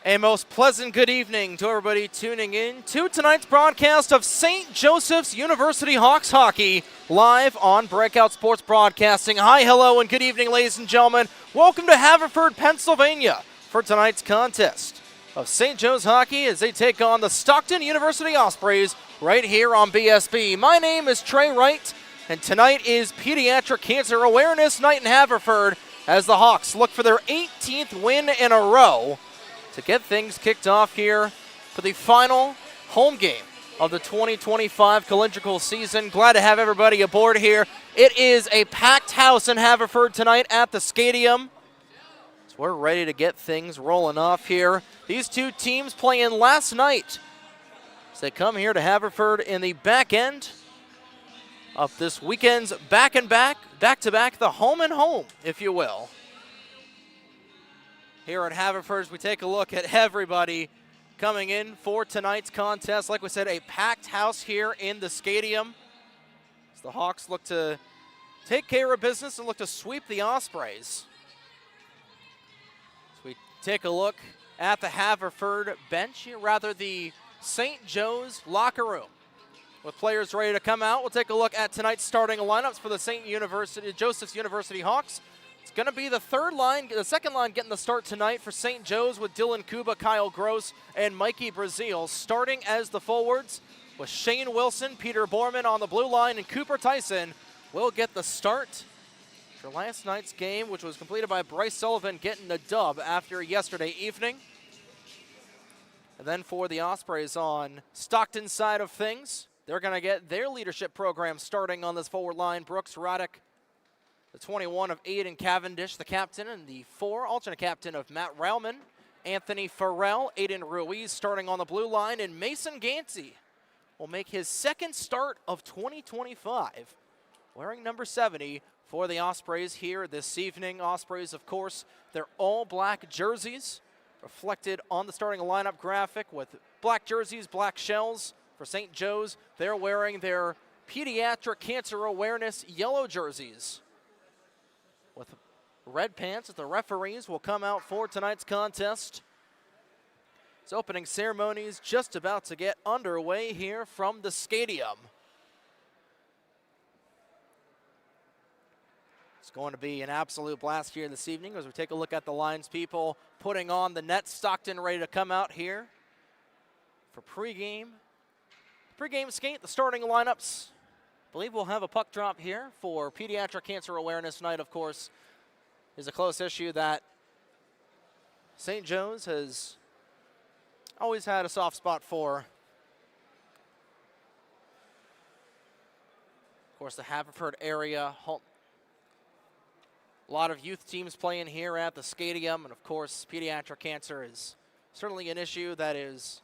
A most pleasant good evening to everybody tuning in to tonight's broadcast of St. Joseph's University Hawks Hockey, live on Breakout Sports Broadcasting. Hi, hello, and good evening, ladies and gentlemen. Welcome to Havertown, Pennsylvania for tonight's contest of St. Joe's Hockey as they take on the Stockton University Ospreys right here on BSB. My name is Trey Wright, and tonight is Pediatric Cancer Awareness Night in Haverford as the Hawks look for their 18th win in a row to get things kicked off here for the final home game of the 2025 calendrical season. Glad to have everybody aboard here. It is a packed house in Haverford tonight at the Skatium. So we're ready to get things rolling off here. These two teams playing last night as they come here to Haverford in the back end of this weekend's back-to-back, the home and home, if you will. Here at Haverford, as we take a look at everybody coming in for tonight's contest. Like we said, a packed house here in the Skatium as the Hawks look to take care of business and look to sweep the Ospreys. As we take a look at the Haverford bench, rather the St. Joe's locker room. With players ready to come out, we'll take a look at tonight's starting lineups for the Joseph's University Hawks. It's going to be the second line getting the start tonight for St. Joe's with Dylan Kuba, Kyle Gross, and Mikey Brazil starting as the forwards with Shane Wilson, Peter Borman on the blue line, and Cooper Tyson will get the start for last night's game, which was completed by Bryce Sullivan getting the dub after yesterday evening. And then for the Ospreys on Stockton's side of things, they're going to get their leadership program starting on this forward line. Brooks Roddick, the 21 of Aiden Cavendish, the captain, and the 4 alternate captain of Matt Rauman. Anthony Farrell, Aiden Ruiz starting on the blue line, and Mason Gansey will make his second start of 2025, wearing number 70 for the Ospreys here this evening. Ospreys, of course, their all-black jerseys reflected on the starting lineup graphic with black jerseys, black shells. For St. Joe's, they're wearing their Pediatric Cancer Awareness yellow jerseys with red pants as the referees will come out for tonight's contest. This opening ceremony is just about to get underway here from the Skatium. It's going to be an absolute blast here this evening as we take a look at the lines people putting on the net. Stockton ready to come out here for pregame skate, the starting lineups. I believe we'll have a puck drop here for Pediatric Cancer Awareness Night, of course, is a close issue that St. Joe's has always had a soft spot for. Of course, the Haverford area, a lot of youth teams playing here at the Skatium, and of course, pediatric cancer is certainly an issue that is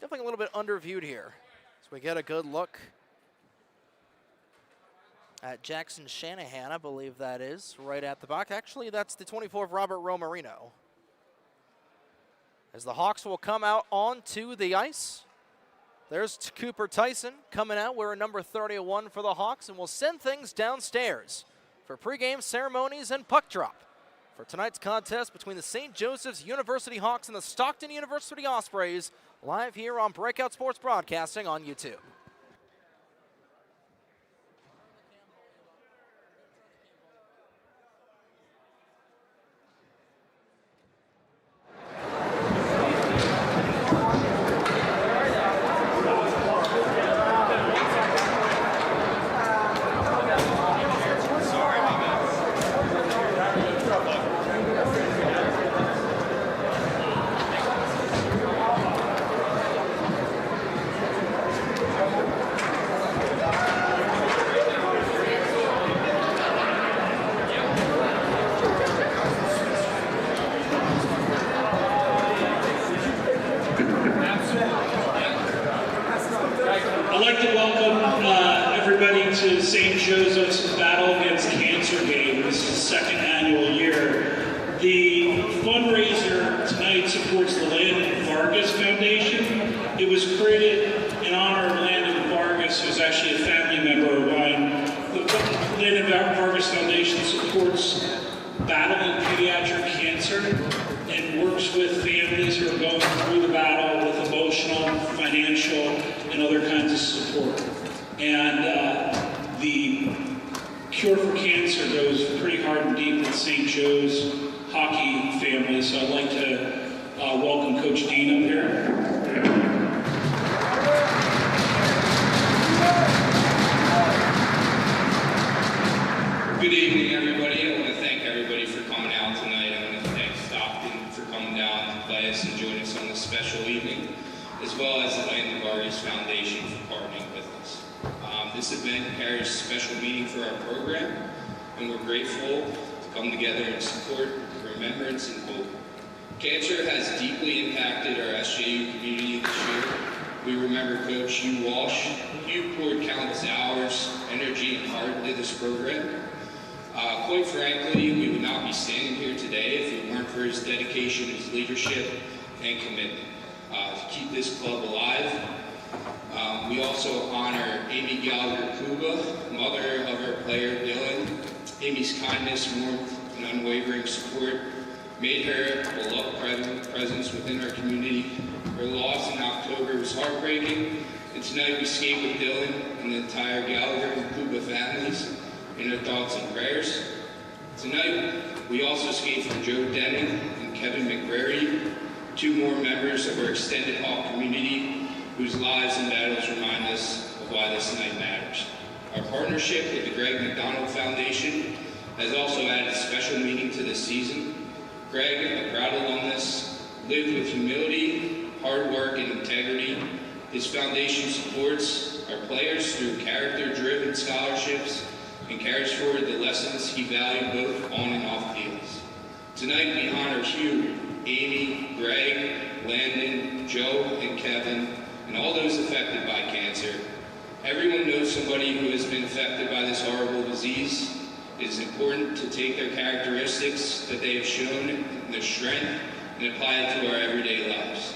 definitely a little bit underviewed here. So we get a good look at Jackson Shanahan, I believe that is, right at the back. Actually, that's the 24 of Robert Romarino. As the Hawks will come out onto the ice. There's Cooper Tyson coming out wearing number 31 for the Hawks, and we'll send things downstairs for pregame ceremonies and puck drop for tonight's contest between the St. Joseph's University Hawks and the Stockton University Ospreys, live here on Breakout Sports Broadcasting on YouTube. to St. Joseph's Battle Against Cancer Game. This is the second annual year. The fundraiser tonight supports the Landon Vargas Foundation. It was created in honor of Landon Vargas, who's actually a family member of mine. The Landon Vargas Foundation supports battling pediatric cancer, and works with families who are going through the battle with emotional, financial, and other kinds of support. And the Cure for Cancer goes pretty hard and deep with St. Joe's hockey family, so I'd like to welcome Coach Dean up here. Good evening, everybody. I want to thank everybody for coming out tonight. I want to thank Stockton for coming down to play us and join us on this special evening, as well as the Landon Vargas Foundation for partnering with us. This event carries a special meaning for our program, and we're grateful to come together and support remembrance and hope. Cancer has deeply impacted our SJU community this year. We remember Coach Hugh Walsh. Hugh poured countless hours, energy, and heart into this program. Quite frankly, we would not be standing here today if it weren't for his dedication, his leadership, and commitment to keep this club alive. We also honor Amy Gallagher-Kuba, mother of our player Dylan. Amy's kindness, warmth, and unwavering support made her a beloved presence within our community. Her loss in October was heartbreaking, and tonight we skate with Dylan and the entire Gallagher and Kuba families in our thoughts and prayers. Tonight, we also skate from Joe Denning and Kevin McBrary, two more members of our extended Hawk community whose lives and battles remind us of why this night matters. Our partnership with the Greg McDonald Foundation has also added a special meaning to this season. Greg, a proud alumnus, lived with humility, hard work, and integrity. His foundation supports our players through character-driven scholarships and carries forward the lessons he valued both on and off fields. Tonight we honor Hugh, Amy, Greg, Landon, Joe, and Kevin, and all those affected by cancer. Everyone knows somebody who has been affected by this horrible disease. It is important to take their characteristics that they have shown and their strength and apply it to our everyday lives.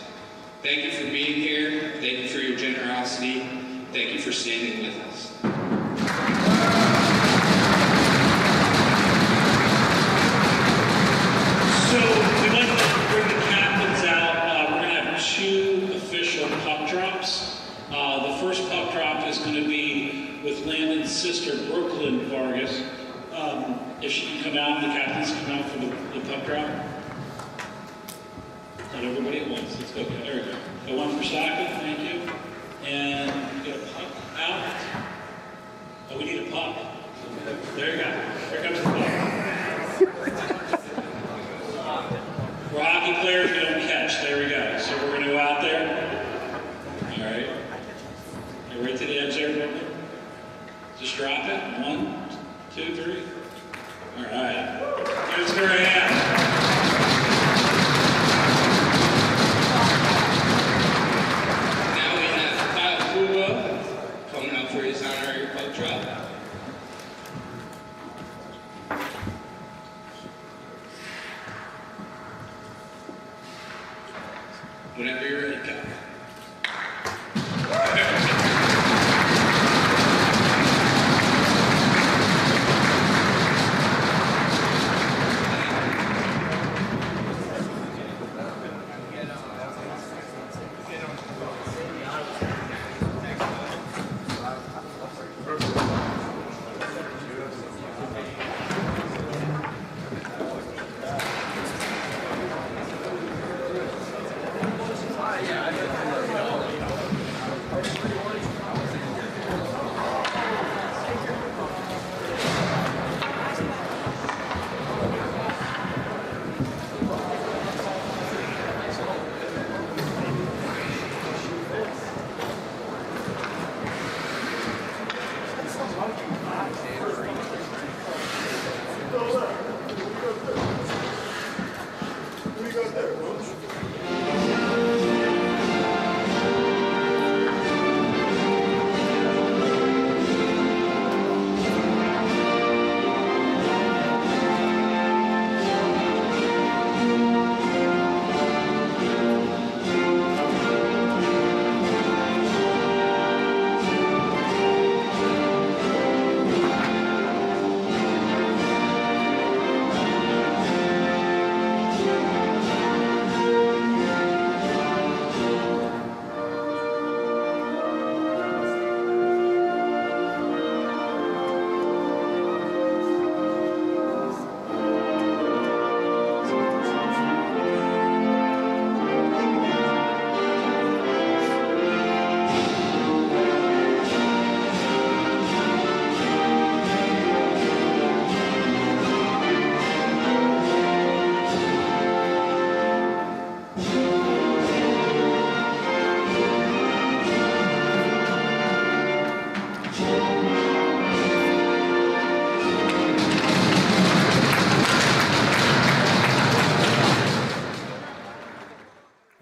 Thank you for being here. Thank you for your generosity. Thank you for standing with us. So we'd like to bring the captains out. We're going to have two official puck drops. The first puck drop is going to be with Landon's sister, Brooklyn Vargas. If she can come out, the captains come out for the puck drop. Not everybody at once. Let's go. There we go. Got one for Stockton. Thank you. And get a puck out. Oh, we need a puck. There you go. Here comes the puck. We're hockey players, we don't catch. There we go. So we're going to go out there. All right. Get right to the edge there, Brooklyn. Just drop it. 1, 2, 3. All right. Give us her a hand. Now we have Kyle Kuba coming up for his honorary puck drop. Whenever you're ready, Kyle.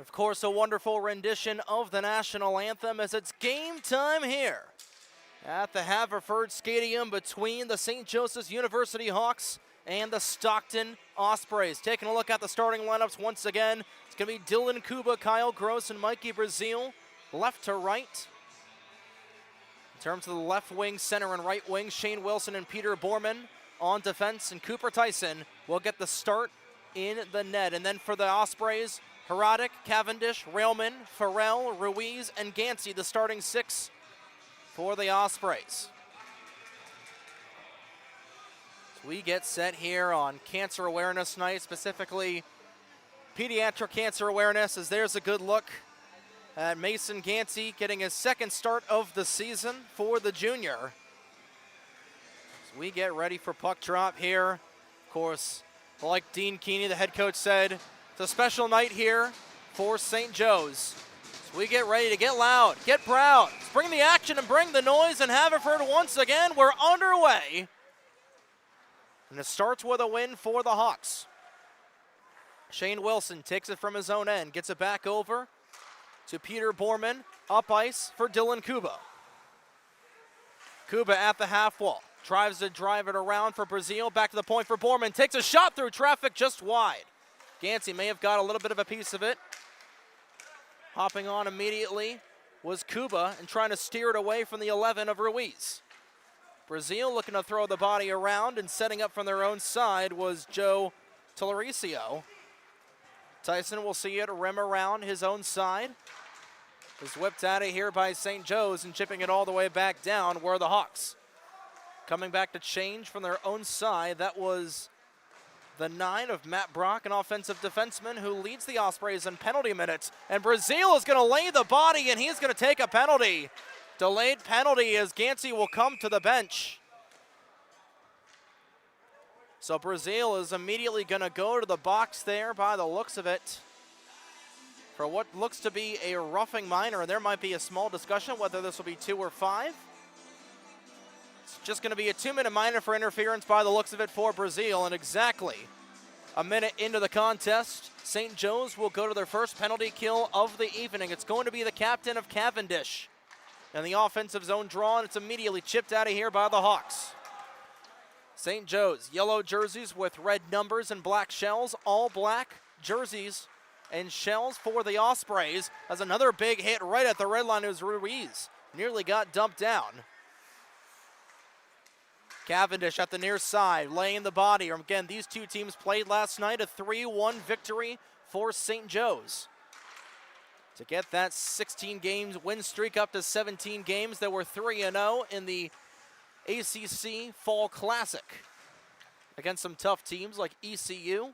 Of course, a wonderful rendition of the national anthem as it's game time here at the Havertown Skatium between the St. Joseph's University Hawks and the Stockton Ospreys. Taking a look at the starting lineups once again. It's going to be Dylan Kuba, Kyle Gross, and Mikey Brazil, left to right. In terms of the left wing, center, and right wing, Shane Wilson and Peter Borman on defense, and Cooper Tyson will get the start in the net. And then for the Ospreys, Herodic, Cavendish, Railman, Farrell, Ruiz, and Gansey, the starting six for the Ospreys. So we get set here on Cancer Awareness Night, specifically Pediatric Cancer Awareness, as there's a good look at Mason Gansey getting his second start of the season for the junior. So we get ready for puck drop here. Of course, like Dean Keeney, the head coach, said, it's a special night here for St. Joe's. So we get ready to get loud, get proud, let's bring the action and bring the noise, and Haverford once again, we're underway. And it starts with a win for the Hawks. Shane Wilson takes it from his own end, gets it back over to Peter Borman, up ice for Dylan Kuba. Kuba at the half wall, tries to drive it around for Brazil, back to the point for Borman, takes a shot through traffic just wide. Gansey may have got a little bit of a piece of it. Hopping on immediately was Kuba and trying to steer it away from the 11 of Ruiz. Brazil looking to throw the body around, and setting up from their own side was Joe Tolericio. Tyson will see it rim around his own side. Is whipped out of here by St. Joe's and chipping it all the way back down where the Hawks. Coming back to change from their own side, that was the 9 of Matt Brock, an offensive defenseman who leads the Ospreys in penalty minutes. And Brazil is going to lay the body, and he's going to take a penalty. Delayed penalty as Gansey will come to the bench. So Brazil is immediately going to go to the box there by the looks of it for what looks to be a roughing minor, and there might be a small discussion whether this will be 2 or 5. It's just going to be a 2-minute minor for interference by the looks of it for Brazil, and exactly a minute into the contest, St. Joe's will go to their first penalty kill of the evening. It's going to be the captain of Cavendish in the offensive zone draw, and it's immediately chipped out of here by the Hawks. St. Joe's, yellow jerseys with red numbers and black shells, all black jerseys and shells for the Ospreys. As another big hit right at the red line is Ruiz. Nearly got dumped down. Cavendish at the near side, laying the body. Again, these two teams played last night, a 3-1 victory for St. Joe's. To get that 16 games win streak up to 17 games, there were 3-0 in the ACC Fall Classic against some tough teams like ECU,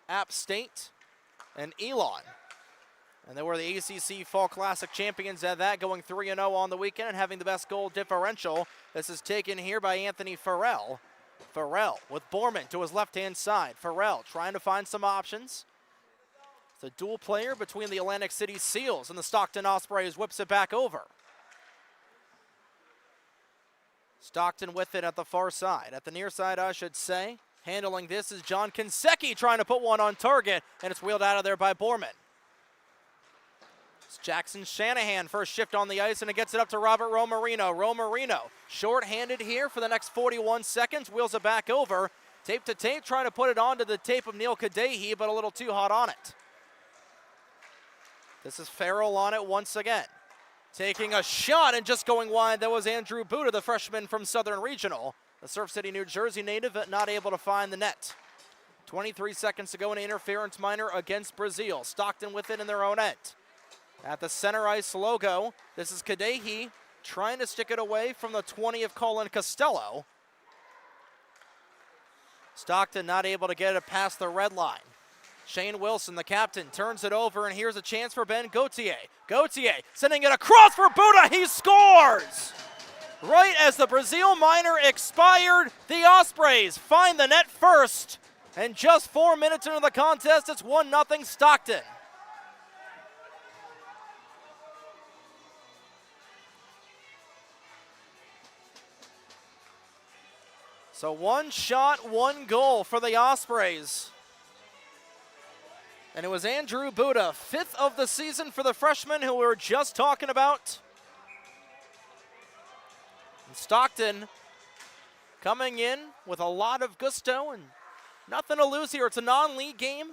App State, and Elon. And they were the ACC Fall Classic champions at that, going 3-0 on the weekend and having the best goal differential. This is taken here by Anthony Farrell. Farrell with Borman to his left-hand side. Farrell trying to find some options. It's a dual player between the Atlantic City Seals and the Stockton Ospreys, whips it back over. Stockton with it at the far side, at the near side, I should say. Handling this is John Kinsecki trying to put one on target, and it's wheeled out of there by Borman. It's Jackson Shanahan first shift on the ice, and it gets it up to Robert Romarino. Romarino short-handed here for the next 41 seconds, wheels it back over. Tape to tape, trying to put it onto the tape of Neil Kadehi, but a little too hot on it. This is Farrell on it once again. Taking a shot and just going wide, that was Andrew Buda, the freshman from Southern Regional. The Surf City, New Jersey native, not able to find the net. 23 seconds to go in interference minor against Brazil. Stockton with it in their own end. At the center ice logo, this is Kadehi trying to stick it away from the 20 of Colin Costello. Stockton not able to get it past the red line. Shane Wilson, the captain, turns it over, and here's a chance for Ben Gauthier. Gauthier sending it across for Buda. He scores! Right as the Brazil minor expired, the Ospreys find the net first. And just 4 minutes into the contest, it's 1-0 Stockton. So 1 shot, 1 goal for the Ospreys. And it was Andrew Buddha, 5th of the season for the freshman who we were just talking about. And Stockton coming in with a lot of gusto and nothing to lose here. It's a non-league game.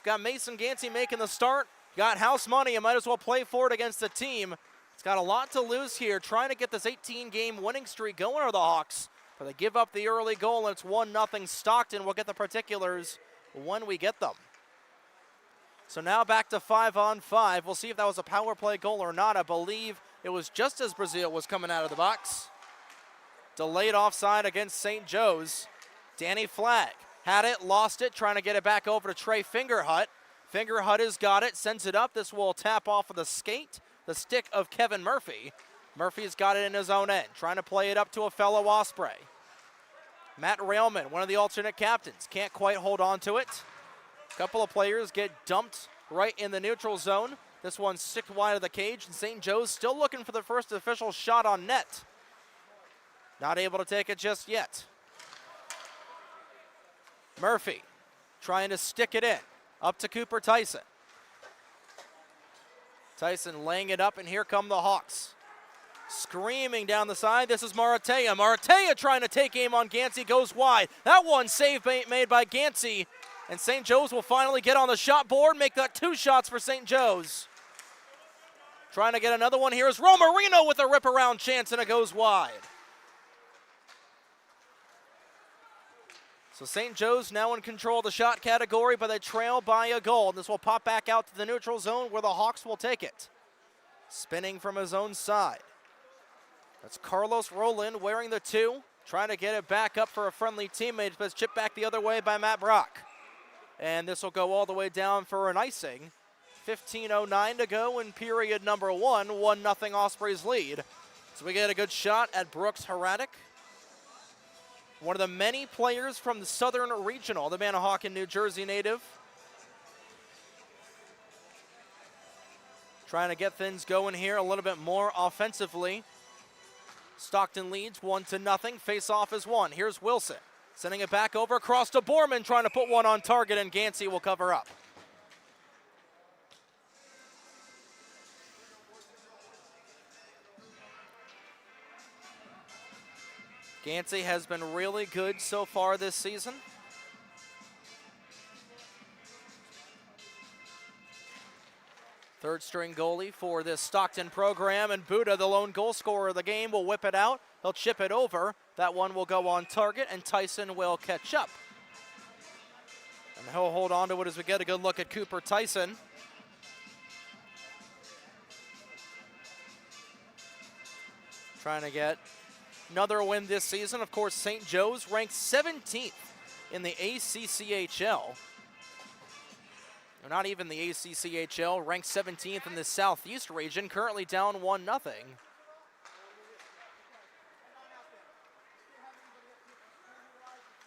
Got Mason Gansey making the start. Got house money. You might as well play for it against the team. It's got a lot to lose here, trying to get this 18-game winning streak going are the Hawks. But they give up the early goal, and it's 1-0 Stockton. We'll get the particulars when we get them. So now back to 5-on-5. We'll see if that was a power play goal or not. I believe it was just as Brazil was coming out of the box. Delayed offside against St. Joe's. Danny Flagg had it, lost it, trying to get it back over to Trey Fingerhut. Fingerhut has got it, sends it up. This will tap off of the skate, the stick of Kevin Murphy. Murphy's got it in his own end, trying to play it up to a fellow Osprey. Matt Railman, one of the alternate captains, can't quite hold on to it. A couple of players get dumped right in the neutral zone. This one sticked wide of the cage, and St. Joe's still looking for the first official shot on net. Not able to take it just yet. Murphy trying to stick it in. Up to Cooper Tyson. Tyson laying it up, and here come the Hawks. Screaming down the side, this is Maratea. Maratea trying to take aim on Gansey, goes wide. That one save made by Gansey, and St. Joe's will finally get on the shot board, make that 2 shots for St. Joe's. Trying to get another one here is Romarino with a rip-around chance, and it goes wide. So St. Joe's now in control of the shot category, but they trail by a goal. This will pop back out to the neutral zone where the Hawks will take it. Spinning from his own side. That's Carlos Roland wearing the 2, trying to get it back up for a friendly teammate, but it's chipped back the other way by Matt Brock. And this will go all the way down for an icing. 15:09 to go in period number 1, 1-0 Ospreys lead. So we get a good shot at Brooks Heradic. One of the many players from the Southern Regional, the Manahawkin, New Jersey native. Trying to get things going here a little bit more offensively. Stockton leads 1-0. Face-off is 1. Here's Wilson. Sending it back over across to Borman, trying to put one on target, and Gansey will cover up. Gansey has been really good so far this season. Third string goalie for this Stockton program, and Buddha, the lone goal scorer of the game, will whip it out. He'll chip it over. That one will go on target, and Tyson will catch up. And he'll hold on to it as we get a good look at Cooper Tyson. Trying to get another win this season. Of course, St. Joe's ranked 17th in the ACCHL. Or not even the ACCHL, ranked 17th in the Southeast region, currently down 1-0.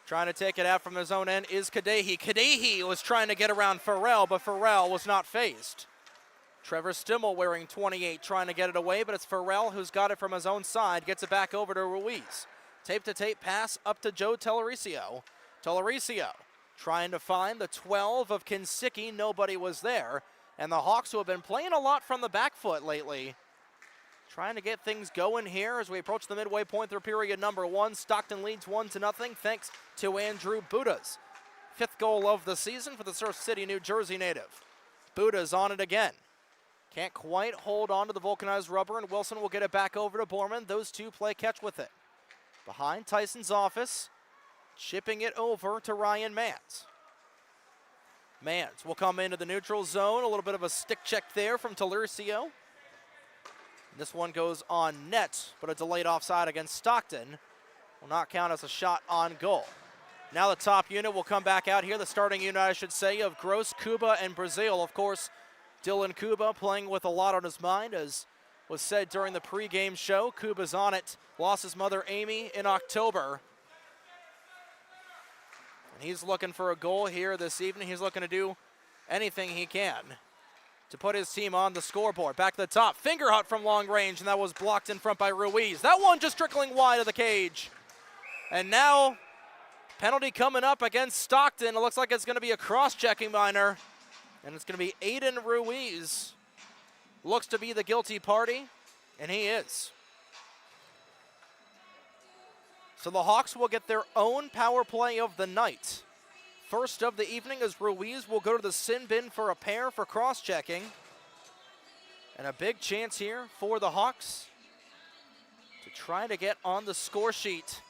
Trying to take it out from his own end is Kadehi. Kadehi was trying to get around Farrell, but Farrell was not phased. Trevor Stimmel wearing 28, trying to get it away, but it's Farrell who's got it from his own side, gets it back over to Ruiz. Tape-to-tape pass up to Joe Tellericio. Tellericio trying to find the 12 of Kinsicki. Nobody was there. And the Hawks, who have been playing a lot from the back foot lately, trying to get things going here as we approach the midway point through period number 1. Stockton leads 1-0 thanks to Andrew Buddha's 5th goal of the season for the Surf City, New Jersey native. Buddha's on it again. Can't quite hold on to the vulcanized rubber, and Wilson will get it back over to Borman. Those two play catch with it. Behind Tyson's office, chipping it over to Ryan Mans. Mans will come into the neutral zone. A little bit of a stick check there from Tellericio. This one goes on net, but a delayed offside against Stockton will not count as a shot on goal. Now the top unit will come back out here, the starting unit, I should say, of Gross, Kuba, and Brazil. Of course, Dylan Kuba playing with a lot on his mind, as was said during the pregame show. Kuba's on it, lost his mother Amy in October. And he's looking for a goal here this evening. He's looking to do anything he can to put his team on the scoreboard. Back to the top, Fingerhut from long range, and that was blocked in front by Ruiz. That one just trickling wide of the cage. And now, penalty coming up against Stockton. It looks like it's going to be a cross-checking minor. And it's going to be Aiden Ruiz. Looks to be the guilty party, and he is. So the Hawks will get their own power play of the night. First of the evening as Ruiz will go to the sin bin for a pair for cross-checking. And a big chance here for the Hawks to try to get on the score sheet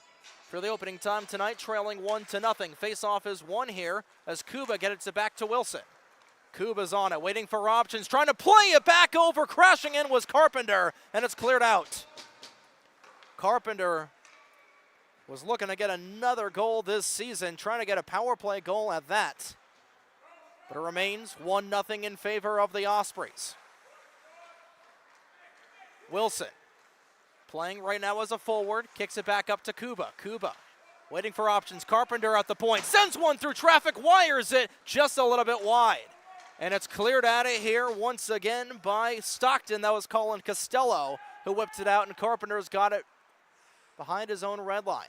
for the opening time tonight, trailing 1-0. Face-off is won here as Kuba gets it back to Wilson. Kuba's on it, waiting for options, trying to play it back over. Crashing in was Carpenter, and it's cleared out. Carpenter was looking to get another goal this season, trying to get a power play goal at that. But it remains 1-0 in favor of the Ospreys. Wilson playing right now as a forward, kicks it back up to Kuba. Kuba waiting for options. Carpenter at the point, sends one through traffic, wires it just a little bit wide. And it's cleared out of here once again by Stockton. That was Colin Costello who whipped it out, and Carpenter's got it behind his own red line.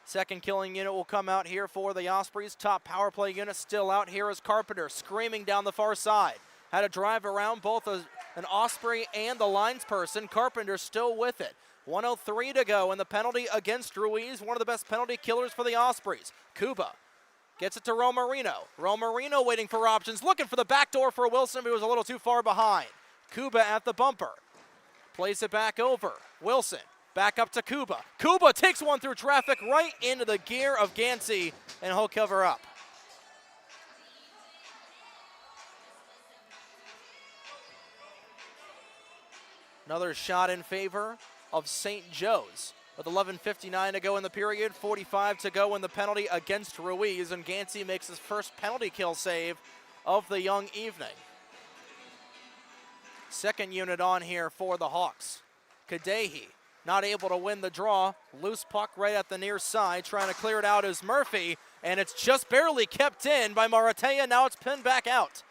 Second killing unit will come out here for the Ospreys. Top power play unit still out here is Carpenter, screaming down the far side. Had to drive around both an Osprey and the linesperson. Carpenter still with it. 1:03 to go, and the penalty against Ruiz, one of the best penalty killers for the Ospreys. Kuba gets it to Romarino. Romarino waiting for options, looking for the back door for Wilson, but he was a little too far behind. Kuba at the bumper. Plays it back over. Wilson back up to Kuba. Kuba takes one through traffic right into the gear of Gansey, and he'll cover up. Another shot in favor of St. Joe's. With 11:59 to go in the period, 45 to go in the penalty against Ruiz, and Gansey makes his first penalty kill save of the young evening. Second unit on here for the Hawks. Kadehi not able to win the draw. Loose puck right at the near side. Trying to clear it out is Murphy, and it's just barely kept in by Maratea. Now it's pinned back out.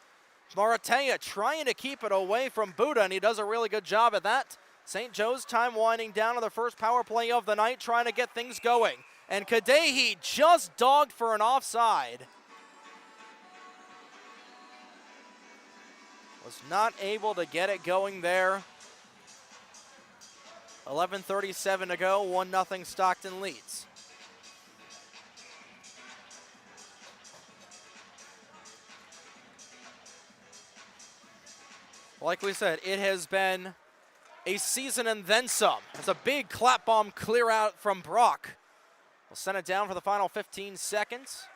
Maratea trying to keep it away from Buda, and he does a really good job at that. St. Joe's time winding down to the first power play of the night, trying to get things going. And Kadehi just dogged for an offside. Was not able to get it going there. 11:37 to go, 1-0 Stockton leads. Like we said, it has been a season and then some. It's a big clap bomb clear out from Brock. We'll send it down for the final 15 seconds.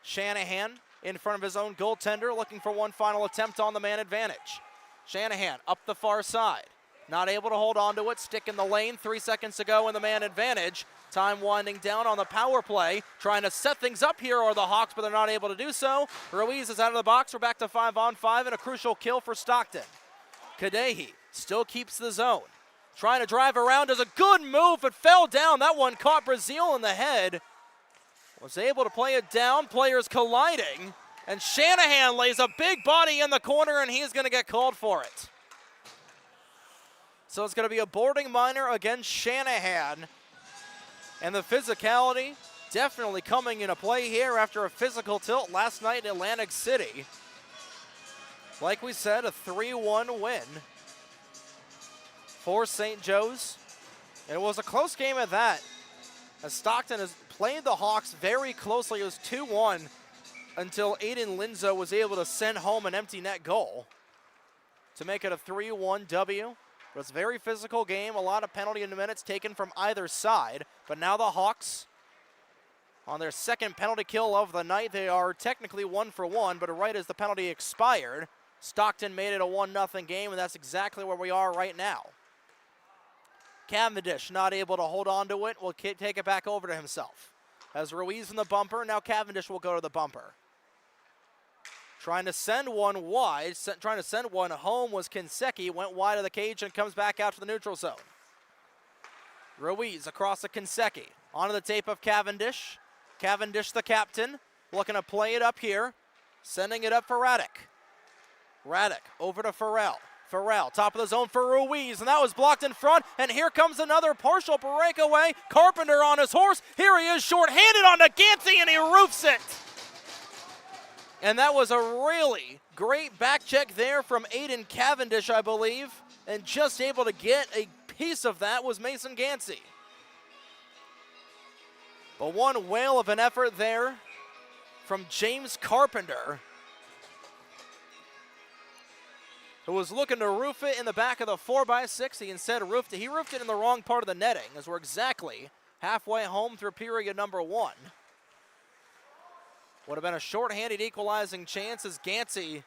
Shanahan in front of his own goaltender, looking for one final attempt on the man advantage. Shanahan up the far side. Not able to hold on to it, stick in the lane, 3 seconds to go in the man advantage. Time winding down on the power play, trying to set things up here are the Hawks, but they're not able to do so. Ruiz is out of the box, we're back to 5-on-5 and a crucial kill for Stockton. Kadehi still keeps the zone. Trying to drive around, does a good move, but fell down. That one caught Brazil in the head. Was able to play it down, players colliding, and Shanahan lays a big body in the corner, and he's going to get called for it. So it's going to be a boarding minor against Shanahan. And the physicality definitely coming into play here after a physical tilt last night in Atlantic City. Like we said, a 3-1 win for St. Joe's. And it was a close game at that, as Stockton has played the Hawks very closely. It was 2-1 until Aiden Linzo was able to send home an empty net goal to make it a 3-1 W. But it's a very physical game, a lot of penalty minutes taken from either side. But now the Hawks, on their second penalty kill of the night, they are technically 1-for-1, but right as the penalty expired, Stockton made it a 1-0 game, and that's exactly where we are right now. Cavendish not able to hold on to it, will take it back over to himself. As Ruiz in the bumper, now Cavendish will go to the bumper. Trying to send one wide, trying to send one home was Kinseki, went wide of the cage and comes back out to the neutral zone. Ruiz across to Kinseki, onto the tape of Cavendish. Cavendish, the captain, looking to play it up here, sending it up for Radek. Radek over to Farrell. Farrell, top of the zone for Ruiz, and that was blocked in front, and here comes another partial breakaway. Carpenter on his horse, here he is short-handed onto Gansey, and he roofs it. And that was a really great back check there from Aiden Cavendish, I believe. And just able to get a piece of that was Mason Gansey. But one whale of an effort there from James Carpenter, who was looking to roof it in the back of the 4x6. He instead roofed it. He roofed it in the wrong part of the netting, as we're exactly halfway home through period number 1. Would have been a shorthanded equalizing chance as Gansey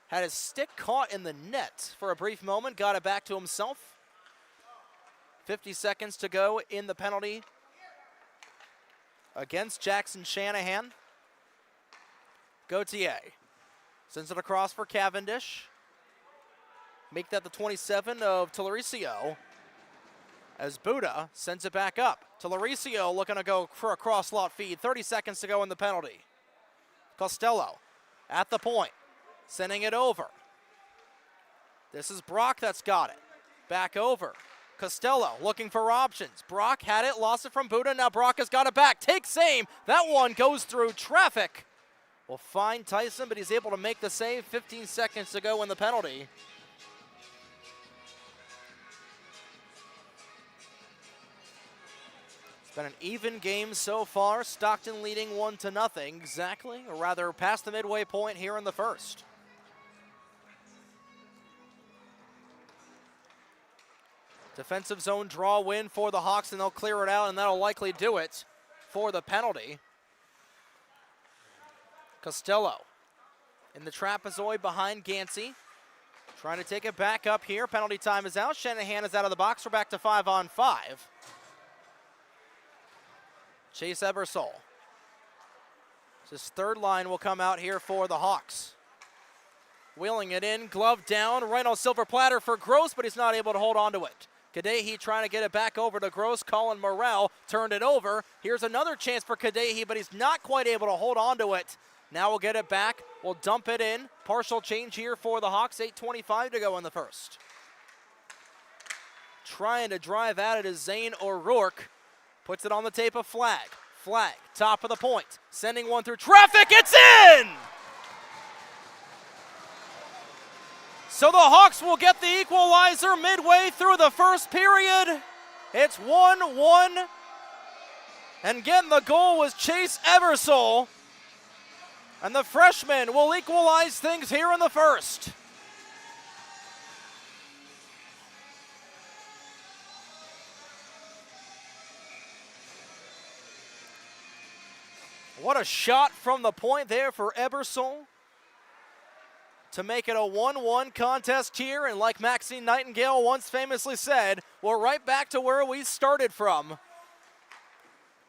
had his stick caught in the net for a brief moment, got it back to himself. 50 seconds to go in the penalty against Jackson Shanahan. Gauthier sends it across for Cavendish. Make that the 27 of Telericio as Buddha sends it back up. Telericio looking to go for a cross-lot feed. 30 seconds to go in the penalty. Costello at the point, sending it over. This is Brock that's got it. Back over. Costello looking for options. Brock had it, lost it from Buddha. Now Brock has got it back. Takes aim. That one goes through traffic. Will find Tyson, but he's able to make the save. 15 seconds to go in the penalty. It's been an even game so far. Stockton leading 1-0, exactly, or rather past the midway point here in the first. Defensive zone draw win for the Hawks, and they'll clear it out, and that'll likely do it for the penalty. Costello in the trapezoid behind Gansey. Trying to take it back up here. Penalty time is out. Shanahan is out of the box. We're back to 5-on-5. Chase Ebersol. His third line will come out here for the Hawks. Wheeling it in, glove down, right on silver platter for Gross, but he's not able to hold on to it. Kadehi trying to get it back over to Gross. Colin Morrell turned it over. Here's another chance for Kadehi, but he's not quite able to hold on to it. Now we'll get it back. We'll dump it in. Partial change here for the Hawks. 8:25 to go in the first. Trying to drive at it is Zane O'Rourke. Puts it on the tape of Flag. Flag, top of the point. Sending one through traffic. It's in! So the Hawks will get the equalizer midway through the first period. It's 1-1. And getting the goal was Chase Ebersol. And the freshman will equalize things here in the first. What a shot from the point there for Ebersol to make it a 1-1 contest here. And like Maxine Nightingale once famously said, we're right back to where we started from.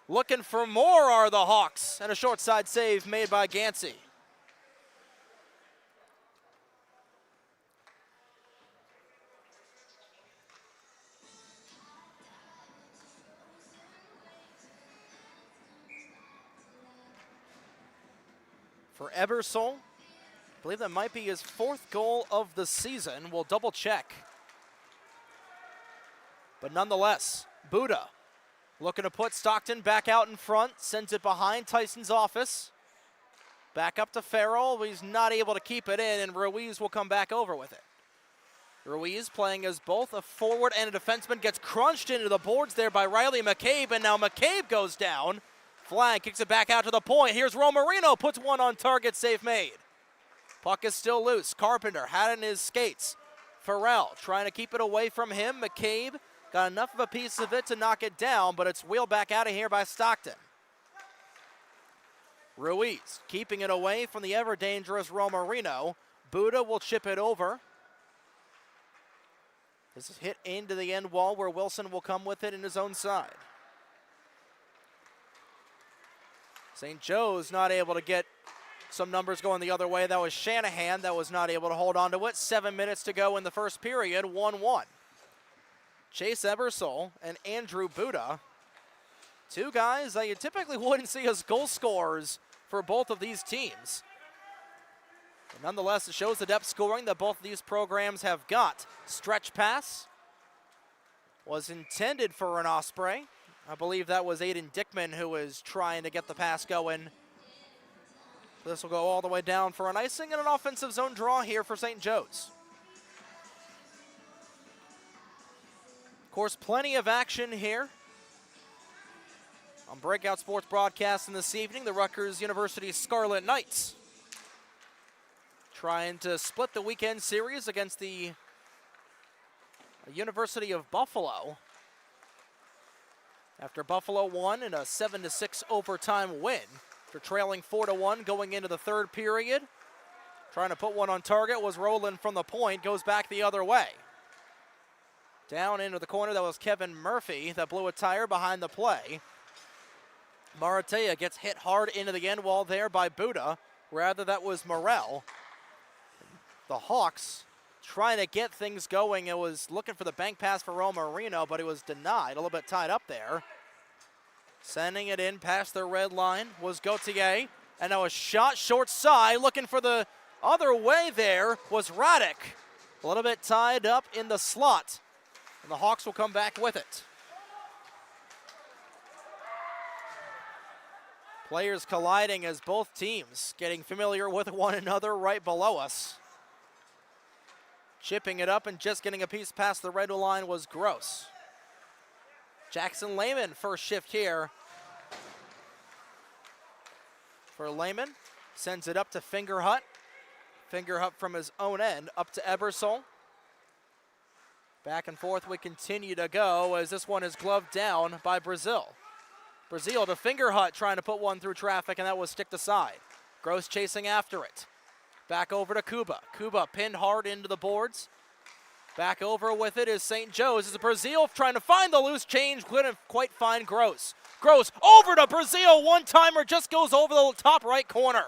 Looking for more are the Hawks, and a short side save made by Gansey. For Ebersol, I believe that might be his 4th goal of the season. We'll double check. But nonetheless, Buddha looking to put Stockton back out in front, sends it behind Tyson's office. Back up to Farrell, he's not able to keep it in, and Ruiz will come back over with it. Ruiz playing as both a forward and a defenseman, gets crunched into the boards there by Riley McCabe, and now McCabe goes down. Flag kicks it back out to the point. Here's Romarino, puts one on target, save made. Puck is still loose. Carpenter had it in his skates. Farrell trying to keep it away from him. McCabe got enough of a piece of it to knock it down, but it's wheeled back out of here by Stockton. Ruiz keeping it away from the ever-dangerous Romarino. Buddha will chip it over. This is hit into the end wall where Wilson will come with it in his own side. St. Joe's not able to get some numbers going the other way. That was Shanahan that was not able to hold on to it. 7 minutes to go in the first period, 1-1. Chase Ebersol and Andrew Buddha, two guys that you typically wouldn't see as goal scorers for both of these teams. But nonetheless, it shows the depth scoring that both of these programs have got. Stretch pass was intended for an Osprey. I believe that was Aiden Dickman who was trying to get the pass going This will go all the way down for an icing and an offensive zone draw here for St. Joe's. Of course, plenty of action here on Breakout Sports Broadcasting this evening. The Rutgers University Scarlet Knights trying to split the weekend series against the University of Buffalo. After Buffalo won in a 7-6 overtime win. After trailing 4-1 going into the third period. Trying to put one on target was Rowland from the point, goes back the other way. Down into the corner, that was Kevin Murphy that blew a tire behind the play. Maratea gets hit hard into the end wall there by Buda. Rather, that was Morel. The Hawks trying to get things going. It was looking for the bank pass for Roma Marino, but it was denied, a little bit tied up there. Sending it in past the red line was Gauthier, and now a shot short side. Looking for the other way there was Radek. A little bit tied up in the slot, and the Hawks will come back with it. Players colliding as both teams getting familiar with one another right below us. Chipping it up and just getting a piece past the red line was Gross. Jackson Lehman first shift here for Lehman. Sends it up to Fingerhut. Fingerhut from his own end up to Ebersol. Back and forth we continue to go as this one is gloved down by Brazil. Brazil to Fingerhut trying to put one through traffic, and that was sticked aside. Gross chasing after it. Back over to Kuba. Kuba pinned hard into the boards. Back over with it is St. Joe's. It's Brazil trying to find the loose change. Couldn't quite find Gross. Gross over to Brazil. One-timer just goes over the top right corner.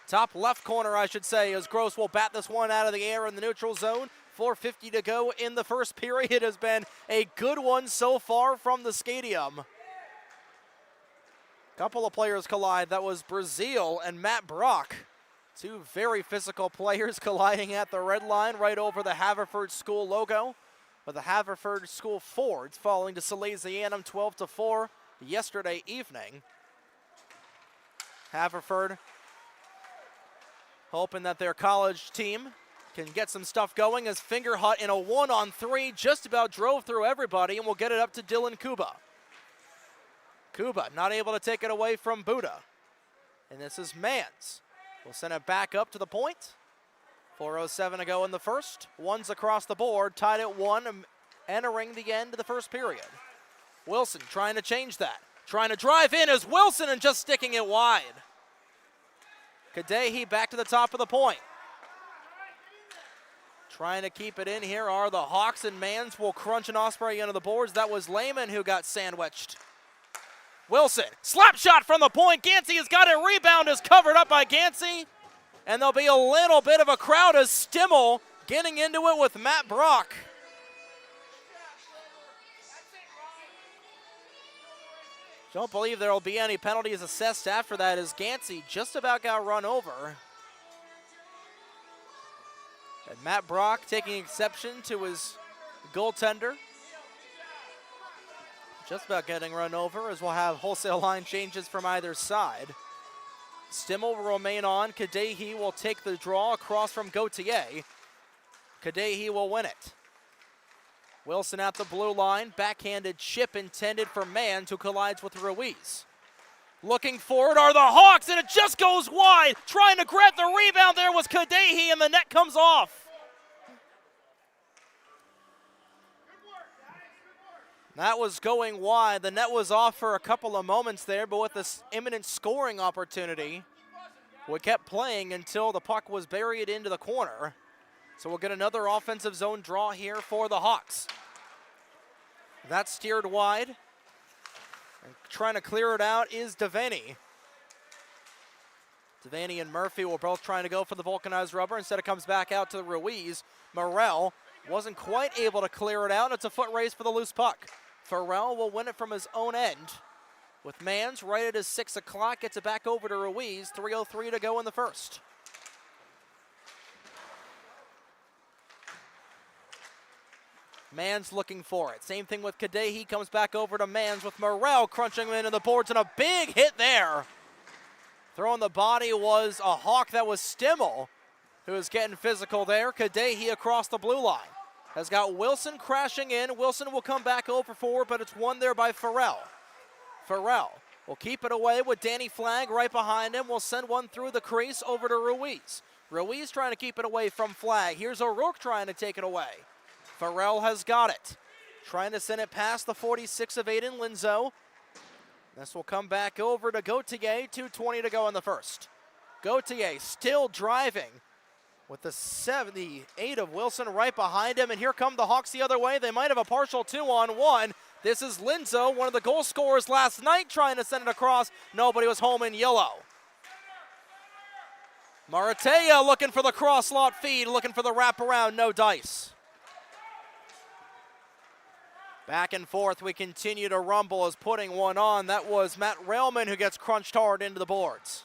Top left corner, I should say, as Gross will bat this one out of the air in the neutral zone. 4:50 to go in the first period. It has been a good one so far from the Skatium. Couple of players collide. That was Brazil and Matt Brock. Two very physical players colliding at the red line right over the Haverford School logo. But the Haverford School Fords falling to Salesianum 12-4 yesterday evening. Haverford hoping that their college team can get some stuff going as Fingerhut in a 1-on-3 just about drove through everybody, and will get it up to Dylan Kuba. Kuba not able to take it away from Buda. And this is Mans. We'll send it back up to the point. 4:07 to go in the first. One's across the board, tied at 1, entering the end of the first period. Wilson trying to change that. Trying to drive in as Wilson and just sticking it wide. Kadehi back to the top of the point. Trying to keep it in here are the Hawks, and Mans will crunch an Osprey into the boards. That was Lehman who got sandwiched. Wilson, slap shot from the point. Gansey has got it. Rebound is covered up by Gansey. And there'll be a little bit of a crowd as Stimmel getting into it with Matt Brock. Don't believe there will be any penalties assessed after that as Gansey just about got run over. And Matt Brock taking exception to his goaltender. Just about getting run over as we'll have wholesale line changes from either side. Stimmel will remain on. Kadehi will take the draw across from Gauthier. Kadehi will win it. Wilson at the blue line. Backhanded chip intended for Mans, who collides with Ruiz. Looking forward are the Hawks, and it just goes wide. Trying to grab the rebound there was Kadehi, and the net comes off. That was going wide. The net was off for a couple of moments there, but with this imminent scoring opportunity, we kept playing until the puck was buried into the corner. So we'll get another offensive zone draw here for the Hawks. That's steered wide. And trying to clear it out is Devaney. Devaney and Murphy were both trying to go for the vulcanized rubber. Instead it comes back out to Ruiz. Morel wasn't quite able to clear it out. It's a foot race for the loose puck. Farrell will win it from his own end. With Mans right at his 6 o'clock, gets it back over to Ruiz. 3:03 to go in the first. Mans looking for it. Same thing with Kadehi, comes back over to Mans with Morel crunching him into the boards, and a big hit there Throwing the body was a Hawk. That was Stimmel, who is getting physical there. Kadehi across the blue line. Has got Wilson crashing in. Wilson will come back over forward, but it's won there by Farrell. Farrell will keep it away with Danny Flagg right behind him. Will send one through the crease over to Ruiz. Ruiz trying to keep it away from Flagg. Here's O'Rourke trying to take it away. Farrell has got it. Trying to send it past the 46 of Aiden Linzo. This will come back over to Gauthier. 2:20 to go in the first. Gauthier still driving with the 78 of Wilson right behind him. And here come the Hawks the other way. They might have a partial 2-on-1. This is Linzo, one of the goal scorers last night, trying to send it across. Nobody was home in yellow. Maratea looking for the cross slot feed, looking for the wraparound, no dice. Back and forth, we continue to rumble as putting one on. That was Matt Railman who gets crunched hard into the boards.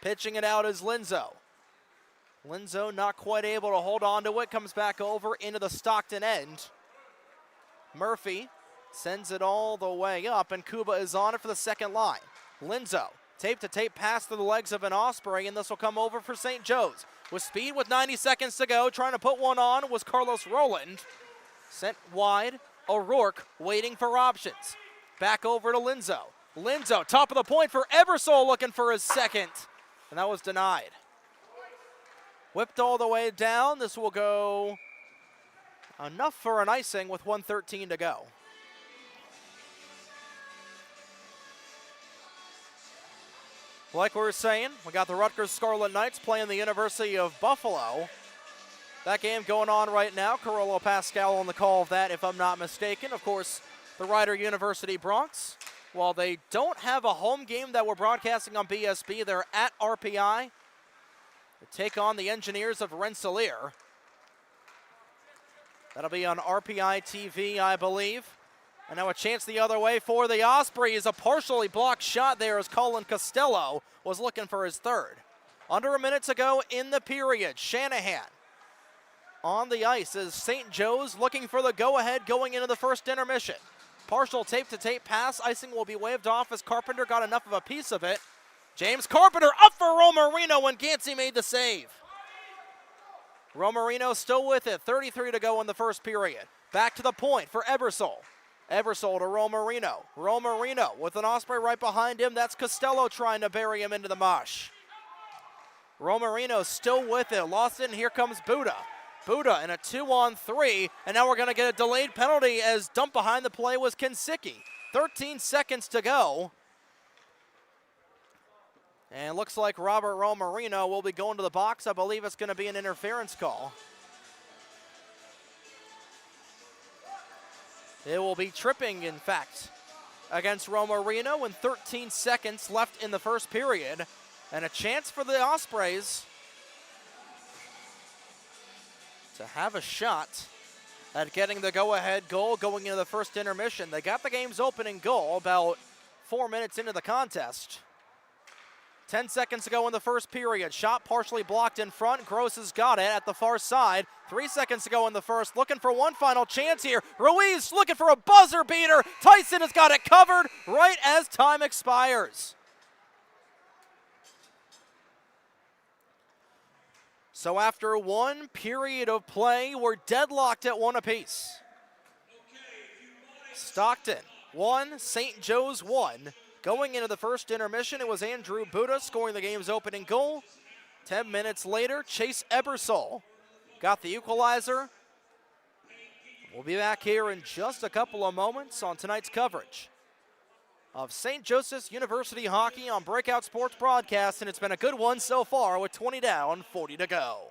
Pitching it out is Linzo. Linzo not quite able to hold on to it, comes back over into the Stockton end. Murphy sends it all the way up, and Kuba is on it for the second line. Linzo, tape-to-tape pass through the legs of an Osprey, and this will come over for St. Joe's. With speed with 90 seconds to go, trying to put one on was Carlos Rowland. Sent wide, O'Rourke waiting for options. Back over to Linzo. Linzo, top of the point for Ebersole, looking for his second, and that was denied. Whipped all the way down. This will go enough for an icing with 1:13 to go. Like we were saying, we got the Rutgers Scarlet Knights playing the University of Buffalo. That game going on right now. Carollo Pascal on the call of that, if I'm not mistaken. Of course, the Rider University Bronx, while they don't have a home game that we're broadcasting on BSB, they're at RPI. They take on the Engineers of Rensselaer. That'll be on RPI TV, I believe. And now a chance the other way for the Ospreys. A partially blocked shot there as Colin Costello was looking for his third. Under a minute to go in the period. Shanahan on the ice as St. Joe's looking for the go-ahead going into the first intermission. Partial tape-to-tape pass. Icing will be waved off as Carpenter got enough of a piece of it. James Carpenter up for Romarino when Gansey made the save. Romarino still with it. 33 to go in the first period. Back to the point for Ebersole. Ebersole to Romarino. Romarino with an Osprey right behind him. That's Costello trying to bury him into the mosh. Romarino still with it. Lost it, and here comes Buda. Buda in a 2-on-3, and now we're going to get a delayed penalty as dumped behind the play was Kinsicki. 13 seconds to go. And looks like Robert Romarino will be going to the box. I believe it's going to be an interference call. It will be tripping, in fact, against Romarino with 13 seconds left in the first period. And a chance for the Ospreys to have a shot at getting the go-ahead goal going into the first intermission. They got the game's opening goal about 4 minutes into the contest. 10 seconds to go in the first period. Shot partially blocked in front. Gross has got it at the far side. 3 seconds to go in the first. Looking for one final chance here. Ruiz looking for a buzzer beater. Tyson has got it covered right as time expires. So after one period of play, we're deadlocked at one apiece. Stockton 1, St. Joe's 1. Going into the first intermission, it was Andrew Buda scoring the game's opening goal. 10 minutes later, Chase Ebersole got the equalizer. We'll be back here in just a couple of moments on tonight's coverage of St. Joseph's University Hockey on Breakout Sports Broadcast, and it's been a good one so far with 20 down, 40 to go.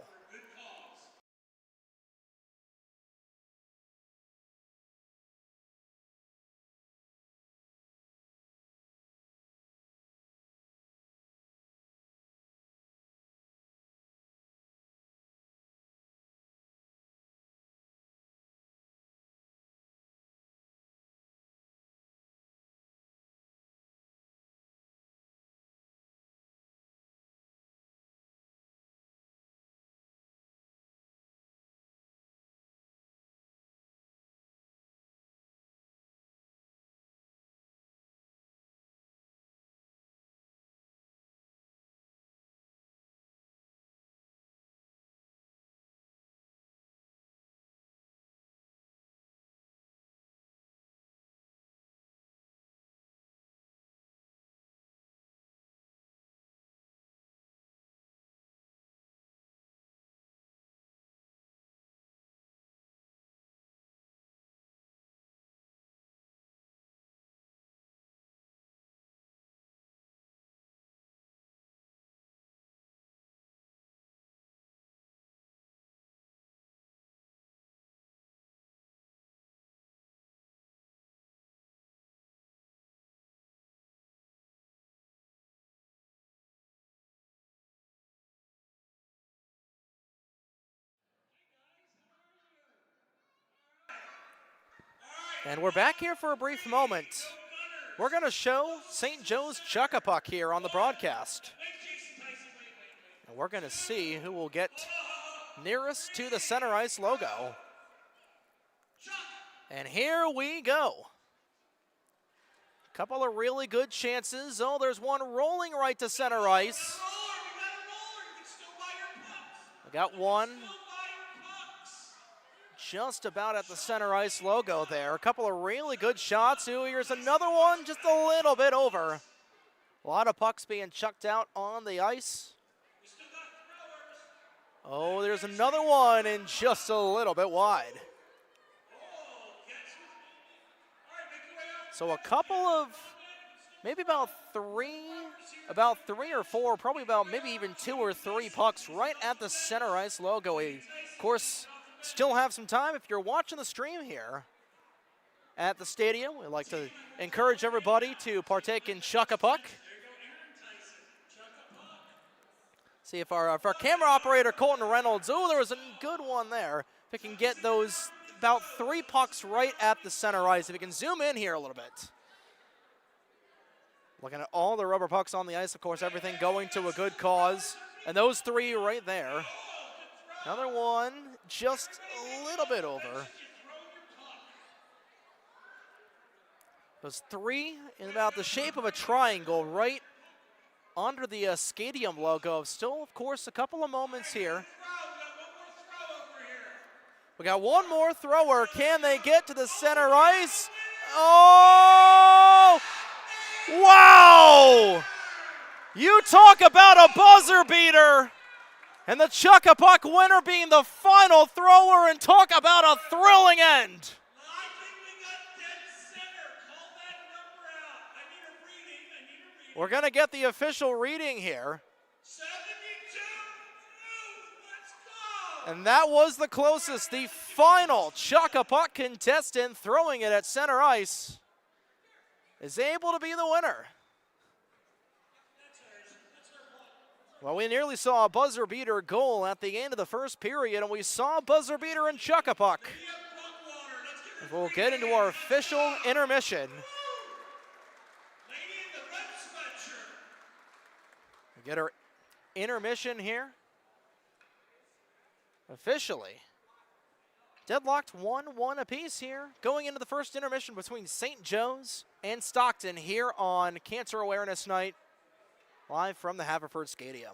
And we're back here for a brief moment. We're going to show St. Joe's chuck-a-puck here on the broadcast. And we're going to see who will get nearest to the center ice logo. And here we go. Couple of really good chances. Oh, there's one rolling right to center ice. We got one just about at the center ice logo there. A couple of really good shots. Ooh, here's another one just a little bit over. A lot of pucks being chucked out on the ice. Oh, there's another one and just a little bit wide. So a couple of, maybe about three or four, probably about maybe even 2 or 3 pucks right at the center ice logo. We, of course, still have some time. If you're watching the stream here at the stadium, we'd like to encourage everybody to partake in Chuck-a-Puck. See if our camera operator, Colton Reynolds, oh, there was a good one there. If we can get those about 3 pucks right at the center ice. If we can zoom in here a little bit. Looking at all the rubber pucks on the ice, of course, everything going to a good cause. And those 3 right there. Another one just a little bit over. Those 3 in about the shape of a triangle right under the Skatium logo. Still, of course, a couple of moments here. We got one more thrower. Can they get to the center ice? Oh! Wow! You talk about a buzzer beater. And the Chuck-a-Puck winner being the final thrower, and talk about a thrilling end. We're going to get the official reading here. 72, let's go! And that was the closest. The final Chuck-a-Puck contestant throwing it at center ice is able to be the winner. Well, we nearly saw a buzzer beater goal at the end of the first period, and we saw a buzzer beater in Chuck-a-Puck. We'll get into our official intermission. We get our intermission here. Officially. Deadlocked 1-1 apiece here. Going into the first intermission between St. Joe's and Stockton here on Cancer Awareness Night. Live from the Havertown Skatium.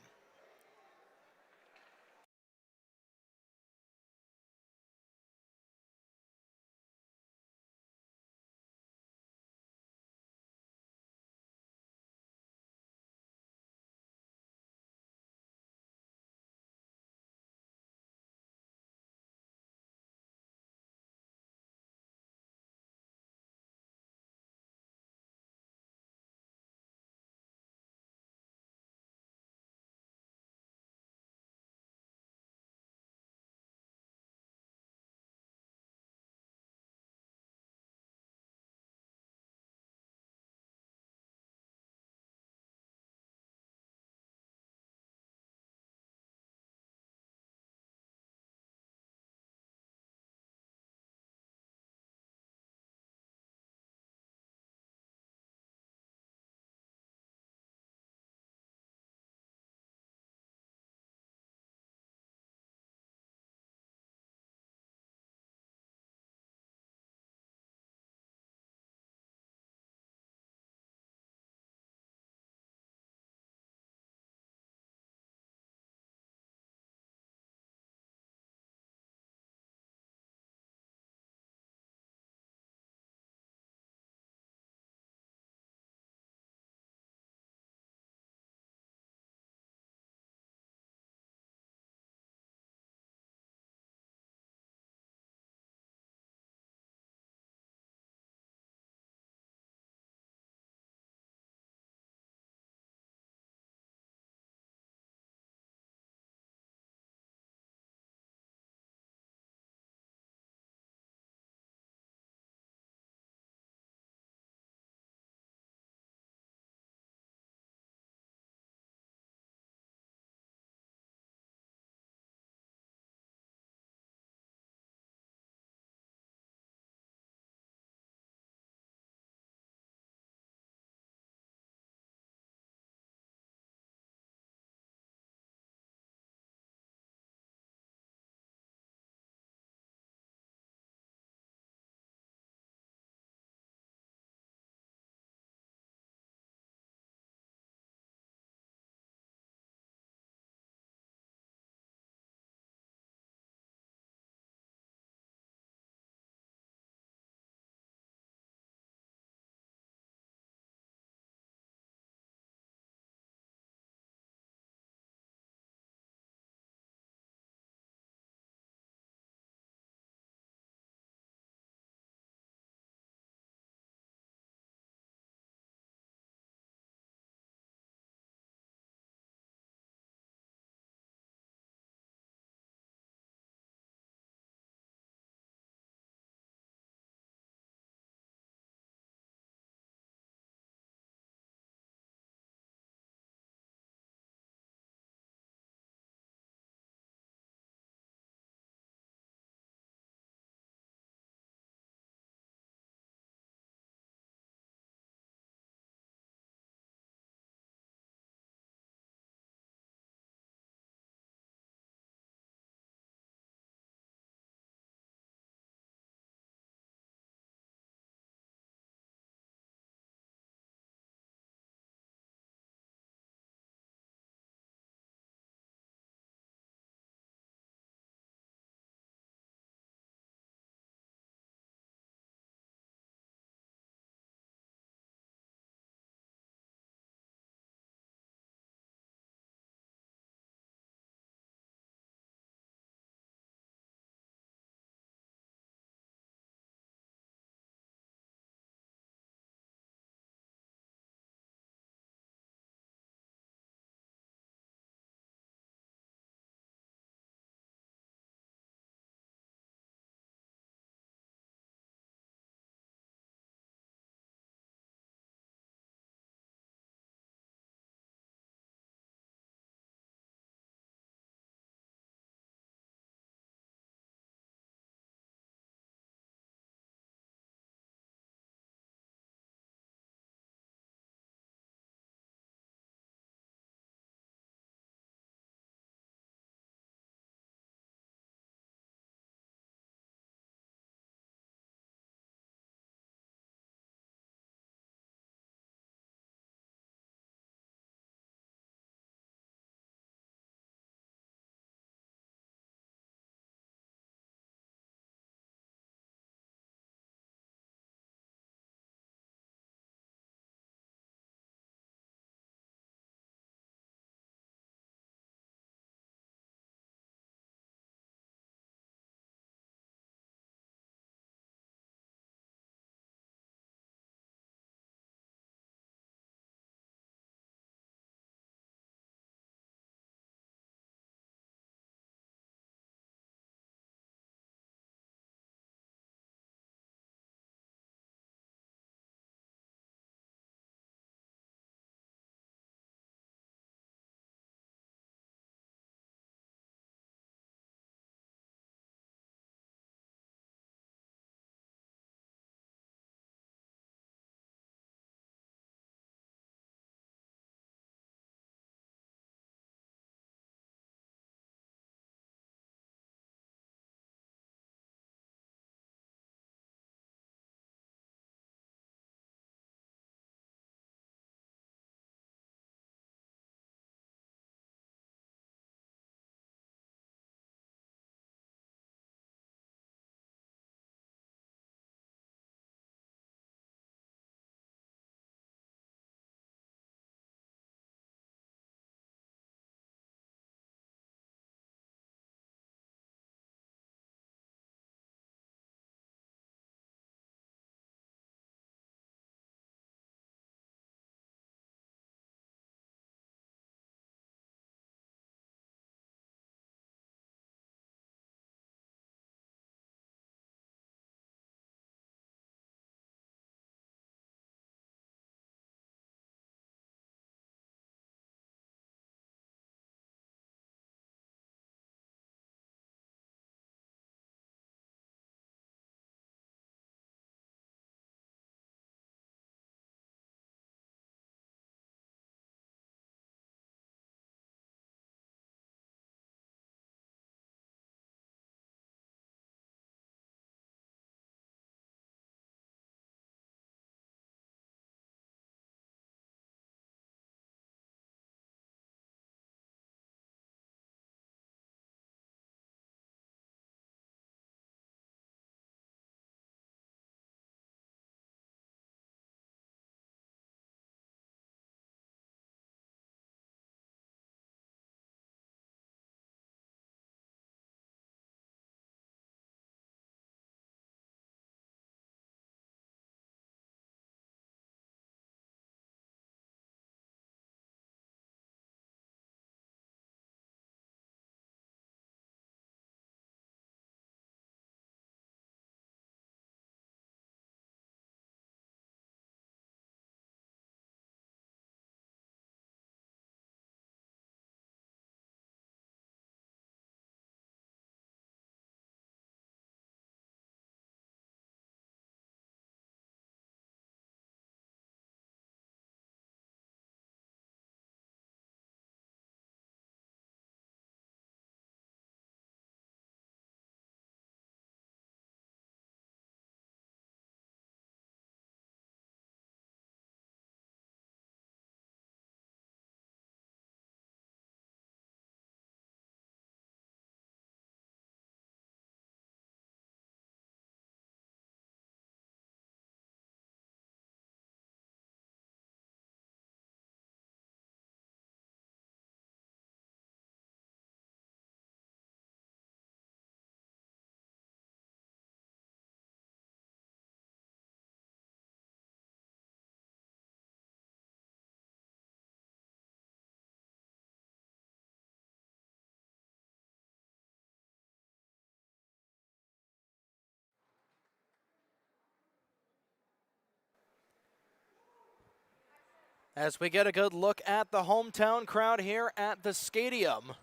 As we get a good look at the hometown crowd here at the Skatium,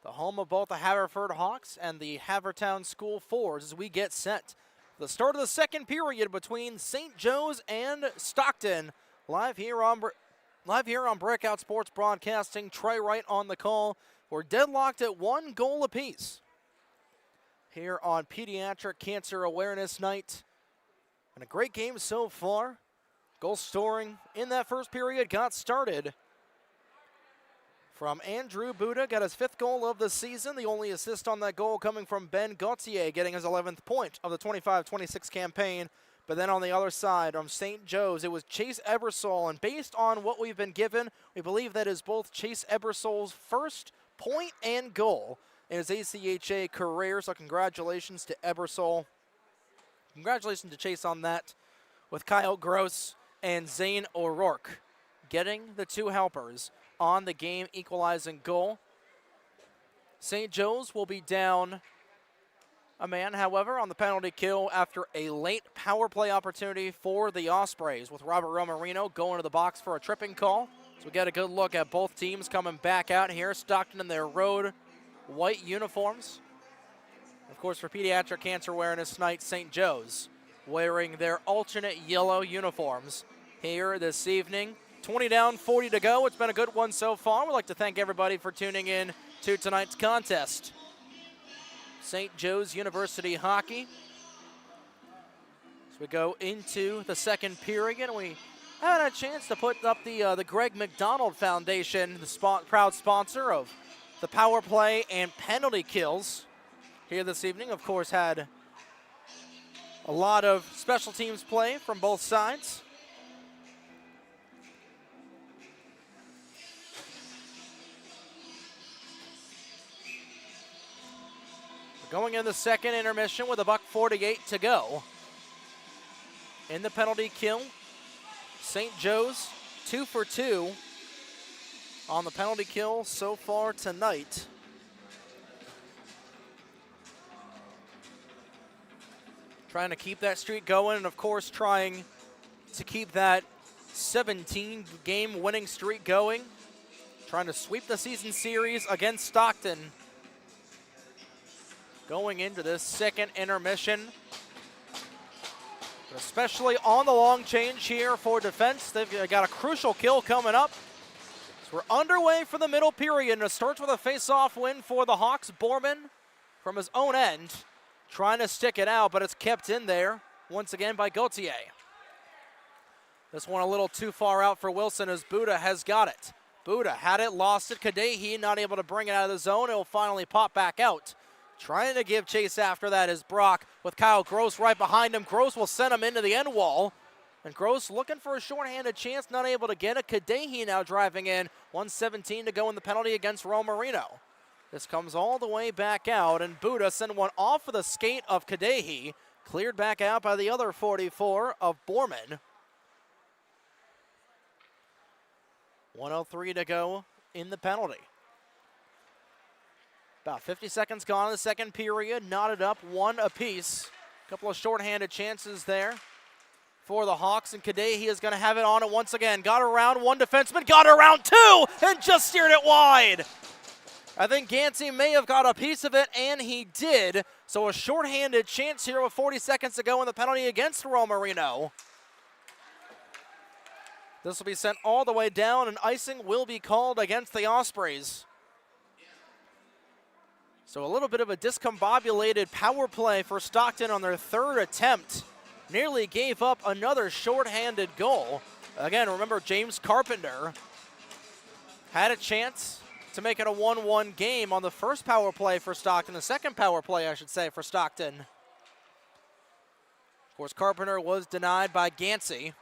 the home of both the Haverford Hawks and the Havertown School Fours, as we get set. The start of the second period between St. Joe's and Stockton. Live here on Breakout Sports Broadcasting. Trey Wright on the call. We're deadlocked at 1 goal apiece here on Pediatric Cancer Awareness Night. And a great game so far. Goal scoring in that first period got started from Andrew Buda, got his 5th goal of the season. The only assist on that goal coming from Ben Gauthier, getting his 11th point of the 25-26 campaign. But then on the other side, from St. Joe's, it was Chase Ebersol. And based on what we've been given, we believe that is both Chase Ebersol's first point and goal in his ACHA career. So congratulations to Ebersol. Congratulations to Chase on that, with Kyle Gross and Zane O'Rourke getting the 2 helpers on the game equalizing goal. St. Joe's will be down a man, however, on the penalty kill after a late power play opportunity for the Ospreys, with Robert Romarino going to the box for a tripping call. So we get a good look at both teams coming back out here. Stockton in their road white uniforms. Of course, for Pediatric Cancer Awareness Night, St. Joe's wearing their alternate yellow uniforms here this evening. 20 down, 40 to go. It's been a good one so far. We'd like to thank everybody for tuning in to tonight's contest. St. Joe's University hockey. As we go into the second period, we had a chance to put up the Greg McDonald Foundation, the proud sponsor of the power play and penalty kills here this evening. Of course, had a lot of special teams play from both sides. We're going in the second intermission with $1:48 to go. In the penalty kill, St. Joe's 2 for 2 on the penalty kill so far tonight. Trying to keep that streak going, and of course trying to keep that 17-game winning streak going. Trying to sweep the season series against Stockton. Going into this second intermission. But especially on the long change here for defense. They've got a crucial kill coming up. So we're underway for the middle period, and it starts with a face-off win for the Hawks. Borman from his own end, trying to stick it out, but it's kept in there once again by Gauthier. This one a little too far out for Wilson, as Buda has got it. Buda had it, lost it. Kadehi not able to bring it out of the zone. It'll finally pop back out. Trying to give chase after that is Brock, with Kyle Gross right behind him. Gross will send him into the end wall. And Gross looking for a shorthanded chance, not able to get it. Kadehi now driving in. 1:17 to go in the penalty against Romarino. This comes all the way back out, and Buda sent one off of the skate of Kadehi. Cleared back out by the other 44 of Borman. 1:03 to go in the penalty. About 50 seconds gone in the second period, knotted up 1 apiece. A couple of shorthanded chances there for the Hawks, and Kadehi is going to have it on it once again. Got around one defenseman, got around 2, and just steered it wide. I think Gansey may have got a piece of it, and he did. So a shorthanded chance here with 40 seconds to go in the penalty against Romarino. This will be sent all the way down, and icing will be called against the Ospreys. So a little bit of a discombobulated power play for Stockton on their 3rd attempt. Nearly gave up another shorthanded goal. Again, remember, James Carpenter had a chance to make it a 1-1 game on the first power play for Stockton, the second power play, I should say, for Stockton. Of course, Carpenter was denied by Gansey.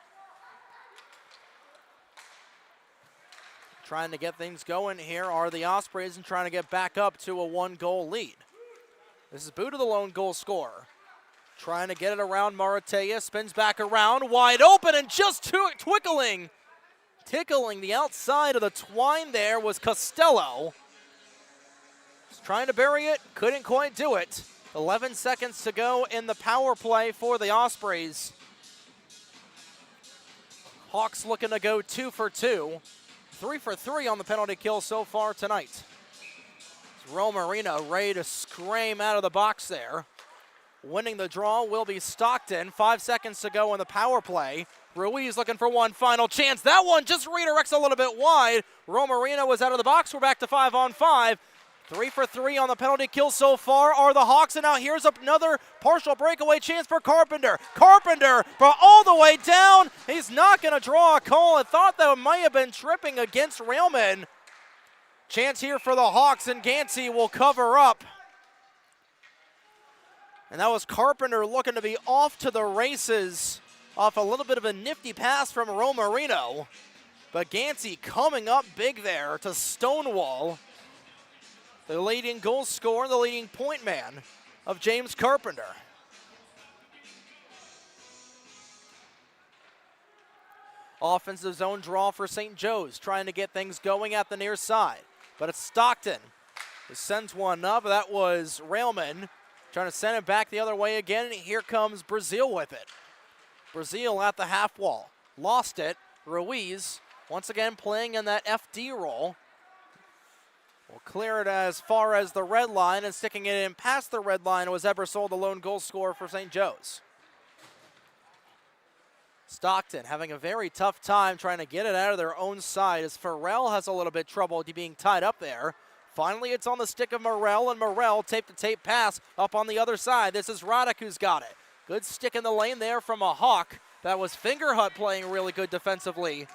Trying to get things going here are the Ospreys, and trying to get back up to a 1-goal lead. This is Buda, the lone goal scorer. Trying to get it around Maratea, spins back around, wide open, and just tickling the outside of the twine there was Costello. Just trying to bury it, couldn't quite do it. 11 seconds to go in the power play for the Ospreys. Hawks looking to go 2 for 2. 3 for 3 on the penalty kill so far tonight. Romarino ready to scream out of the box there. Winning the draw will be Stockton. 5 seconds to go in the power play. Ruiz looking for one final chance. That one just redirects a little bit wide. Romarino was out of the box. We're back to 5-on-5. 3 for 3 on the penalty kill so far are the Hawks, and now here's another partial breakaway chance for Carpenter. Carpenter brought all the way down. He's not going to draw a call. I thought that might have been tripping against Railman. Chance here for the Hawks, and Gansey will cover up. And that was Carpenter looking to be off to the races off a little bit of a nifty pass from Romarino. But Gansey coming up big there to stonewall the leading goal scorer, the leading point man of James Carpenter. Offensive zone draw for St. Joe's, trying to get things going at the near side. But it's Stockton who sends one up. That was Railman trying to send it back the other way again. And here comes Brazil with it. Brazil at the half wall. Lost it. Ruiz once again playing in that FD role. Will clear it as far as the red line, and sticking it in past the red line was Ebersol, the lone goal scorer for St. Joe's. Stockton having a very tough time trying to get it out of their own side as Farrell has a little bit trouble being tied up there. Finally, it's on the stick of Morrell, and Morrell tape-to-tape pass up on the other side. This is Radek who's got it. Good stick in the lane there from a Hawk. That was Fingerhut playing really good defensively.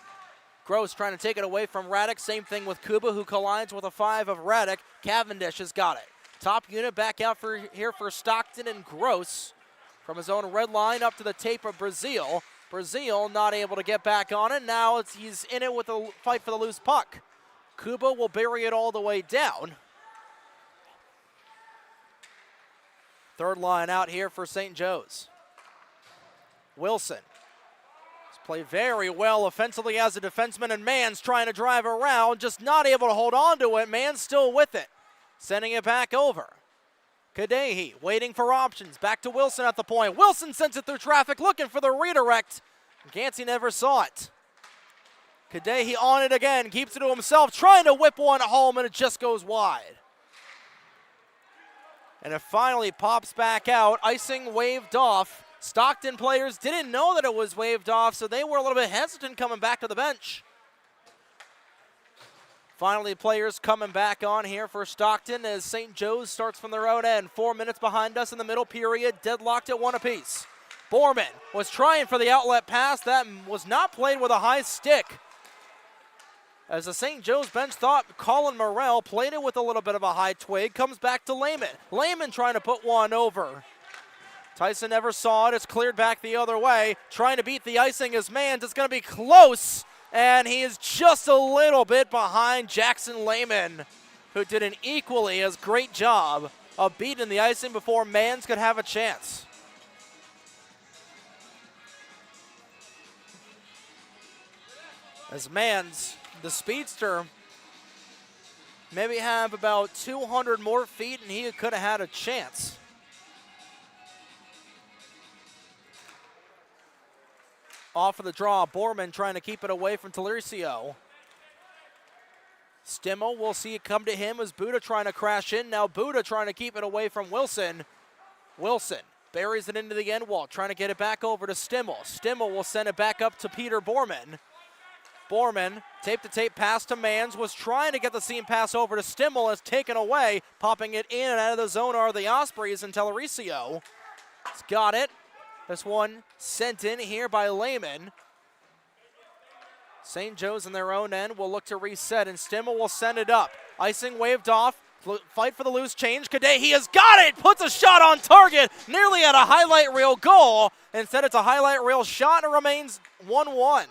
Gross trying to take it away from Radek. Same thing with Kuba, who collides with a 5 of Radek. Cavendish has got it. Top unit back out here for Stockton, and Gross from his own red line up to the tape of Brazil. Brazil not able to get back on it. Now he's in it with a fight for the loose puck. Kuba will bury it all the way down. Third line out here for St. Joe's. Wilson played very well offensively as a defenseman, and Mann's trying to drive around, just not able to hold on to it. Mann's still with it, sending it back over. Kadehi waiting for options, back to Wilson at the point. Wilson sends it through traffic, looking for the redirect. Gansey never saw it. Kadehi on it again, keeps it to himself, trying to whip one home, and it just goes wide. And it finally pops back out. Icing waved off. Stockton players didn't know that it was waved off, so they were a little bit hesitant coming back to the bench. Finally, players coming back on here for Stockton as St. Joe's starts from their own end. 4 minutes behind us in the middle period, deadlocked at 1 apiece. Borman was trying for the outlet pass. That was not played with a high stick. As the St. Joe's bench thought Colin Morrell played it with a little bit of a high twig, comes back to Lehman. Lehman trying to put one over. Tyson never saw it. It's cleared back the other way. Trying to beat the icing as Mans. It's going to be close. And he is just a little bit behind Jackson Lehman, who did an equally as great job of beating the icing before Mans could have a chance. As Mans, the speedster, maybe have about 200 more feet and he could have had a chance. Off of the draw, Borman trying to keep it away from Talicio. Stimmel, we'll see it come to him as Buddha trying to crash in. Now Buddha trying to keep it away from Wilson. Wilson buries it into the end wall, trying to get it back over to Stimmel. Stimmel will send it back up to Peter Borman. Borman, tape-to-tape pass to Mans, was trying to get the seam pass over to Stimmel, has taken away. Popping it in and out of the zone are the Ospreys and Talicio. He's got it. This one sent in here by Lehman. St. Joe's in their own end will look to reset, and Stimmel will send it up. Icing waved off. Fight for the loose change. Kadehi has got it. Puts a shot on target. Nearly at a highlight reel goal. Instead, it's a highlight reel shot, and it remains 1-1.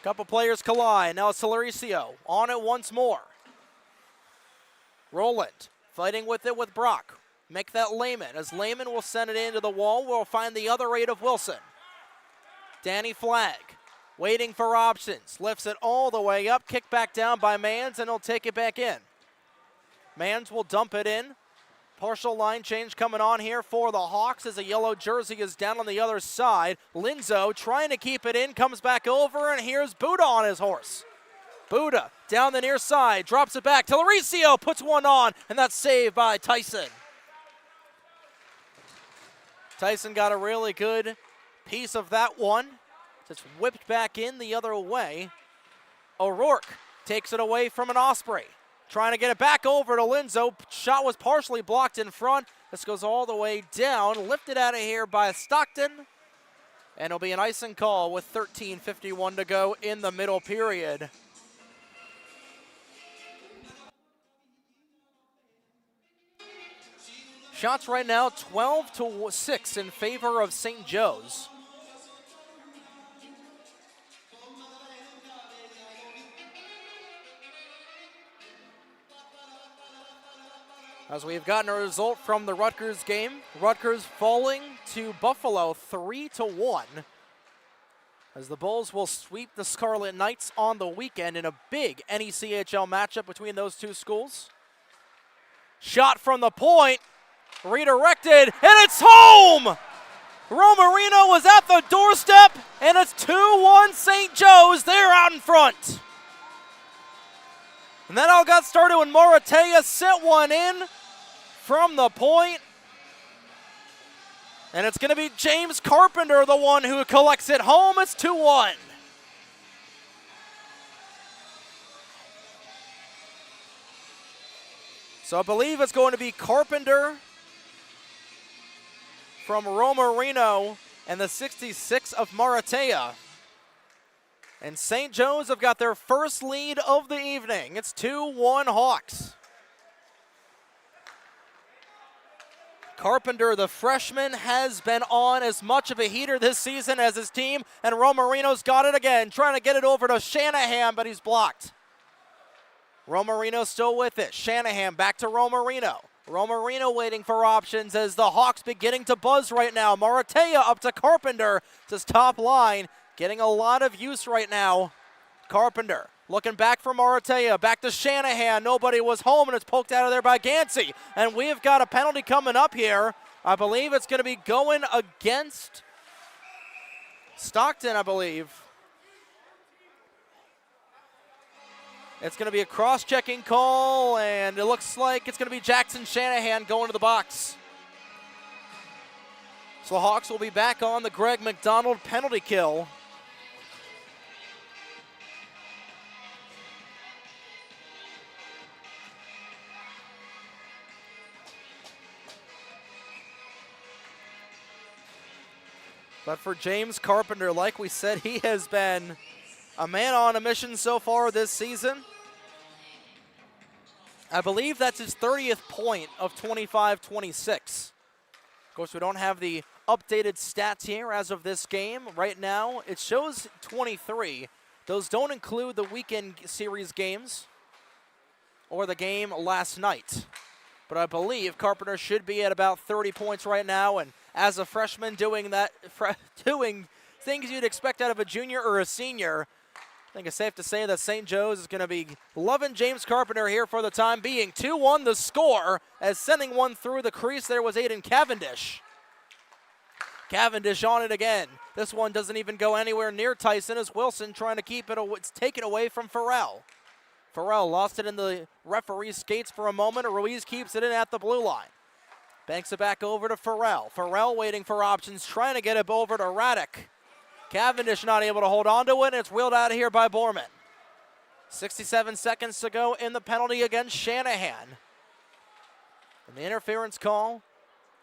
Couple players collide. Now it's Talicio on it once more. Roland fighting with it with Brock. Make that Lehman, as Lehman will send it into the wall. We'll find the other 8 of Wilson. Danny Flagg waiting for options. Lifts it all the way up. Kick back down by Mans, and he'll take it back in. Mans will dump it in. Partial line change coming on here for the Hawks as a yellow jersey is down on the other side. Linzo trying to keep it in, comes back over, and here's Buda on his horse. Buda down the near side, drops it back. Telericio puts one on, and that's saved by Tyson. Tyson got a really good piece of that one. Just whipped back in the other way. O'Rourke takes it away from an Osprey. Trying to get it back over to Linzo. Shot was partially blocked in front. This goes all the way down. Lifted out of here by Stockton. And it'll be an icing call with 13:51 to go in the middle period. Shots right now 12-6 in favor of St. Joe's. As we've gotten a result from the Rutgers game, Rutgers falling to Buffalo 3-1. As the Bulls will sweep the Scarlet Knights on the weekend in a big NECHL matchup between those two schools. Shot from the point, redirected, and it's home! Romarino was at the doorstep, and it's 2-1 St. Joe's. They're out in front. And that all got started when Maratea sent one in from the point. And it's going to be James Carpenter, the one who collects it home. It's 2-1. So I believe it's going to be Carpenter from Romarino and the 66 of Maratea. And St. Joe's have got their first lead of the evening. It's 2-1 Hawks. Carpenter, the freshman, has been on as much of a heater this season as his team, and Romarino's got it again, trying to get it over to Shanahan, but he's blocked. Romarino still with it. Shanahan back to Romarino. Romarino waiting for options as the Hawks beginning to buzz right now. Maratea up to Carpenter. It's his top line. Getting a lot of use right now. Carpenter looking back for Maratea. Back to Shanahan. Nobody was home, and it's poked out of there by Gansey. And we've got a penalty coming up here. I believe it's going to be going against Stockton, I believe. It's going to be a cross-checking call, and it looks like it's going to be Jackson Shanahan going to the box. So the Hawks will be back on the Greg McDonald penalty kill. But for James Carpenter, like we said, he has been a man on a mission so far this season. I believe that's his 30th point of 25-26. Of course, we don't have the updated stats here as of this game. Right now, it shows 23. Those don't include the weekend series games or the game last night. But I believe Carpenter should be at about 30 points right now, and as a freshman doing things you'd expect out of a junior or a senior, I think it's safe to say that St. Joe's is going to be loving James Carpenter here for the time being. 2-1 the score, as sending one through the crease there was Aiden Cavendish. Cavendish on it again. This one doesn't even go anywhere near Tyson as Wilson trying to keep it, take it away from Farrell. Farrell lost it in the referee's skates for a moment. Ruiz keeps it in at the blue line. Banks it back over to Farrell. Farrell waiting for options, trying to get it over to Radek. Cavendish not able to hold on to it, and it's wheeled out of here by Borman. 67 seconds to go in the penalty against Shanahan. And the interference call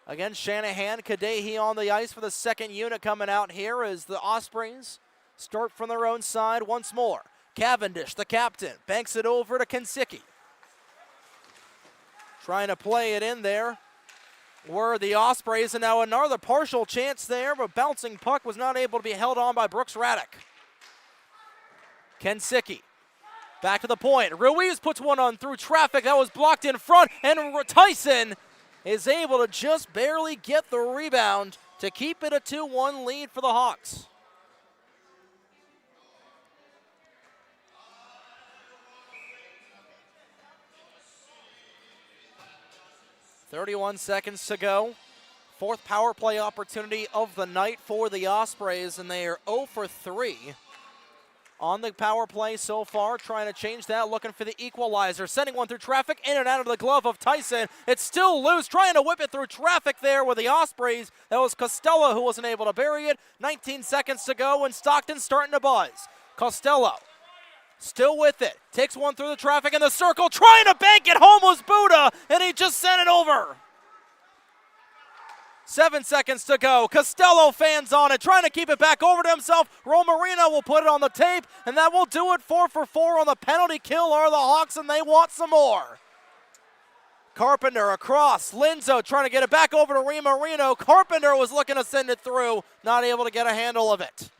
against Shanahan. Kadehi on the ice for the second unit coming out here as the Ospreys start from their own side once more. Cavendish, the captain, banks it over to Kinsicki. Trying to play it in there were the Ospreys, and now another partial chance there, but bouncing puck was not able to be held on by Brooks Radek. Kinsicki back to the point. Ruiz puts one on through traffic. That was blocked in front, and Tyson is able to just barely get the rebound to keep it a 2-1 lead for the Hawks. 31 seconds to go. Fourth power play opportunity of the night for the Ospreys, and they are 0 for 3 on the power play so far, trying to change that, looking for the equalizer, sending one through traffic, in and out of the glove of Tyson. It's still loose, trying to whip it through traffic there with the Ospreys. That was Costello who wasn't able to bury it. 19 seconds to go, and Stockton starting to buzz. Costello still with it, takes one through the traffic in the circle, trying to bank it home was Buddha, and he just sent it over. 7 seconds to go. Costello fans on it, trying to keep it back over to himself. Romarino will put it on the tape, and that will do it. 4 for 4 on the penalty kill are the Hawks, and they want some more. Carpenter across. Linzo trying to get it back over to Romarino. Carpenter was looking to send it through, not able to get a handle of it.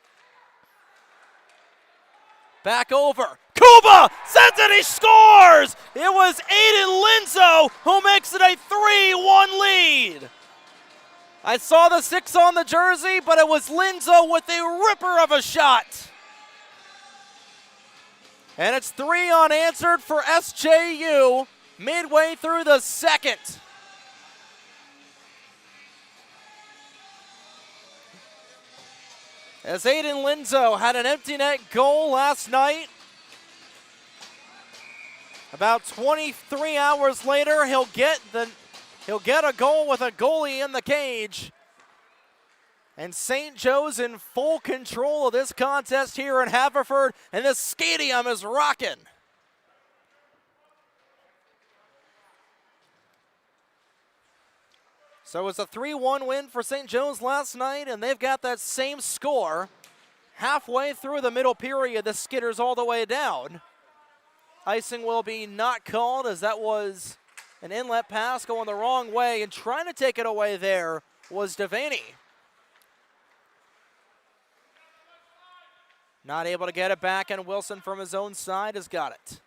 Back over. Kuba sends it, he scores! It was Aiden Linzo who makes it a 3-1 lead. I saw the 6 on the jersey, but it was Linzo with a ripper of a shot. And it's 3 unanswered for SJU midway through the second. As Aiden Linzo had an empty net goal last night. About 23 hours later, he'll get a goal with a goalie in the cage. And St. Joe's in full control of this contest here in Haverford, and this Skatium is rocking. So it's a 3-1 win for St. Joe's last night, and they've got that same score. Halfway through the middle period, the skitters all the way down. Icing will be not called, as that was an inlet pass going the wrong way, and trying to take it away there was Devaney. Not able to get it back, and Wilson from his own side has got it.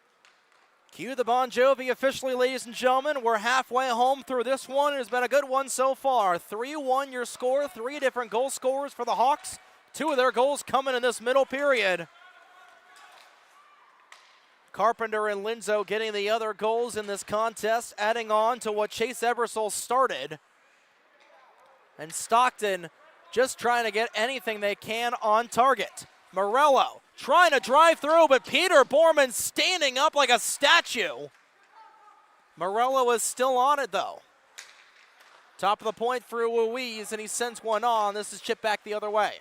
Cue the Bon Jovi officially, ladies and gentlemen. We're halfway home through this one. It has been a good one so far. 3-1 your score, 3 different goal scorers for the Hawks. 2 of their goals coming in this middle period. Carpenter and Linzo getting the other goals in this contest, adding on to what Chase Ebersol started. And Stockton just trying to get anything they can on target. Morello trying to drive through, but Peter Borman standing up like a statue. Morello is still on it, though. Top of the point for Ruiz, and he sends one on. This is chipped back the other way.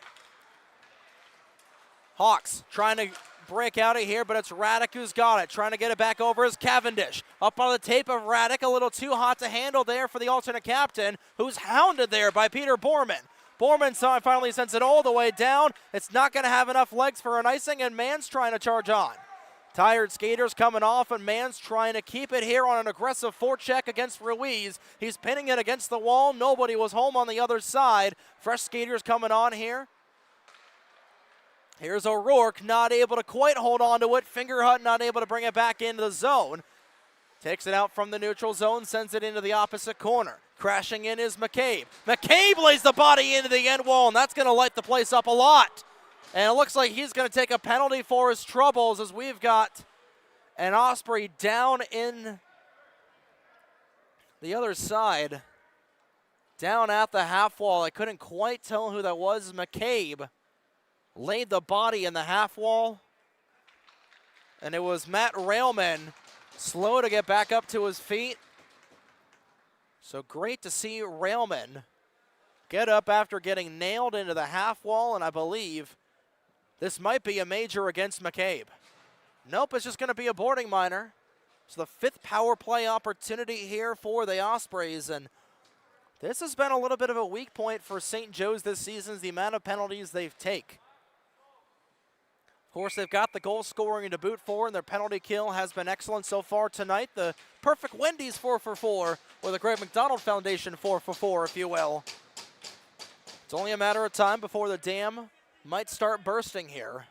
Hawks trying to break out of here, but it's Raddick who's got it. Trying to get it back over is Cavendish. Up on the tape of Raddick, a little too hot to handle there for the alternate captain, who's hounded there by Peter Borman. Borman finally sends it all the way down. It's not going to have enough legs for an icing, and Mann's trying to charge on. Tired skaters coming off, and Mann's trying to keep it here on an aggressive forecheck against Ruiz. He's pinning it against the wall. Nobody was home on the other side. Fresh skaters coming on here. Here's O'Rourke, not able to quite hold on to it. Fingerhut not able to bring it back into the zone. Takes it out from the neutral zone, sends it into the opposite corner. Crashing in is McCabe. McCabe lays the body into the end wall, and that's going to light the place up a lot. And it looks like he's going to take a penalty for his troubles, as we've got an Osprey down in the other side. Down at the half wall. I couldn't quite tell who that was. McCabe laid the body in the half wall. And it was Matt Railman, slow to get back up to his feet. So great to see Railman get up after getting nailed into the half wall, and I believe this might be a major against McCabe. Nope, it's just going to be a boarding minor. So the 5th power play opportunity here for the Ospreys, and this has been a little bit of a weak point for St. Joe's this season, is the amount of penalties they've taken. Of course, they've got the goal scoring to boot for, and their penalty kill has been excellent so far tonight. The perfect Wendy's 4 for 4, or the Greg McDonald Foundation 4 for 4, if you will. It's only a matter of time before the dam might start bursting here.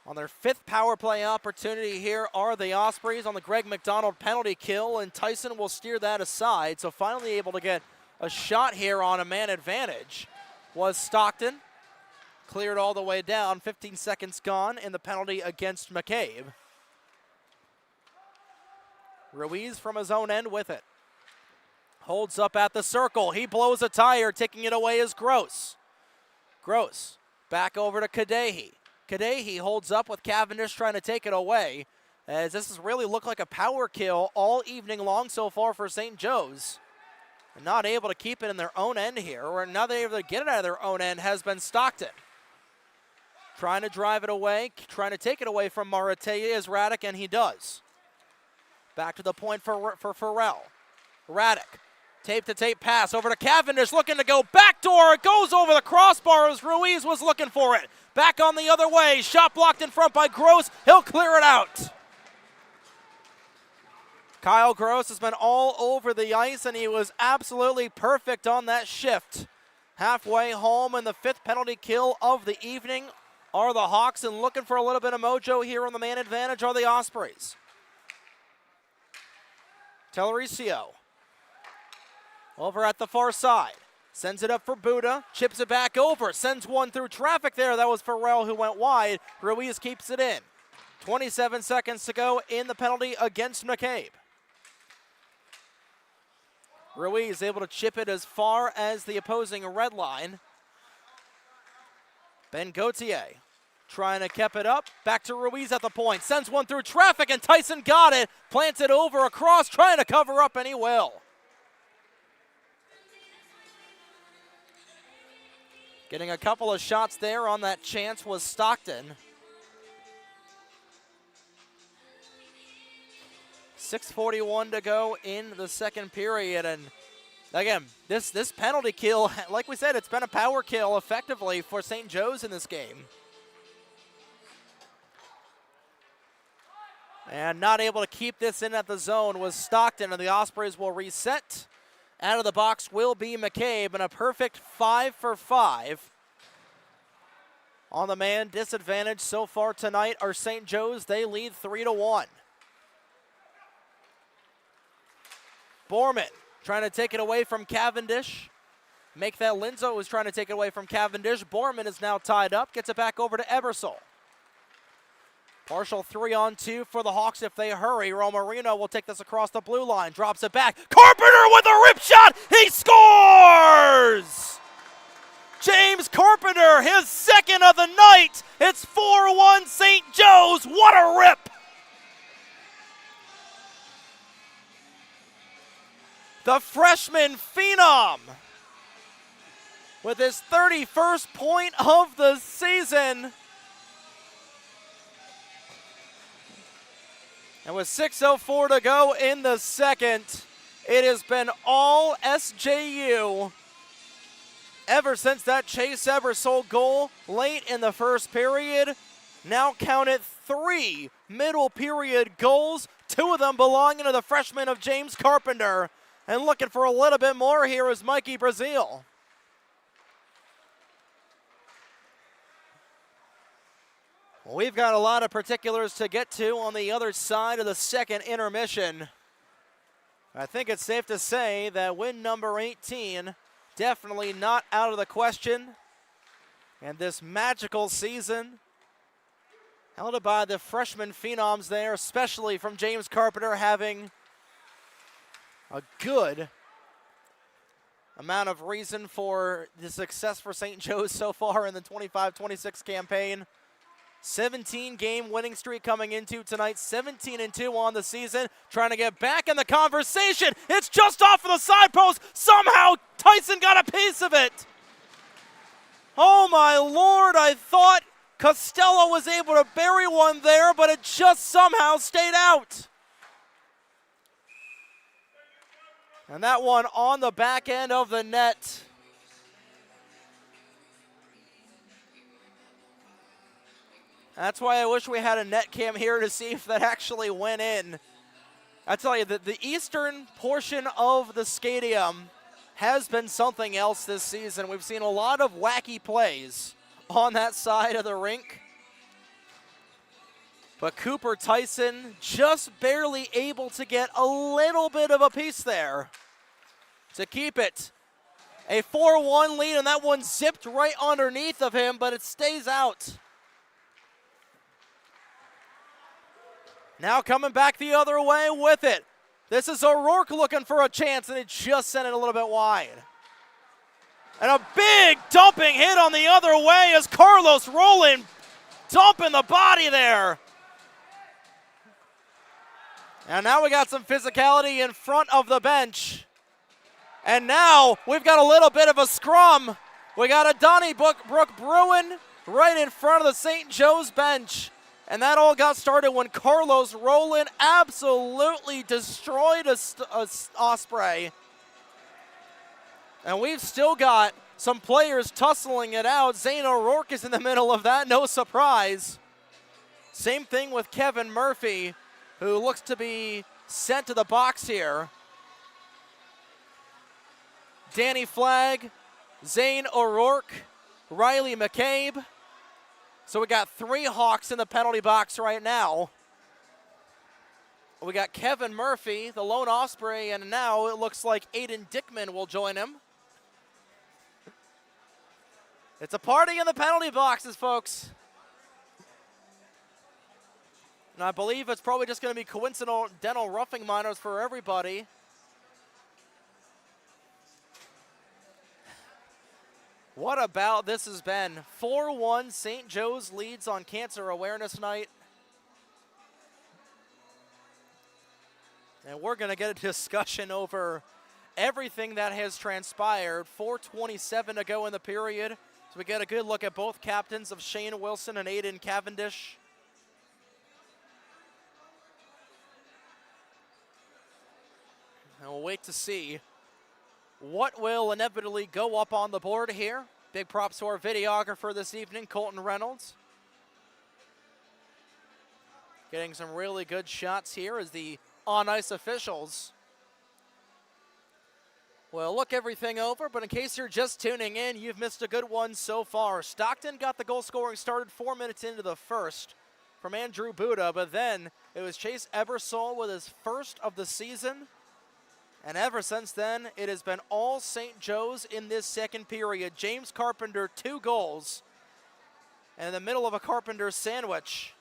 On their 5th power play opportunity here are the Ospreys on the Greg McDonald penalty kill, and Tyson will steer that aside, so finally able to get a shot here on a man advantage was Stockton. Cleared all the way down, 15 seconds gone in the penalty against McCabe. Ruiz from his own end with it. Holds up at the circle. He blows a tire. Taking it away is Gross. Gross back over to Kadehi. Kadehi holds up with Cavendish trying to take it away, as this has really looked like a power kill all evening long so far for St. Joe's. And not able to keep it in their own end here, or not able to get it out of their own end, has been Stockton. Trying to drive it away, trying to take it away from Maratea is Radek, and he does. Back to the point for Farrell. Radek, tape-to-tape pass over to Cavendish, looking to go backdoor. It goes over the crossbar as Ruiz was looking for it. Back on the other way, shot blocked in front by Gross. He'll clear it out. Kyle Gross has been all over the ice, and he was absolutely perfect on that shift. Halfway home, and the 5th penalty kill of the evening are the Hawks, and looking for a little bit of mojo here on the man advantage are the Ospreys. Telericio over at the far side. Sends it up for Buda, chips it back over, sends one through traffic there. That was Farrell who went wide. Ruiz keeps it in. 27 seconds to go in the penalty against McCabe. Ruiz able to chip it as far as the opposing red line. Ben Gauthier trying to keep it up. Back to Ruiz at the point. Sends one through traffic, and Tyson got it. Plants it over across, trying to cover up, and he will. Getting a couple of shots there on that chance was Stockton. 6:41 to go in the second period, and again, this penalty kill, like we said, it's been a power kill effectively for St. Joe's in this game. And not able to keep this in at the zone was Stockton, and the Ospreys will reset. Out of the box will be McCabe, and a perfect 5 for 5. On the man disadvantage so far tonight are St. Joe's. They lead 3-1. Borman trying to take it away from Cavendish. Make that Linzo was trying to take it away from Cavendish. Borman is now tied up. Gets it back over to Ebersol. Partial 3-on-2 for the Hawks if they hurry. Romarino will take this across the blue line. Drops it back. Carpenter with a rip shot. He scores! James Carpenter, his second of the night. It's 4-1 St. Joe's. What a rip! The freshman phenom with his 31st point of the season. And with 6:04 to go in the second, it has been all SJU ever since that Chase Ebersol goal late in the first period. Now counted 3 middle period goals, 2 of them belonging to the freshman of James Carpenter. And looking for a little bit more here is Mikey Brazil. We've got a lot of particulars to get to on the other side of the second intermission. I think it's safe to say that win number 18, definitely not out of the question. And this magical season, held by the freshman phenoms there, especially from James Carpenter, having a good amount of reason for the success for St. Joe's so far in the 25-26 campaign. 17-game winning streak coming into tonight, 17-2 on the season, trying to get back in the conversation. It's just off of the side post. Somehow Tyson got a piece of it. Oh my Lord, I thought Costello was able to bury one there, but it just somehow stayed out. And that one on the back end of the net. That's why I wish we had a net cam here to see if that actually went in. I tell you, the eastern portion of the Skatium has been something else this season. We've seen a lot of wacky plays on that side of the rink. But Cooper Tyson just barely able to get a little bit of a piece there to keep it. A 4-1 lead, and that one zipped right underneath of him, but it stays out. Now coming back the other way with it. This is O'Rourke looking for a chance, and he just sent it a little bit wide. And a big dumping hit on the other way as Carlos Rowland dumping the body there. And now we got some physicality in front of the bench. And now we've got a little bit of a scrum. We got a Donnybrook Bruin right in front of the St. Joe's bench. And that all got started when Carlos Rowland absolutely destroyed a Osprey. And we've still got some players tussling it out. Zane O'Rourke is in the middle of that, no surprise. Same thing with Kevin Murphy, who looks to be sent to the box here. Danny Flagg, Zane O'Rourke, Riley McCabe. So we got 3 Hawks in the penalty box right now. We got Kevin Murphy, the lone Osprey, and now it looks like Aiden Dickman will join him. It's a party in the penalty boxes, folks. And I believe it's probably just going to be coincidental roughing minors for everybody. What about this has been? 4-1 St. Joe's leads on Cancer Awareness Night. And we're going to get a discussion over everything that has transpired. 4:27 to go in the period. So we get a good look at both captains of Shane Wilson and Aiden Cavendish. And we'll wait to see what will inevitably go up on the board here. Big props to our videographer this evening, Colton Reynolds. Getting some really good shots here as the on-ice officials will look everything over, but in case you're just tuning in, you've missed a good one so far. Stockton got the goal scoring started 4 minutes into the first from Andrew Buda, but then it was Chase Ebersol with his first of the season. And ever since then, it has been all St. Joe's in this second period. James Carpenter, 2 goals. And in the middle of a Carpenter sandwich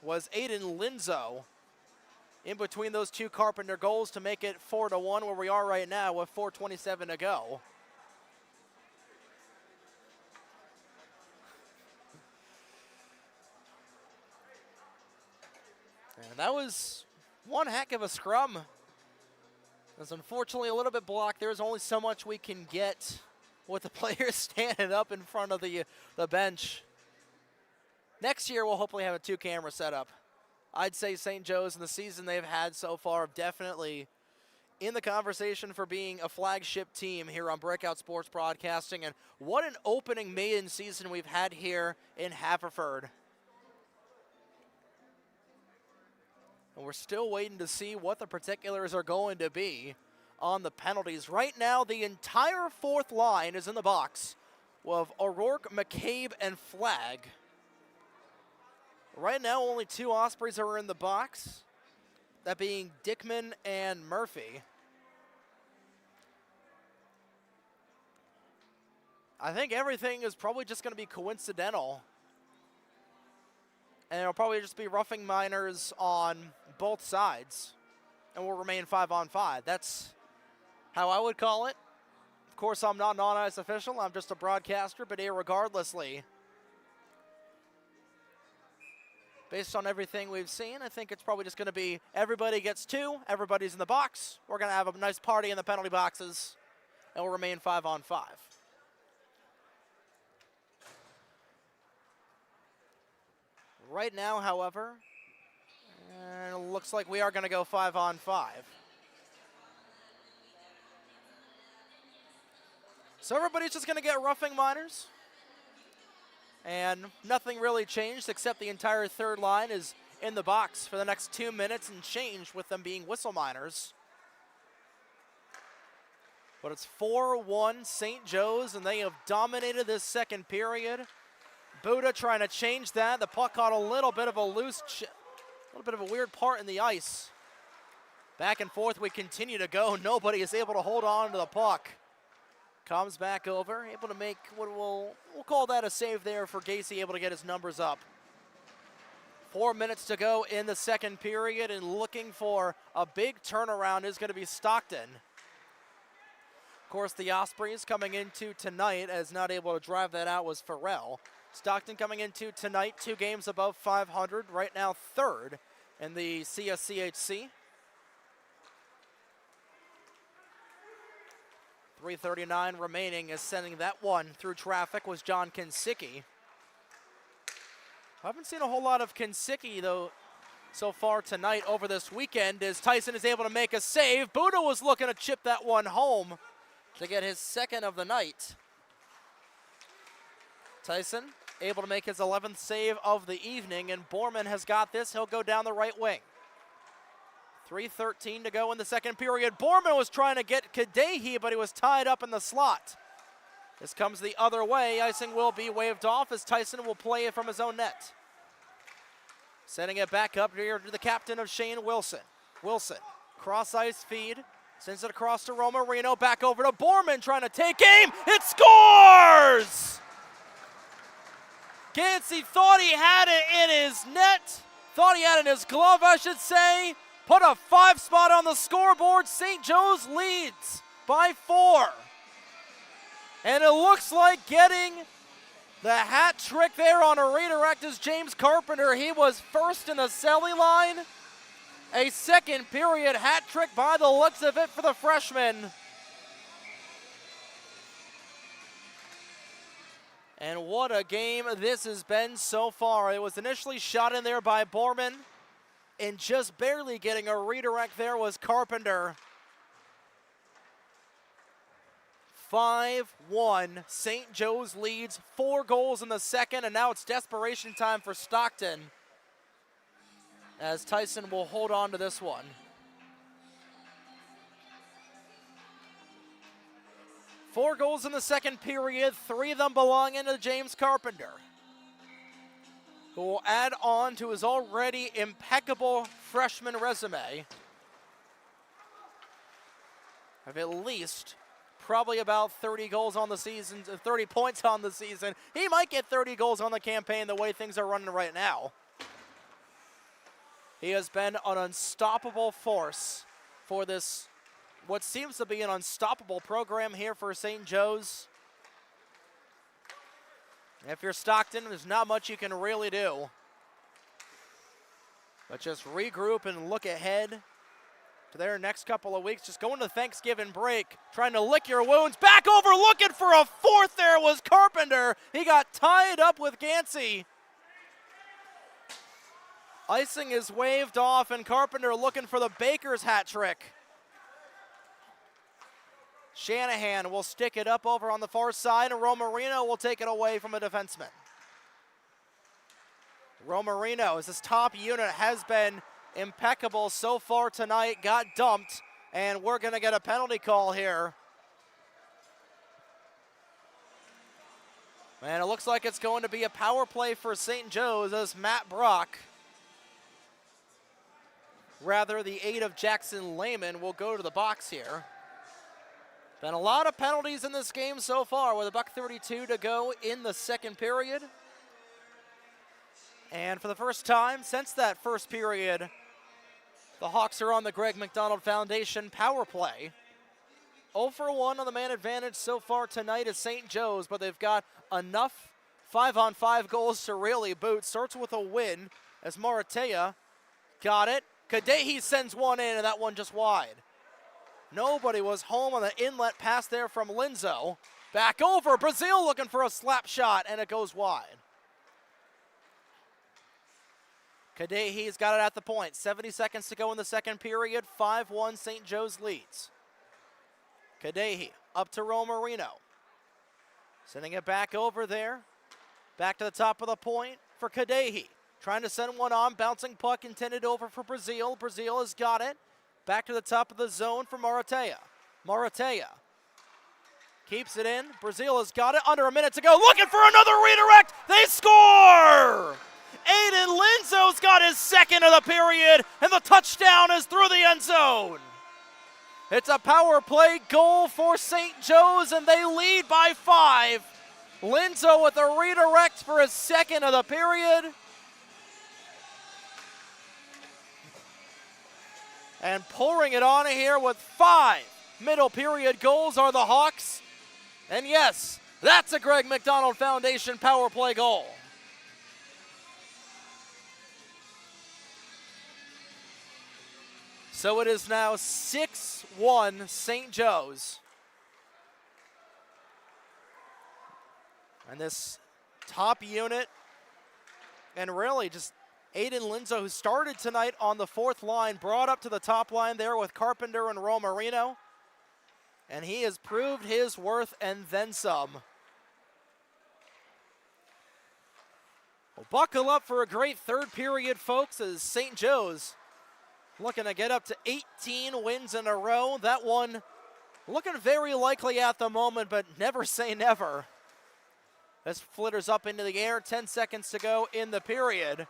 was Aiden Linzo in between those 2 Carpenter goals to make it 4-1 where we are right now with 4:27 to go. And that was one heck of a scrum. It's unfortunately a little bit blocked. There's only so much we can get with the players standing up in front of the bench. Next year, we'll hopefully have a 2-camera setup. I'd say St. Joe's in the season they've had so far definitely in the conversation for being a flagship team here on Breakout Sports Broadcasting. And what an opening maiden season we've had here in Haverford. And we're still waiting to see what the particulars are going to be on the penalties. Right now, the entire 4th line is in the box with O'Rourke, McCabe, and Flagg. Right now, only 2 Ospreys are in the box, that being Dickman and Murphy. I think everything is probably just going to be coincidental. And it'll probably just be roughing minors on both sides. And we'll remain 5-on-5. That's how I would call it. Of course, I'm not an on-ice official. I'm just a broadcaster. But irregardlessly, based on everything we've seen, I think it's probably just going to be everybody gets 2. Everybody's in the box. We're going to have a nice party in the penalty boxes. And we'll remain 5-on-5. Right now, however, it looks like we are going to go 5-on-5. So everybody's just going to get roughing minors. And nothing really changed except the entire 3rd line is in the box for the next 2 minutes and change with them being whistle minors. But it's 4-1 St. Joe's, and they have dominated this second period. Buda trying to change that. The puck caught a little bit of a weird part in the ice. Back and forth we continue to go. Nobody is able to hold on to the puck. Comes back over, able to make what we'll call that a save there for Gacy, able to get his numbers up. 4 minutes to go in the second period, and looking for a big turnaround is going to be Stockton. Of course, the Ospreys coming into tonight, as not able to drive that out was Farrell. Stockton coming into tonight, 2 games above 500, right now third in the CSCHC. 3:39 remaining, as sending that one through traffic was John Kinsicki. I haven't seen a whole lot of Kinsicki, though, so far tonight over this weekend, as Tyson is able to make a save. Buddha was looking to chip that one home to get his second of the night. Tyson able to make his 11th save of the evening, and Borman has got this. He'll go down the right wing. 3:13 to go in the second period. Borman was trying to get Kadehi, but he was tied up in the slot. This comes the other way. Icing will be waved off, as Tyson will play it from his own net. Setting it back up here to the captain of Shane Wilson. Wilson, cross ice feed, sends it across to Romarino, back over to Borman, trying to take aim. It scores! Gansey thought he had it in his net, thought he had it in his glove, I should say. Put a 5 spot on the scoreboard. St. Joe's leads by 4. And it looks like getting the hat trick there on a redirect is James Carpenter. He was first in the Selly line. A second period hat trick by the looks of it for the freshman. And what a game this has been so far. It was initially shot in there by Borman, and just barely getting a redirect there was Carpenter. 5-1, St. Joe's leads, 4 goals in the second, and now it's desperation time for Stockton, as Tyson will hold on to this one. Four goals in the second period, 3 of them belonging to James Carpenter, who will add on to his already impeccable freshman resume of at least probably about 30 goals on the season, 30 points on the season. He might get 30 goals on the campaign the way things are running right now. He has been an unstoppable force for this, what seems to be an unstoppable program here for St. Joe's. If you're Stockton, there's not much you can really do, but just regroup and look ahead to their next couple of weeks. Just going to Thanksgiving break, trying to lick your wounds. Back over, looking for a fourth there was Carpenter. He got tied up with Gansey. Icing is waved off, and Carpenter looking for the Baker's hat trick. Shanahan will stick it up over on the far side, and Romarino will take it away from a defenseman. Romarino, as his top unit has been impeccable so far tonight, got dumped, and we're going to get a penalty call here. And it looks like it's going to be a power play for St. Joe's, as Matt Brock, rather the 8 of Jackson Lehman, will go to the box here. Been a lot of penalties in this game so far, with $1:32 to go in the second period. And for the first time since that first period, the Hawks are on the Greg McDonald Foundation power play. 0 for 1 on the man advantage so far tonight is St. Joe's, but they've got enough 5-on-5 goals to really boot. Starts with a win as Maratea got it. Kadehi sends one in, and that one just wide. Nobody was home on the inlet pass there from Linzo. Back over, Brazil looking for a slap shot, and it goes wide. Kadehi's got it at the point. 70 seconds to go in the second period. 5-1, St. Joe's leads. Kadehi up to Romarino. Sending it back over there. Back to the top of the point for Kadehi. Trying to send one on, bouncing puck intended over for Brazil. Brazil has got it. Back to the top of the zone for Maratea. Maratea keeps it in. Brazil has got it. Under a minute to go. Looking for another redirect. They score! Aiden Linzo's got his second of the period, and the touchdown is through the end zone. It's a power play goal for St. Joe's, and they lead by 5. Linzo with a redirect for his second of the period. And pouring it on here with 5 middle period goals are the Hawks. And yes, that's a Greg McDonald Foundation power play goal. So it is now 6-1 St. Joe's. And this top unit, and really just Aiden Linzo, who started tonight on the 4th line, brought up to the top line there with Carpenter and Romarino. And he has proved his worth and then some. Well, buckle up for a great third period, folks, as St. Joe's looking to get up to 18 wins in a row. That one looking very likely at the moment, but never say never. This flitters up into the air, 10 seconds to go in the period.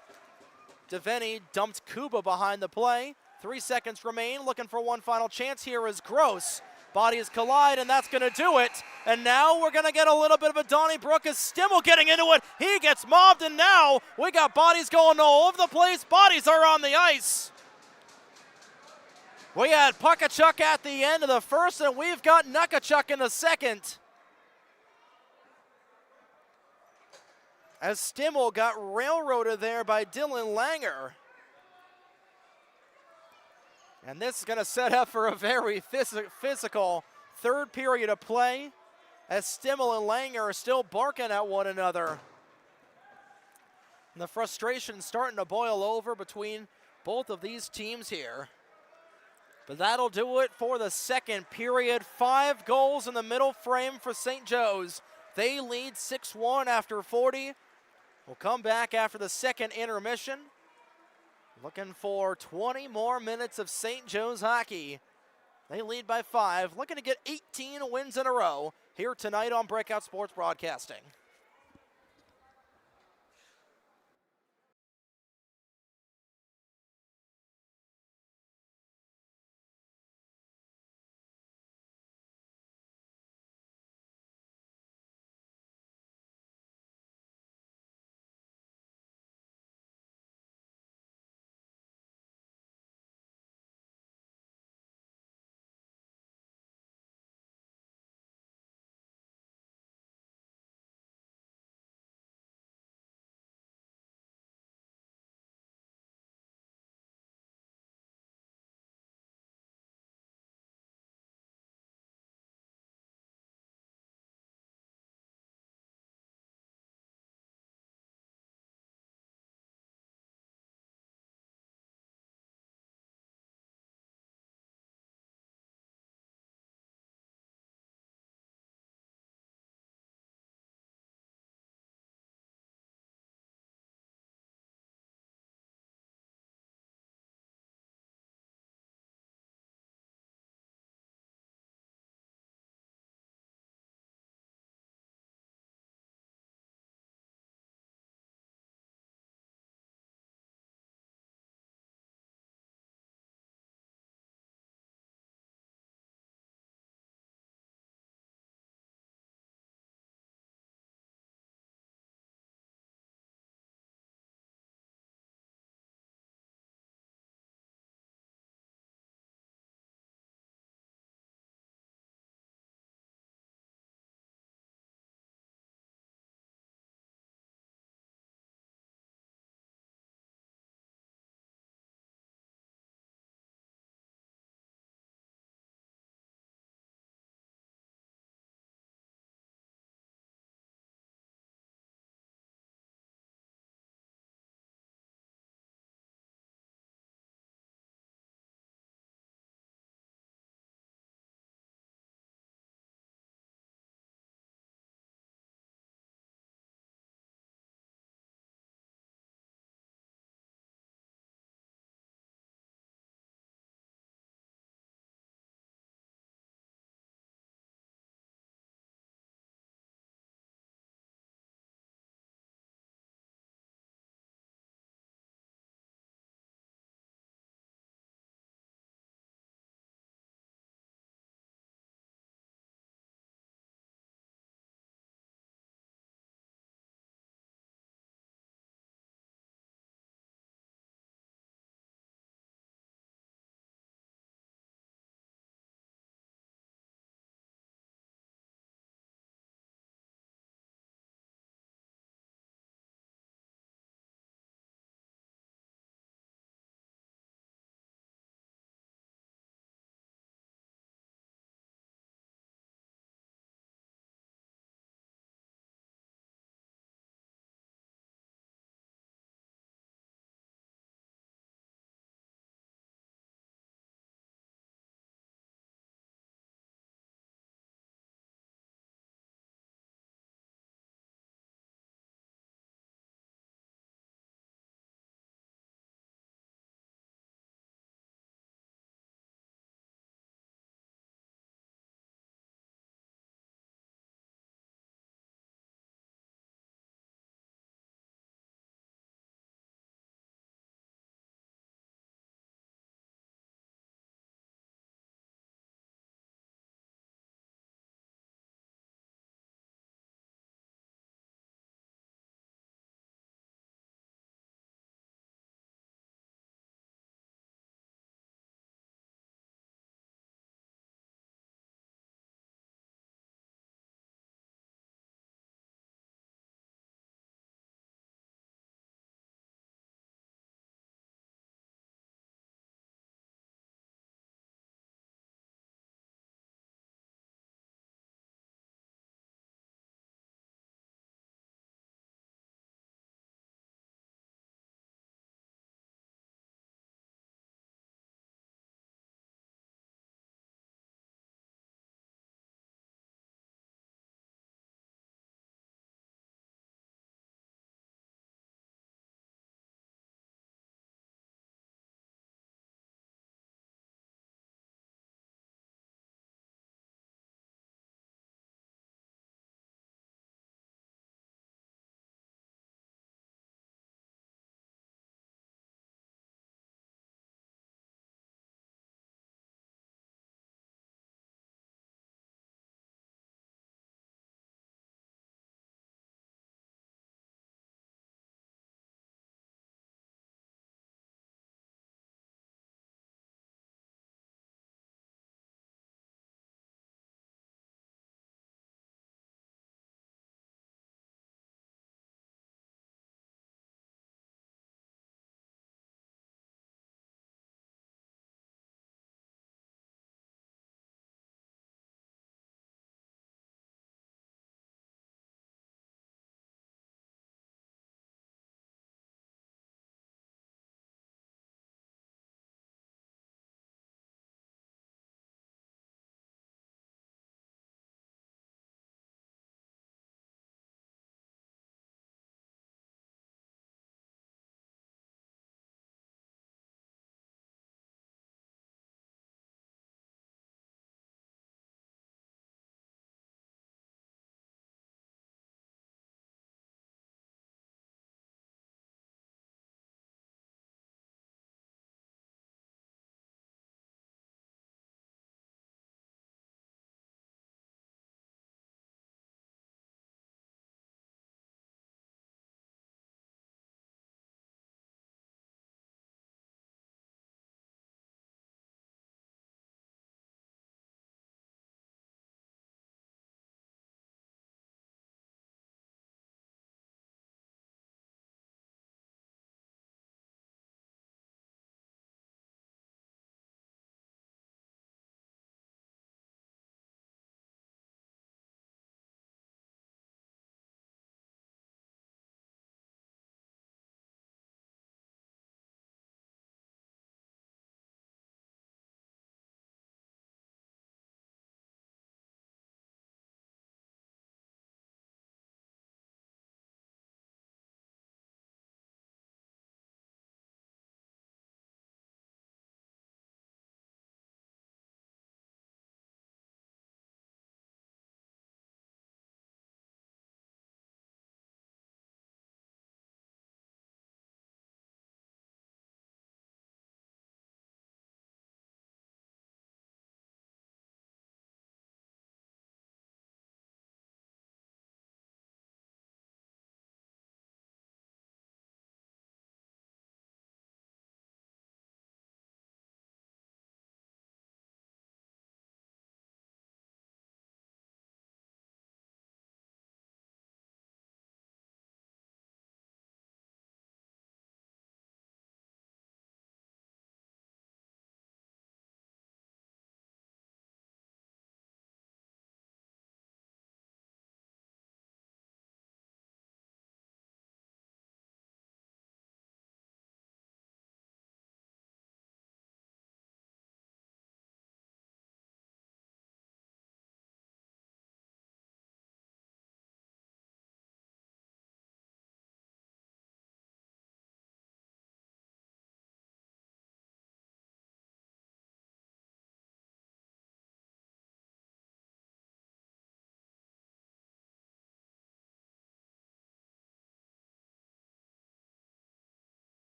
Devaney dumped Kuba behind the play. 3 seconds remain, looking for one final chance. Here is Gross. Bodies collide, and that's going to do it. And now we're going to get a little bit of a Donnybrook as Stimmel getting into it. He gets mobbed, and now we got bodies going all over the place. Bodies are on the ice. We had Puckachuk at the end of the first, and we've got Nuckachuk in the second. As Stimmel got railroaded there by Dylan Langer. And this is going to set up for a very physical third period of play as Stimmel and Langer are still barking at one another. And the frustration starting to boil over between both of these teams here. But that'll do it for the second period. 5 goals in the middle frame for St. Joe's. They lead 6-1 after 40. We'll come back after the second intermission. Looking for 20 more minutes of St. Joe's hockey. They lead by 5, looking to get 18 wins in a row here tonight on Breakout Sports Broadcasting.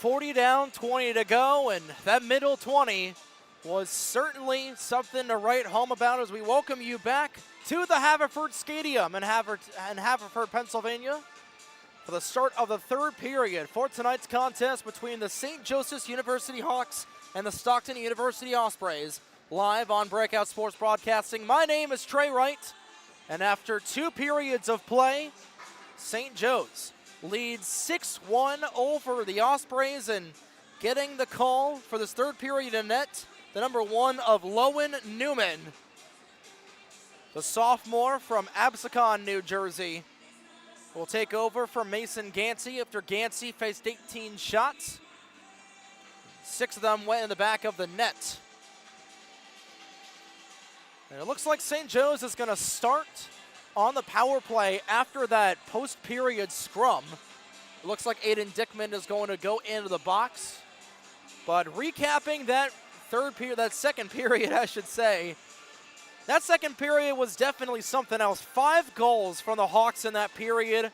40 down, 20 to go, and that middle 20 was certainly something to write home about as we welcome you back to the Haverford Skatium in Haverford, Pennsylvania, for the start of the third period for tonight's contest between the St. Joseph's University Hawks and the Stockton University Ospreys, live on Breakout Sports Broadcasting. My name is Trey Wright, and after 2 periods of play, St. Joe's leads 6-1 over the Ospreys, and getting the call for this third period in net, the number 1 of Lowen Newman, the sophomore from Absecon, New Jersey, will take over from Mason Gansey after Gansey faced 18 shots. 6 of them went in the back of the net. And it looks like St. Joe's is going to start on the power play after that post-period scrum. It looks like Aiden Dickman is going to go into the box. But recapping that second period, I should say, that second period was definitely something else. 5 goals from the Hawks in that period.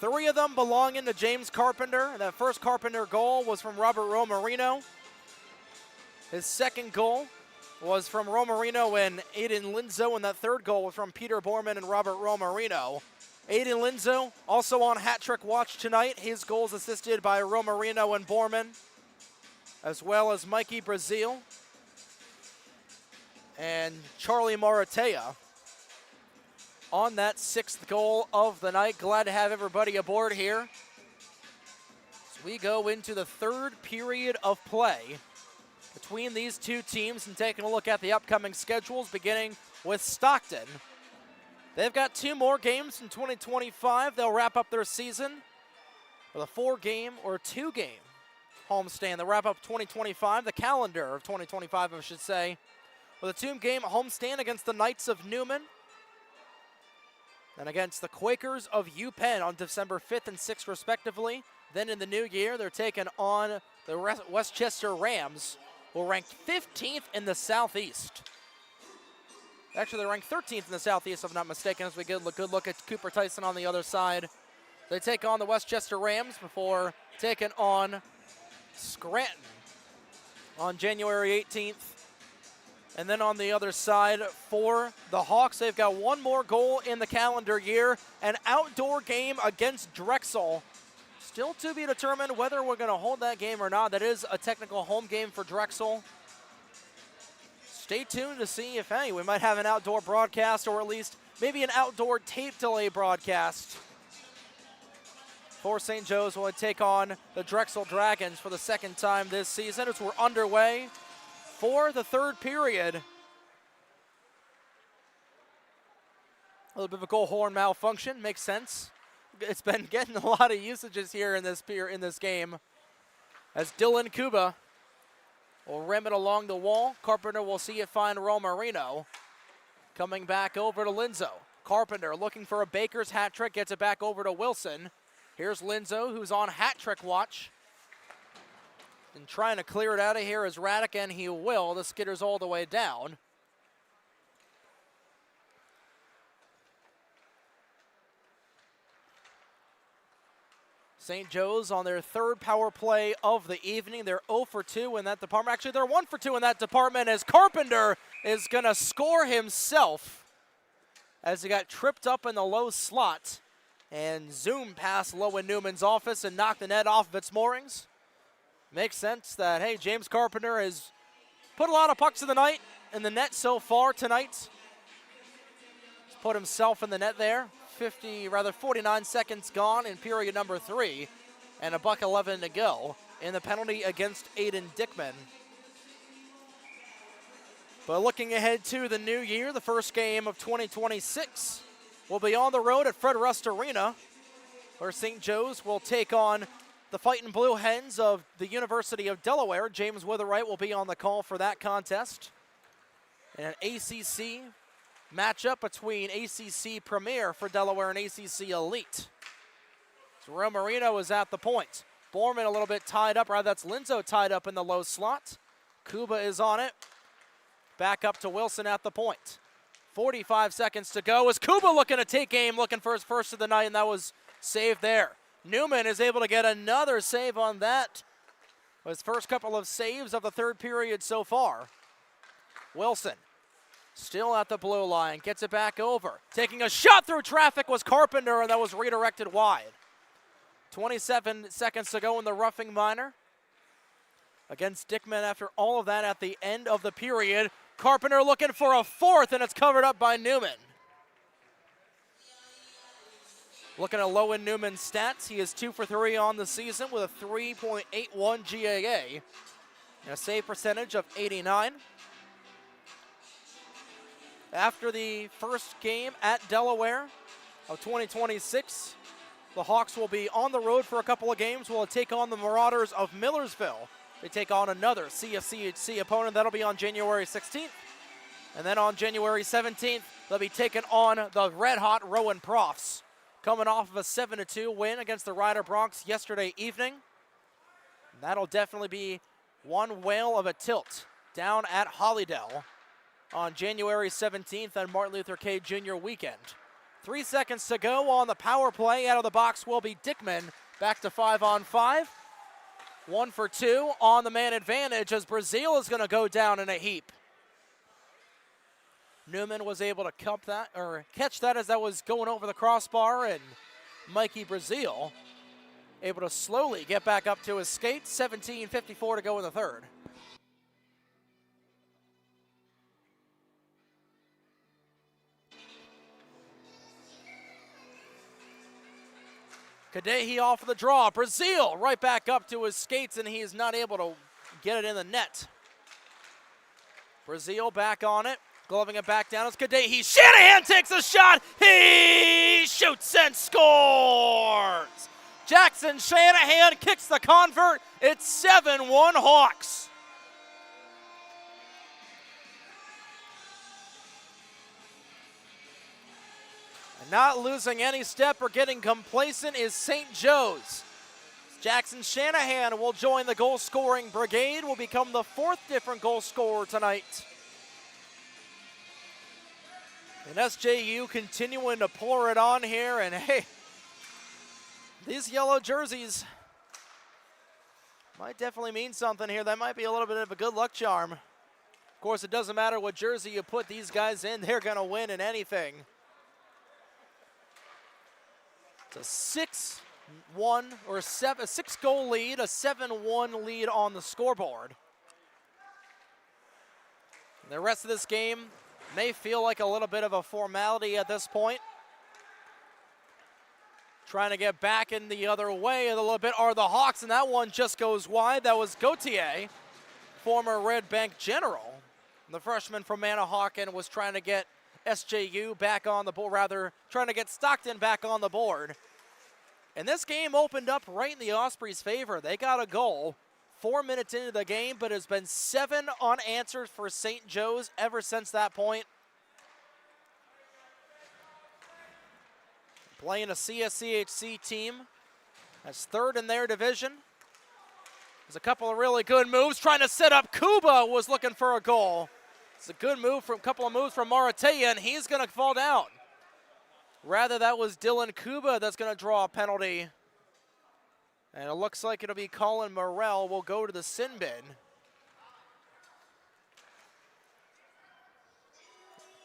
3 of them belonging to James Carpenter. That first Carpenter goal was from Robert Romarino. His second goal was from Romarino and Aiden Linzo, and that third goal was from Peter Borman and Robert Romarino. Aiden Linzo also on hat trick watch tonight. His goals assisted by Romarino and Borman, as well as Mikey Brazil and Charlie Maratea on that 6th goal of the night. Glad to have everybody aboard here as we go into the third period of play between these two teams, and taking a look at the upcoming schedules, beginning with Stockton. They've got 2 more games in 2025. They'll wrap up their season with a 4-game or 2-game homestand. They'll wrap up 2025, the calendar of 2025, I should say, with a 2-game homestand against the Knights of Newman and against the Quakers of UPenn on December 5th and 6th, respectively. Then in the new year, they're taking on the Westchester Rams, who are ranked 15th in the Southeast. Actually, they're ranked 13th in the Southeast, if I'm not mistaken, as we get a good look at Cooper Tyson on the other side. They take on the Westchester Rams before taking on Scranton on January 18th. And then on the other side for the Hawks, they've got 1 more goal in the calendar year, an outdoor game against Drexel. Still to be determined whether we're going to hold that game or not. That is a technical home game for Drexel. Stay tuned to see if, hey, we might have an outdoor broadcast, or at least maybe an outdoor tape delay broadcast for St. Joe's. Will take on the Drexel Dragons for the 2nd time this season as we're underway for the third period. A little bit of a goal horn malfunction, makes sense. It's been getting a lot of usages here in this game, as Dylan Kuba will rim it along the wall. Carpenter will see it find Romarino. Coming back over to Linzo. Carpenter looking for a Baker's hat trick, gets it back over to Wilson. Here's Linzo, who's on hat trick watch, and trying to clear it out of here as Raddick, and he will. The skitter's all the way down. St. Joe's on their 3rd power play of the evening. They're 0 for 2 in that department. Actually, they're 1 for 2 in that department, as Carpenter is going to score himself as he got tripped up in the low slot and zoomed past Lowen Newman's office and knocked the net off of its moorings. Makes sense that, hey, James Carpenter has put a lot of pucks in the net so far tonight. He's put himself in the net there. 49 seconds gone in period number 3, and $1:11 to go in the penalty against Aiden Dickman. But looking ahead to the new year, the first game of 2026 will be on the road at Fred Rust Arena, where St. Joe's will take on the Fightin' Blue Hens of the University of Delaware. James Witherite will be on the call for that contest. And an ACC matchup between ACC Premier for Delaware and ACC Elite. So Romarino is at the point. Borman a little bit tied up, rather that's Linzo tied up in the low slot. Kuba is on it. Back up to Wilson at the point. 45 seconds to go as Kuba looking to take aim, looking for his first of the night, and that was saved there. Newman is able to get another save on that. His first couple of saves of the third period so far. Wilson still at the blue line, gets it back over. Taking a shot through traffic was Carpenter, and that was redirected wide. 27 seconds to go in the roughing minor against Dickman after all of that at the end of the period. Carpenter looking for a fourth, and it's covered up by Newman. Looking at Lowen Newman's stats, he is 2 for 3 on the season with a 3.81 GAA and a save percentage of 89. After the first game at Delaware of 2026, the Hawks will be on the road for a couple of games. Will take on the Marauders of Millersville. They take on another CSCHC opponent. That'll be on January 16th. And then on January 17th, they'll be taking on the red-hot Rowan Profs, coming off of a 7-2 win against the Rider Bronx yesterday evening. And that'll definitely be one whale of a tilt down at Hollydale on January 17th on Martin Luther King Jr. weekend. 3 seconds to go on the power play. Out of the box will be Dickman. Back to 5-on-5. 1 for 2 on the man advantage as Brazil is going to go down in a heap. Newman was able to catch that as that was going over the crossbar, and Mikey Brazil able to slowly get back up to his skates. 17:54 to go in the third. Kadehi off of the draw. Brazil right back up to his skates, and he is not able to get it in the net. Brazil back on it, gloving it back down. It's Kadehi. Shanahan takes a shot. He shoots and scores. Jackson Shanahan kicks the convert. It's 7-1 Hawks. Not losing any step or getting complacent is St. Joe's. Jackson Shanahan will join the goal-scoring brigade, will become the 4th different goal scorer tonight. And SJU continuing to pour it on here, and hey, these yellow jerseys might definitely mean something here. That might be a little bit of a good luck charm. Of course, it doesn't matter what jersey you put these guys in, they're going to win in anything. It's a 6-goal lead, a 7-1 lead on the scoreboard. And the rest of this game may feel like a little bit of a formality at this point. Trying to get back in the other way a little bit are the Hawks, and that one just goes wide. That was Gautier, former Red Bank General. The freshman from Manahawkin was trying to get SJU back on the board, trying to get Stockton back on the board. And this game opened up right in the Ospreys' favor. They got a goal 4 minutes into the game, but it's been 7 unanswered for St. Joe's ever since that point. Playing a CSCHC team that's 3rd in their division. There's a couple of really good moves. Trying to set up Kuba was looking for a goal. It's a good move from a couple of moves from Maratea, and he's going to fall down. Rather, that was Dylan Kuba that's going to draw a penalty. And it looks like it'll be Colin Morrell will go to the sin bin.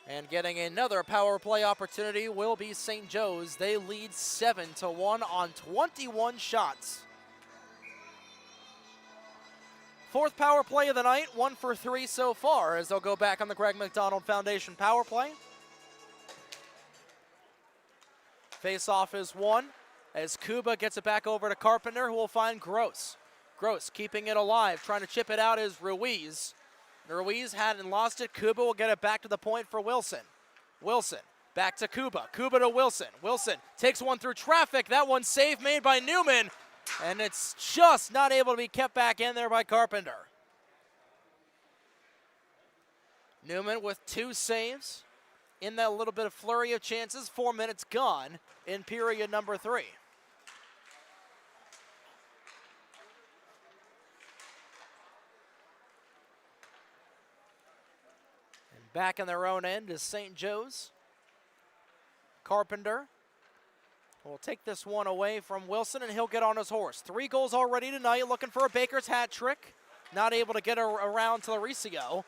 And getting another power play opportunity will be St. Joe's. They lead 7-1 on 21 shots. 4th power play of the night, 1 for 3 so far, as they'll go back on the Greg McDonald Foundation power play. Face-off is won as Kuba gets it back over to Carpenter, who will find Gross. Gross keeping it alive, trying to chip it out is Ruiz. Ruiz hadn't lost it. Kuba will get it back to the point for Wilson. Wilson back to Kuba. Kuba to Wilson. Wilson takes one through traffic. That one save made by Newman, and it's just not able to be kept back in there by Carpenter. Newman with 2 saves in that little bit of flurry of chances. 4 minutes gone in period number 3. And back in their own end is St. Joe's. Carpenter We'll take this one away from Wilson, and he'll get on his horse. 3 goals already tonight, looking for a Baker's hat trick. Not able to get around to Lauricio.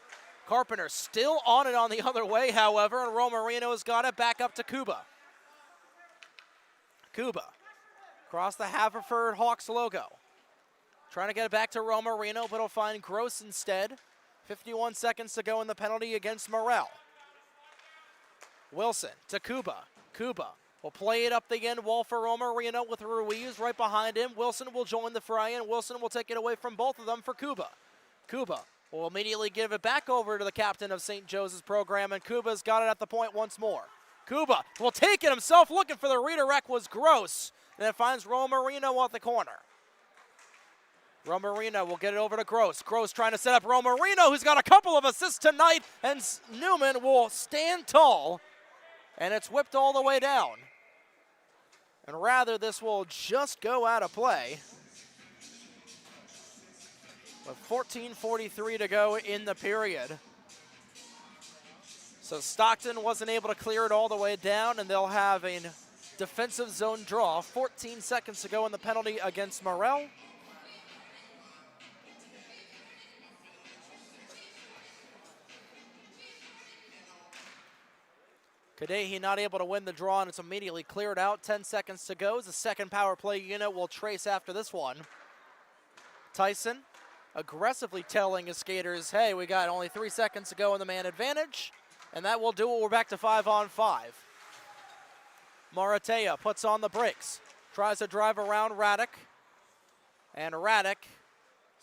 Carpenter still on it on the other way, however, and Romarino's got it back up to Cuba. Cuba across the Haverford Hawks logo. Trying to get it back to Romarino, but he'll find Gross instead. 51 seconds to go in the penalty against Morel. Wilson to Cuba. Cuba will play it up the end wall for Romarino with Ruiz right behind him. Wilson will join the fray, and Wilson will take it away from both of them for Cuba. Cuba will immediately give it back over to the captain of St. Joe's program, and Cuba's got it at the point once more. Cuba will take it himself, looking for the redirect was Gross, and it finds Romarino at the corner. Romarino will get it over to Gross. Gross trying to set up Romarino, who's got a couple of assists tonight, and Newman will stand tall, and it's whipped all the way down. And rather, this will just go out of play. With 14:43 to go in the period. So Stockton wasn't able to clear it all the way down, and they'll have a defensive zone draw. 14 seconds to go in the penalty against Morel. Kadehi not able to win the draw, and it's immediately cleared out. 10 seconds to go. The second power play unit will trace after this one. Tyson aggressively telling his skaters, hey, we got only 3 seconds to go in the man advantage, and that will do it. We're back to 5-on-5. Maratea puts on the brakes, tries to drive around Radek, and Radek,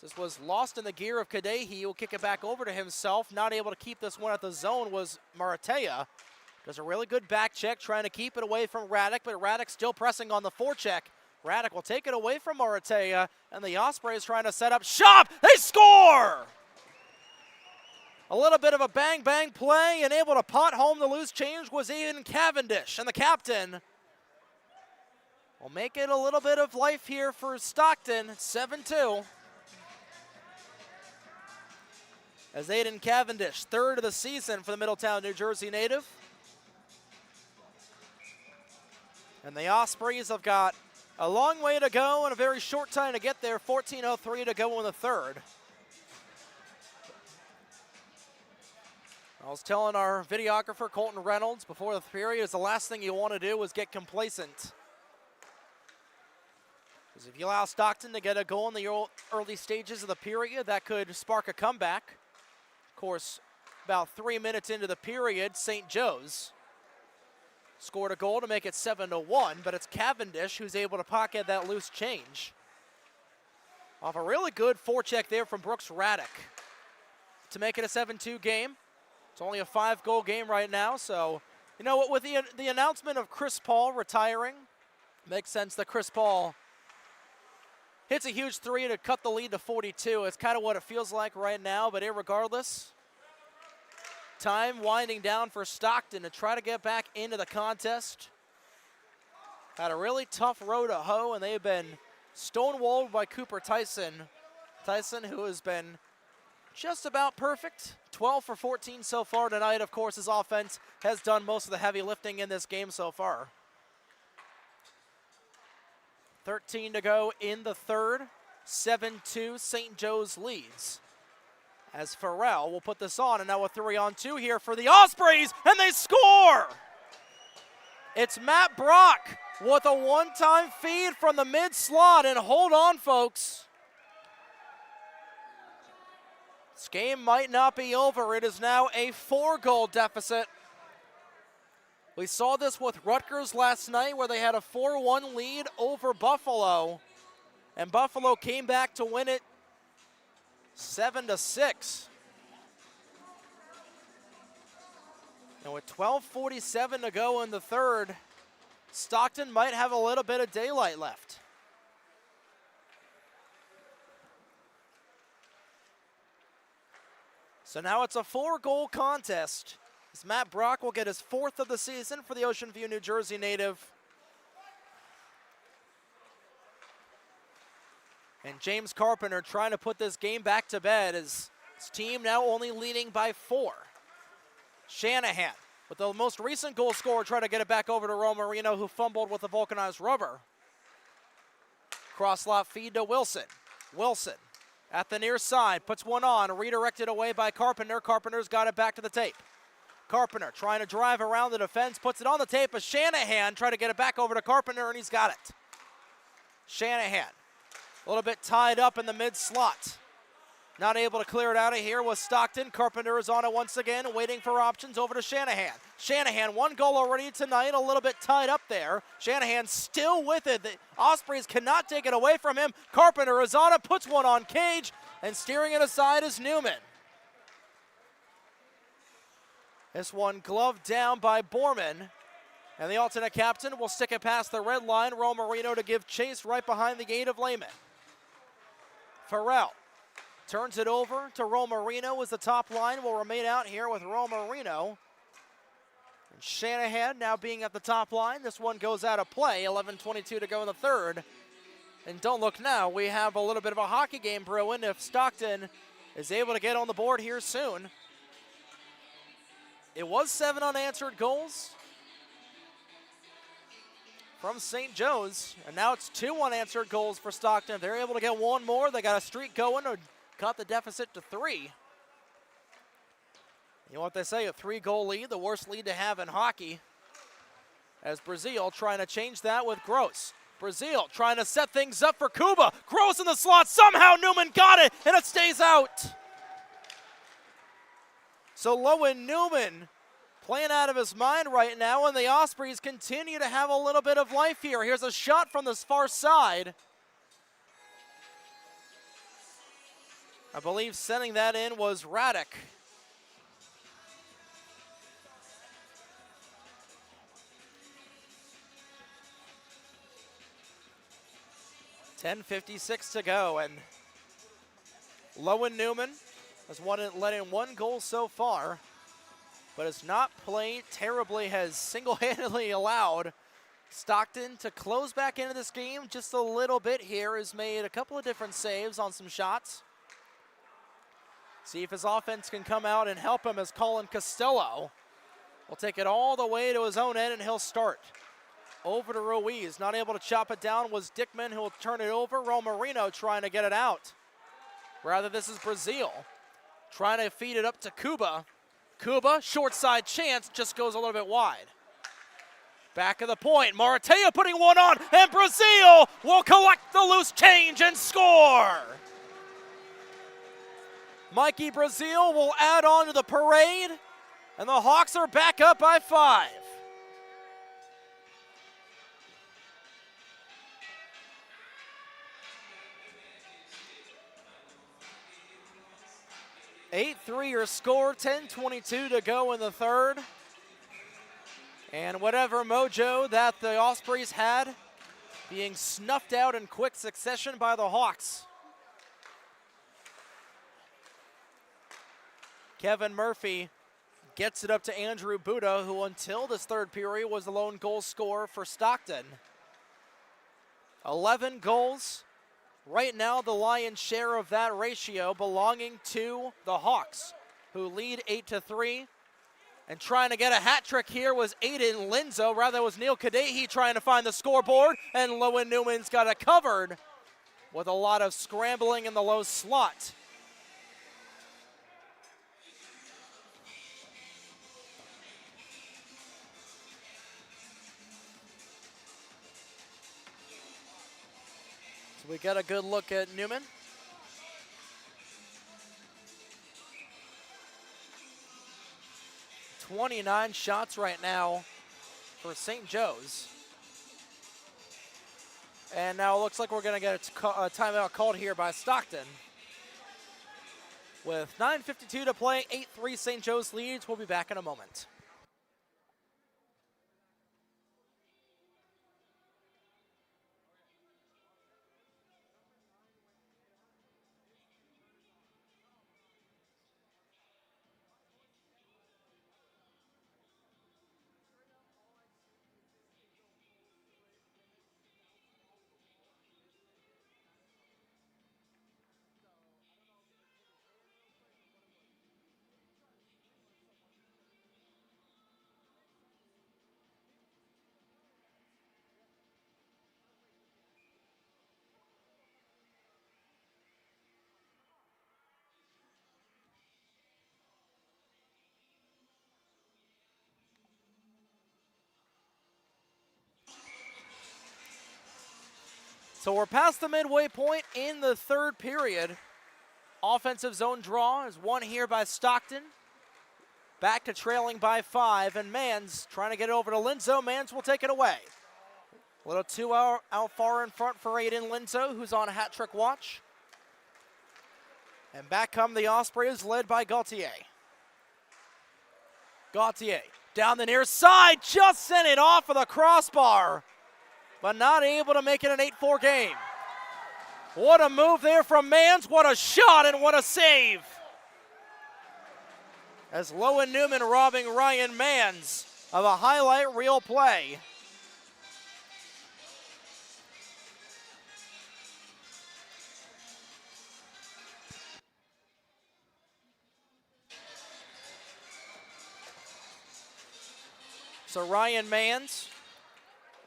this was lost in the gear of Kadehi. He will kick it back over to himself. Not able to keep this one at the zone was Maratea. Does a really good back check, trying to keep it away from Radek, but Radek still pressing on the forecheck. Radek will take it away from Maratea, and the Ospreys trying to set up shop. They score! A little bit of a bang-bang play, and able to pot home the loose change was Ian Cavendish, and the captain will make it a little bit of life here for Stockton. 7-2. As Aiden Cavendish, 3rd of the season for the Middletown, New Jersey native. And the Ospreys have got a long way to go and a very short time to get there. 14:03 to go in the third. I was telling our videographer, Colton Reynolds, before the period, is the last thing you want to do is get complacent. Because if you allow Stockton to get a goal in the early stages of the period, that could spark a comeback. Of course, about 3 minutes into the period, St. Joe's scored a goal to make it 7-1, but it's Cavendish who's able to pocket that loose change. Off a really good forecheck there from Brooks Radek to make it a 7-2 game. It's only a 5-goal game right now, so you know what, with the announcement of Chris Paul retiring, makes sense that Chris Paul hits a huge 3 to cut the lead to 42. It's kind of what it feels like right now, but irregardless, time winding down for Stockton to try to get back into the contest. Had a really tough road to hoe, and they've been stonewalled by Cooper Tyson. Tyson, who has been just about perfect. 12 for 14 so far tonight. Of course, his offense has done most of the heavy lifting in this game so far. 13 to go in the third. 7-2, St. Joe's leads. As Farrell will put this on, and now a 3-on-2 here for the Ospreys, and they score! It's Matt Brock with a one-time feed from the mid-slot, and hold on, folks. This game might not be over. It is now a 4-goal deficit. We saw this with Rutgers last night, where they had a 4-1 lead over Buffalo, and Buffalo came back to win it 7-6. And with 12:47 to go in the third, Stockton might have a little bit of daylight left. So now it's a 4-goal contest, as Matt Brock will get his 4th of the season for the Ocean View, New Jersey native. And James Carpenter trying to put this game back to bed, as his team now only leading by 4. Shanahan But the most recent goal scorer tried to get it back over to Romarino, who fumbled with the vulcanized rubber. Cross lot feed to Wilson. Wilson at the near side, puts one on, redirected away by Carpenter. Carpenter's got it back to the tape. Carpenter trying to drive around the defense, puts it on the tape, but Shanahan tried to get it back over to Carpenter, and he's got it. Shanahan, a little bit tied up in the mid-slot. Not able to clear it out of here with Stockton. Carpenter is on it once again, waiting for options over to Shanahan. Shanahan, one goal already tonight, a little bit tied up there. Shanahan still with it. The Ospreys cannot take it away from him. Carpenter is on it, puts one on Cage, and steering it aside is Newman. This one gloved down by Borman. And the alternate captain will stick it past the red line. Romarino to give chase right behind the gate of Lehman. Farrell turns it over to Romarino as the top line will remain out here with Romarino. And Shanahan now being at the top line. This one goes out of play. 11:22 to go in the third. And don't look now, we have a little bit of a hockey game brewing if Stockton is able to get on the board here soon. It was 7 unanswered goals from St. Joe's, and now it's 2 unanswered goals for Stockton. If they're able to get one more, they got a streak going or cut the deficit to 3. You know what they say, a 3-goal lead, the worst lead to have in hockey. As Brazil trying to change that with Gross. Brazil trying to set things up for Kuba. Gross in the slot, somehow Newman got it, and it stays out. So Lowen Newman playing out of his mind right now, and the Ospreys continue to have a little bit of life here. Here's a shot from this far side. I believe sending that in was Radek. .56 to go, and Lowen Newman has let in 1 goal so far, but has not played terribly, has single-handedly allowed Stockton to close back into this game just a little bit here, has made a couple of different saves on some shots. See if his offense can come out and help him as Colin Costello will take it all the way to his own end, and he'll start. Over to Ruiz, not able to chop it down was Dickman, who will turn it over. Romarino trying to get it out. Rather, this is Brazil trying to feed it up to Kuba. Kuba, short side chance, just goes a little bit wide. Back of the point, Maratea putting one on, and Brazil will collect the loose change and score. Mikey Brazil will add on to the parade, and the Hawks are back up by 5. Your score, 10:22 to go in the third. And whatever mojo that the Ospreys had being snuffed out in quick succession by the Hawks. Kevin Murphy gets it up to Andrew Buda, who until this third period was the lone goal scorer for Stockton. 11 goals. Right now, the lion's share of that ratio belonging to the Hawks, who lead 8-3. And trying to get a hat trick here was Aiden Linzo. Rather, it was Neil Kadehi trying to find the scoreboard, and Lowen Newman's got it covered with a lot of scrambling in the low slot. We got a good look at Newman. .29 shots right now for St. Joe's. And now it looks like we're going to get a timeout called here by Stockton. With 9:52 to play, 8-3 St. Joe's leads. We'll be back in a moment. So we're past the midway point in the third period. Offensive zone draw is won here by Stockton. Back to trailing by 5, and Mans trying to get it over to Linzo. Mans will take it away. A little too out far in front for Aiden Linzo, who's on hat trick watch. And back come the Ospreys, led by Gauthier. Gauthier down the near side, just sent it off of the crossbar, but not able to make it an 8-4 game. What a move there from Mans, what a shot and what a save. As Lowen Newman robbing Ryan Mans of a highlight reel play. So Ryan Mans,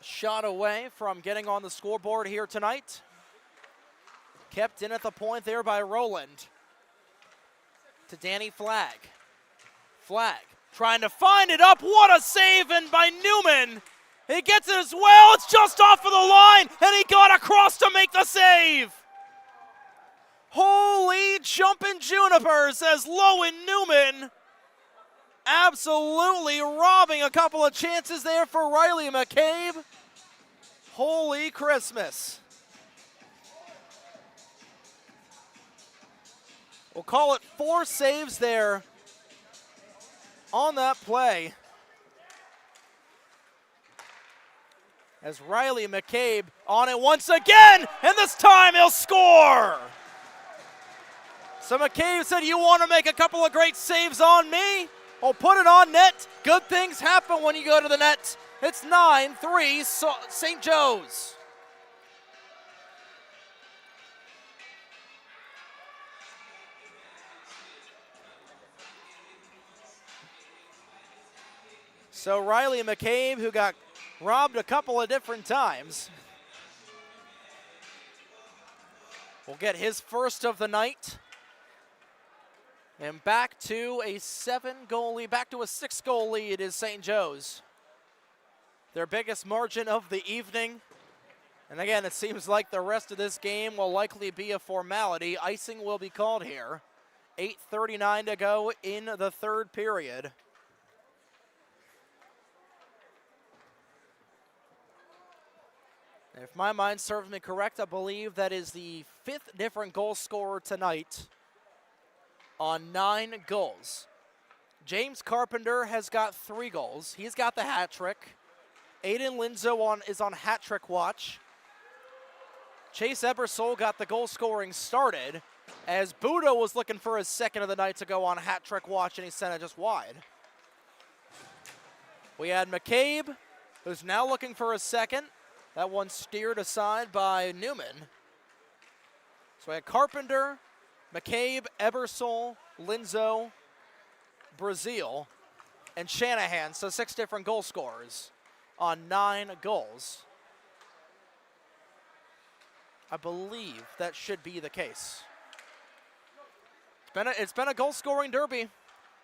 shot away from getting on the scoreboard here tonight. Kept in at the point there by Rowland. To Danny Flagg. Flagg trying to find it up. What a save and by Newman. He gets it as well. It's just off of the line, and he got across to make the save. Holy jumping junipers as Lowen Newman absolutely robbing a couple of chances there for Riley McCabe. Holy Christmas. We'll call it 4 saves there on that play. As Riley McCabe on it once again, and this time he'll score. So McCabe said, you want to make a couple of great saves on me? Well, put it on net. Good things happen when you go to the net. It's 9-3 St. Joe's. So Riley McCabe, who got robbed a couple of different times, will get his first of the night. And back to a 7-goal lead, back to a 6-goal lead is St. Joe's. Their biggest margin of the evening. And again, it seems like the rest of this game will likely be a formality. Icing will be called here. 8:39 to go in the third period. If my mind serves me correct, I believe that is the 5th different goal scorer tonight on 9 goals. James Carpenter has got 3 goals. He's got the hat trick. Aiden Linzo is on hat trick watch. Chase Ebersole got the goal scoring started as Budo was looking for his second of the night to go on hat trick watch, and he sent it just wide. We had McCabe, who's now looking for a second. That one steered aside by Newman. So we had Carpenter, McCabe, Ebersole, Linzo, Brazil, and Shanahan. So 6 different goal scorers on 9 goals. I believe that should be the case. It's been a goal-scoring derby.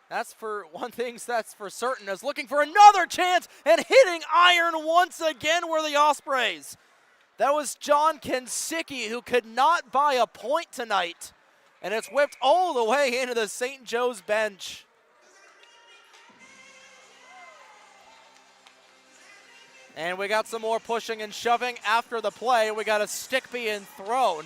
That's for one thing, that's for certain. Is looking for another chance and hitting iron once again were the Ospreys. That was John Kinsicki, who could not buy a point tonight. And it's whipped all the way into the St. Joe's bench. And we got some more pushing and shoving after the play. We got a stick being thrown.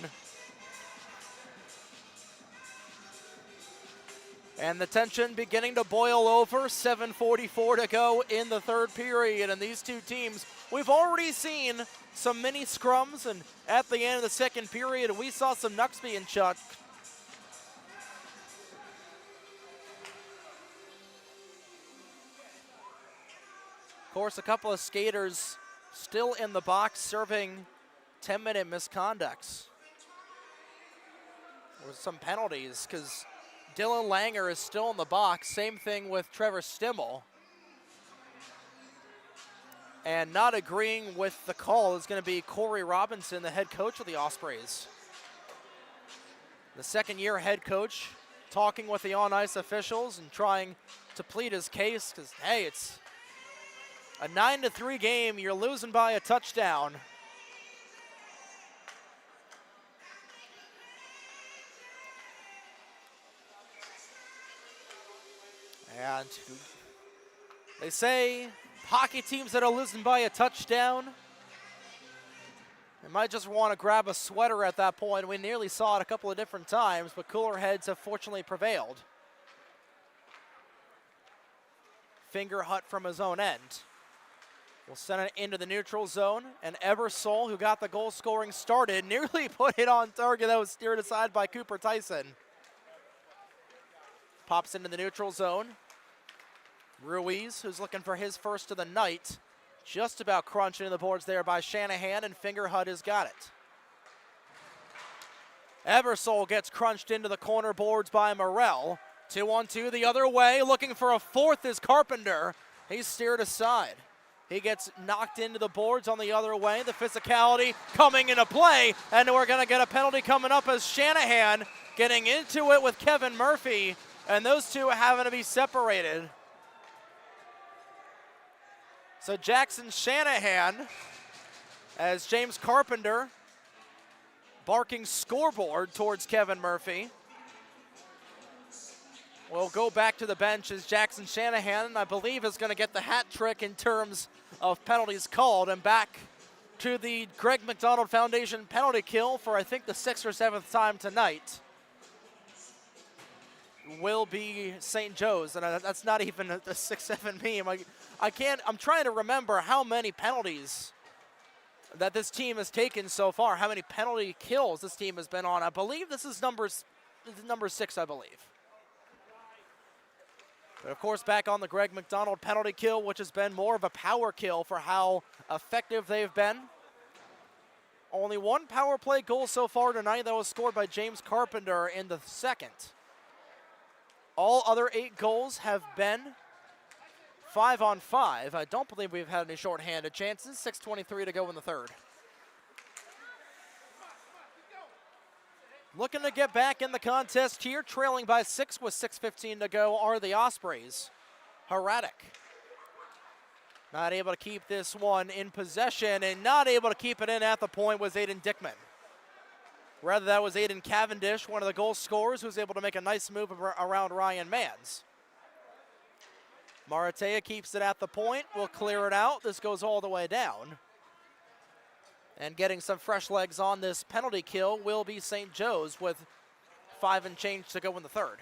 And the tension beginning to boil over. 7:44 to go in the third period. And these two teams, we've already seen some mini scrums. And at the end of the second period, we saw some knucks being chucked. Of course, a couple of skaters still in the box serving 10-minute misconducts. Or some penalties, because Dylan Langer is still in the box. Same thing with Trevor Stimmel. And not agreeing with the call is going to be Corey Robinson, the head coach of the Ospreys. The second-year head coach talking with the on-ice officials and trying to plead his case because, hey, it's a 9-3 game. You're losing by a touchdown. And they say hockey teams that are losing by a touchdown, they might just want to grab a sweater at that point. We nearly saw it a couple of different times, but cooler heads have fortunately prevailed. Finger Hut from his own end will send it into the neutral zone, and Eversole, who got the goal scoring started, nearly put it on target. That was steered aside by Cooper Tyson. Pops into the neutral zone. Ruiz, who's looking for his first of the night, just about crunching the boards there by Shanahan, and Finger Hut has got it. Eversole gets crunched into the corner boards by Morrell. 2-on-2 the other way, looking for a fourth is Carpenter. He's steered aside. He gets knocked into the boards on the other way. The physicality coming into play, and we're going to get a penalty coming up as Shanahan getting into it with Kevin Murphy, and those two having to be separated. So Jackson Shanahan, as James Carpenter barking scoreboard towards Kevin Murphy. We'll go back to the bench as Jackson Shanahan, I believe, is going to get the hat trick in terms of penalties called, and back to the Greg McDonald Foundation penalty kill for I think the 6th or 7th time tonight will be St. Joe's, and that's not even a 6-7 meme. I'm trying to remember how many penalties that this team has taken so far, how many penalty kills this team has been on. I believe this is number 6, I believe. But of course, back on the Greg McDonald penalty kill, which has been more of a power kill for how effective they've been. Only one power play goal so far tonight that was scored by James Carpenter in the second. All other 8 goals have been 5-on-5. I don't believe we've had any shorthanded chances. 6:23 to go in the third. Looking to get back in the contest here, trailing by 6 with 6:15 to go are the Ospreys. Haradek not able to keep this one in possession, and not able to keep it in at the point was Aiden Dickman. Rather, that was Aiden Cavendish, one of the goal scorers, who was able to make a nice move around Ryan Manns. Maratea keeps it at the point, will clear it out. This goes all the way down. And getting some fresh legs on this penalty kill will be St. Joe's with 5 and change to go in the third.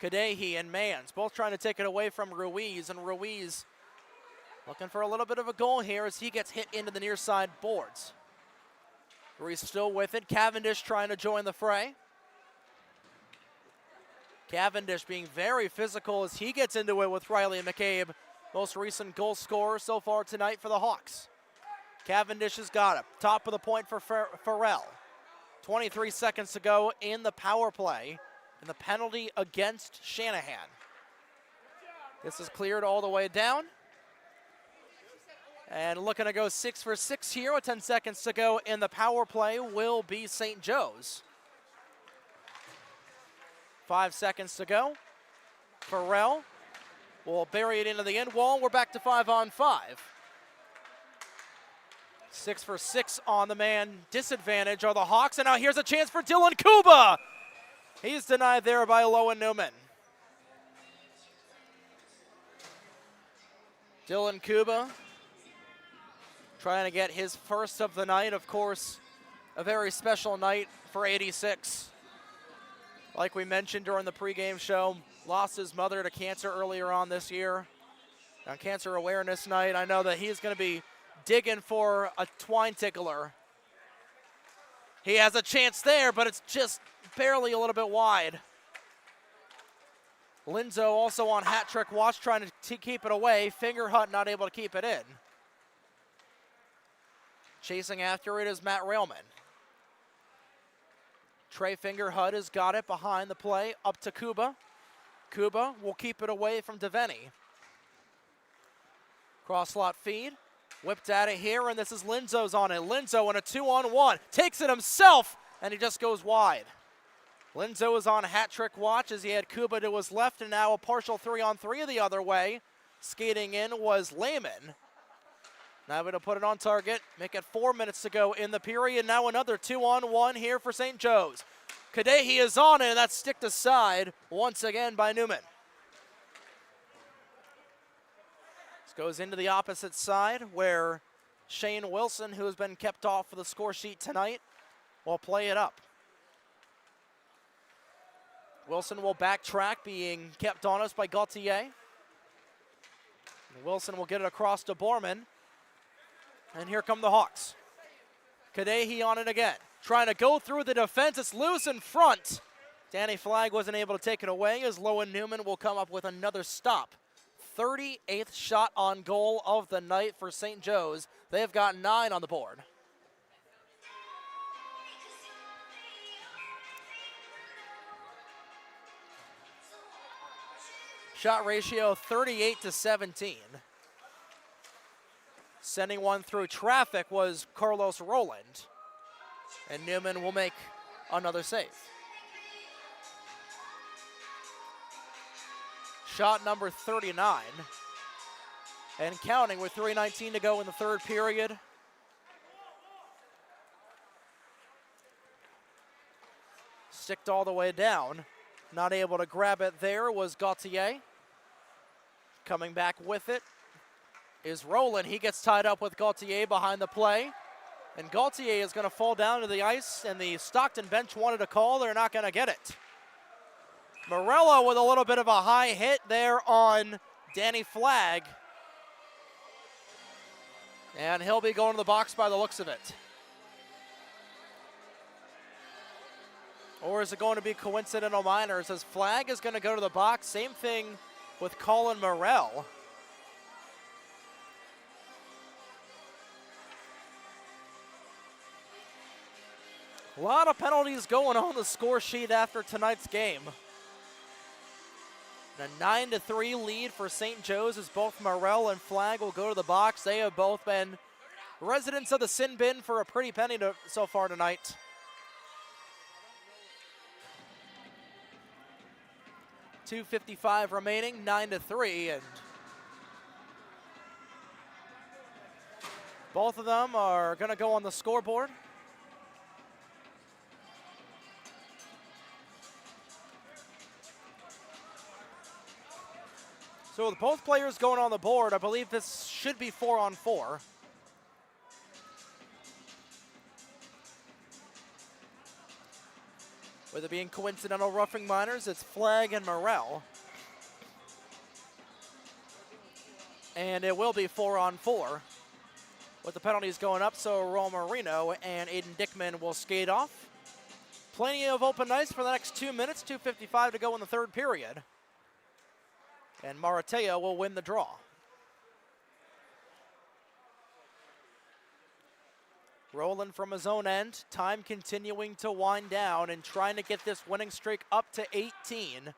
Kadehi and Manns both trying to take it away from Ruiz, and Ruiz looking for a little bit of a goal here as he gets hit into the near side boards. Ruiz still with it. Cavendish trying to join the fray. Cavendish being very physical as he gets into it with Riley McCabe, most recent goal scorer so far tonight for the Hawks. Cavendish has got it. Top of the point for Farrell. 23 seconds to go in the power play, and the penalty against Shanahan. This is cleared all the way down. And looking to go 6 for 6 here with 10 seconds to go in the power play will be St. Joe's. 5 seconds to go. Farrell will bury it into the end wall. We're back to 5-on-5. 6 for 6 on the man disadvantage are the Hawks, and now here's a chance for Dylan Kuba. He's denied there by Lowen Newman. Dylan Kuba trying to get his first of the night. Of course, a very special night for 86. Like we mentioned during the pregame show, lost his mother to cancer earlier on this year. On Cancer Awareness Night, I know that he's going to be digging for a twine tickler. He has a chance there, but it's just barely a little bit wide. Linzo also on hat trick watch, trying to keep it away. Finger Hut not able to keep it in. Chasing after it is Matt Railman. Trey Finger Hut has got it behind the play, up to Kuba. Kuba will keep it away from Devaney. Cross slot feed, whipped at it here, and this is Linzo's on it. Linzo in a 2-on-1, takes it himself, and he just goes wide. Linzo is on hat trick watch as he had Kuba to his left, and now a partial 3-on-3 the other way. Skating in was Lehman. Now able to put it on target, make it 4 minutes to go in the period. Now another 2-on-1 here for St. Joe's. Kadehi is on it, and that's sticked aside once again by Newman. This goes into the opposite side where Shane Wilson, who has been kept off of the score sheet tonight, will play it up. Wilson will backtrack, being kept on us by Gauthier. Wilson will get it across to Borman. And here come the Hawks. Kadehi on it again. Trying to go through the defense. It's loose in front. Danny Flagg wasn't able to take it away as Lowen Newman will come up with another stop. 38th shot on goal of the night for St. Joe's. They've got 9 on the board. Shot ratio 38-17. Sending one through traffic was Carlos Rowland. And Newman will make another save. Shot number 39. And counting with 3:19 to go in the third period. Sticked all the way down. Not able to grab it there was Gauthier. Coming back with it is Rowland. He gets tied up with Gauthier behind the play. And Gauthier is going to fall down to the ice, and the Stockton bench wanted a call. They're not going to get it. Morello with a little bit of a high hit there on Danny Flagg. And he'll be going to the box by the looks of it. Or is it going to be coincidental minors as Flagg is going to go to the box? Same thing with Colin Morell. A lot of penalties going on the score sheet after tonight's game. And a 9-3 lead for St. Joe's as both Morell and Flagg will go to the box. They have both been residents of the sin bin for a pretty penny so far tonight. .255 remaining, 9-3, and both of them are going to go on the scoreboard. So with both players going on the board, I believe this should be 4-on-4. With it being coincidental roughing minors, it's Flagg and Morell. And it will be 4-on-4 with the penalties going up, so Raul Marino and Aiden Dickman will skate off. Plenty of open ice for the next 2 minutes, 2:55 to go in the third period. And Maratea will win the draw. Rowland from his own end, time continuing to wind down and trying to get this winning streak up to 18.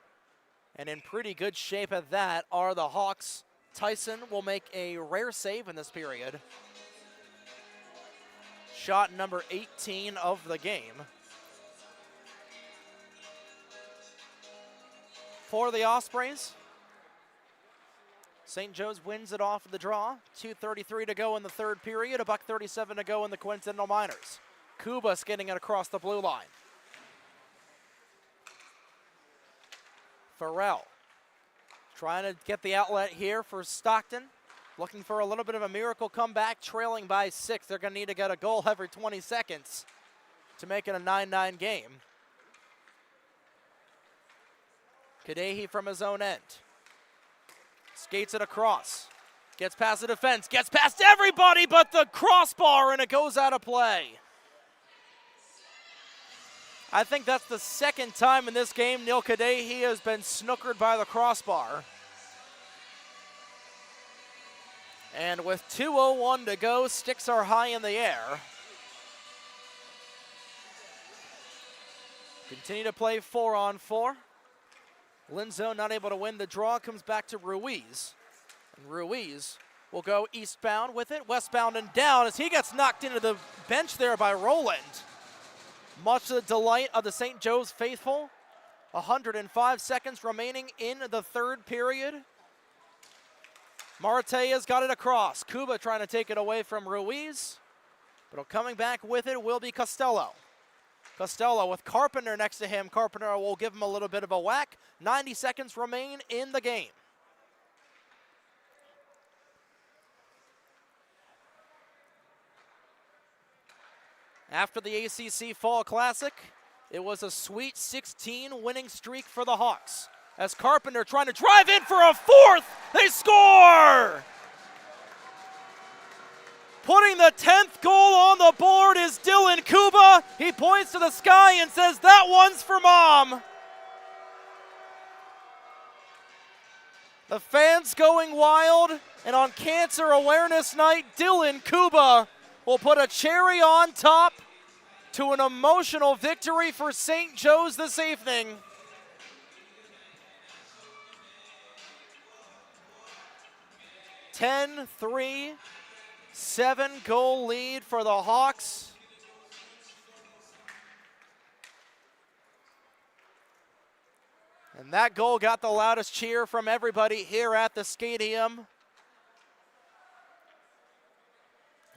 And in pretty good shape at that are the Hawks. Tyson will make a rare save in this period. Shot number 18 of the game. For the Ospreys, St. Joe's wins it off of the draw. 2:33 to go in the third period. $1:37 to go in the coincidental minors. Kubas getting it across the blue line. Farrell trying to get the outlet here for Stockton. Looking for a little bit of a miracle comeback, trailing by 6. They're going to need to get a goal every 20 seconds to make it a 9-9 game. Kadehi from his own end. Skates it across. Gets past the defense. Gets past everybody but the crossbar, and it goes out of play. I think that's the second time in this game Neil Kadehi has been snookered by the crossbar. And with 2:01 to go, sticks are high in the air. Continue to play 4-on-4. Linzo not able to win the draw, comes back to Ruiz. And Ruiz will go eastbound with it, westbound and down as he gets knocked into the bench there by Rowland. Much to the delight of the St. Joe's faithful. 105 seconds remaining in the third period. Maratea's got it across. Kuba trying to take it away from Ruiz. But coming back with it will be Costello. Costello with Carpenter next to him. Carpenter will give him a little bit of a whack. 90 seconds remain in the game. After the ACC Fall Classic, it was a Sweet 16 winning streak for the Hawks. As Carpenter trying to drive in for a fourth, they score! Putting the 10th goal on the board is Dylan Kuba. He points to the sky and says, "That one's for Mom." The fans going wild, and on Cancer Awareness Night, Dylan Kuba will put a cherry on top to an emotional victory for St. Joe's this evening. (10-3). 7-goal lead for the Hawks. And that goal got the loudest cheer from everybody here at the Skatium.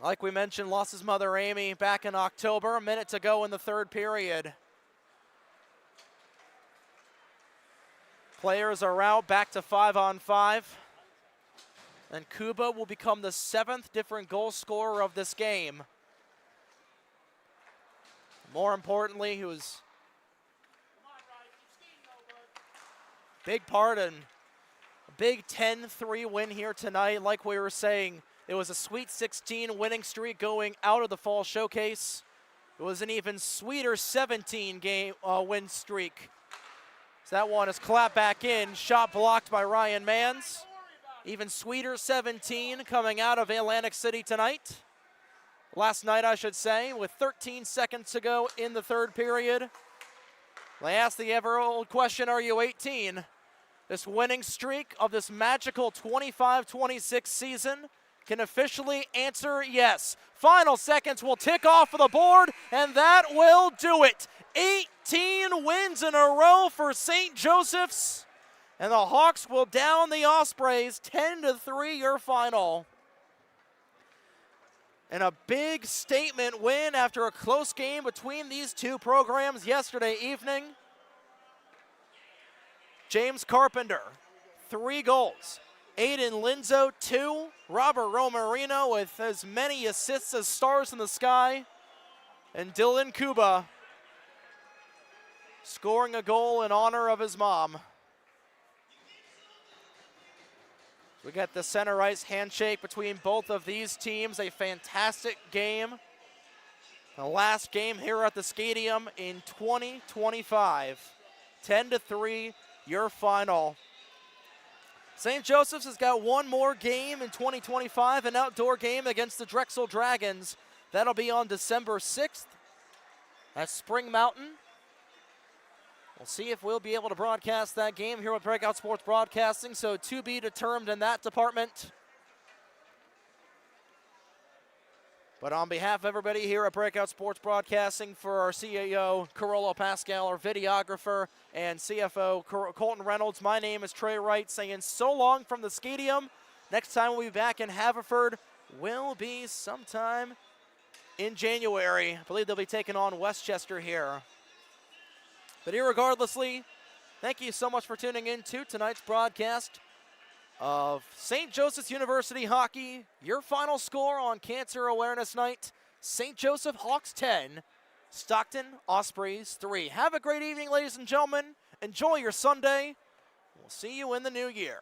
Like we mentioned, lost his mother Amy back in October. A minute to go in the third period. Players are out, back to 5-on-5. And Kuba will become the 7th different goal scorer of this game. More importantly, he was a big part in a big 10-3 win here tonight. Like we were saying, it was a Sweet 16 winning streak going out of the Fall Showcase. It was an even sweeter 17 game win streak. So that one is clapped back in, shot blocked by Ryan Manns. Even sweeter 17 coming out of Atlantic City tonight. Last night, I should say, with 13 seconds to go in the third period. They asked the ever-old question, are you 18? This winning streak of this magical 25-26 season can officially answer yes. Final seconds will tick off of the board, and that will do it. 18 wins in a row for St. Joseph's. And the Hawks will down the Ospreys 10-3 your final. And a big statement win after a close game between these two programs yesterday evening. James Carpenter, 3 goals. Aiden Linzo, 2. Robert Romarino with as many assists as stars in the sky. And Dylan Kuba scoring a goal in honor of his mom. We got the center ice handshake between both of these teams. A fantastic game. The last game here at the Skatium in 2025. 10-3, your final. St. Joseph's has got one more game in 2025, an outdoor game against the Drexel Dragons. That'll be on December 6th at Spring Mountain. We'll see if we'll be able to broadcast that game here with Breakout Sports Broadcasting, so to be determined in that department. But on behalf of everybody here at Breakout Sports Broadcasting, for our CEO, Carolo Pascal, our videographer, and CFO, Colton Reynolds, my name is Trey Wright, saying so long from the Skatium. Next time we'll be back in Haverford will be sometime in January. I believe they'll be taking on Westchester here. But irregardlessly, thank you so much for tuning in to tonight's broadcast of St. Joseph's University Hockey. Your final score on Cancer Awareness Night, St. Joseph Hawks 10, Stockton Ospreys 3. Have a great evening, ladies and gentlemen. Enjoy your Sunday. We'll see you in the new year.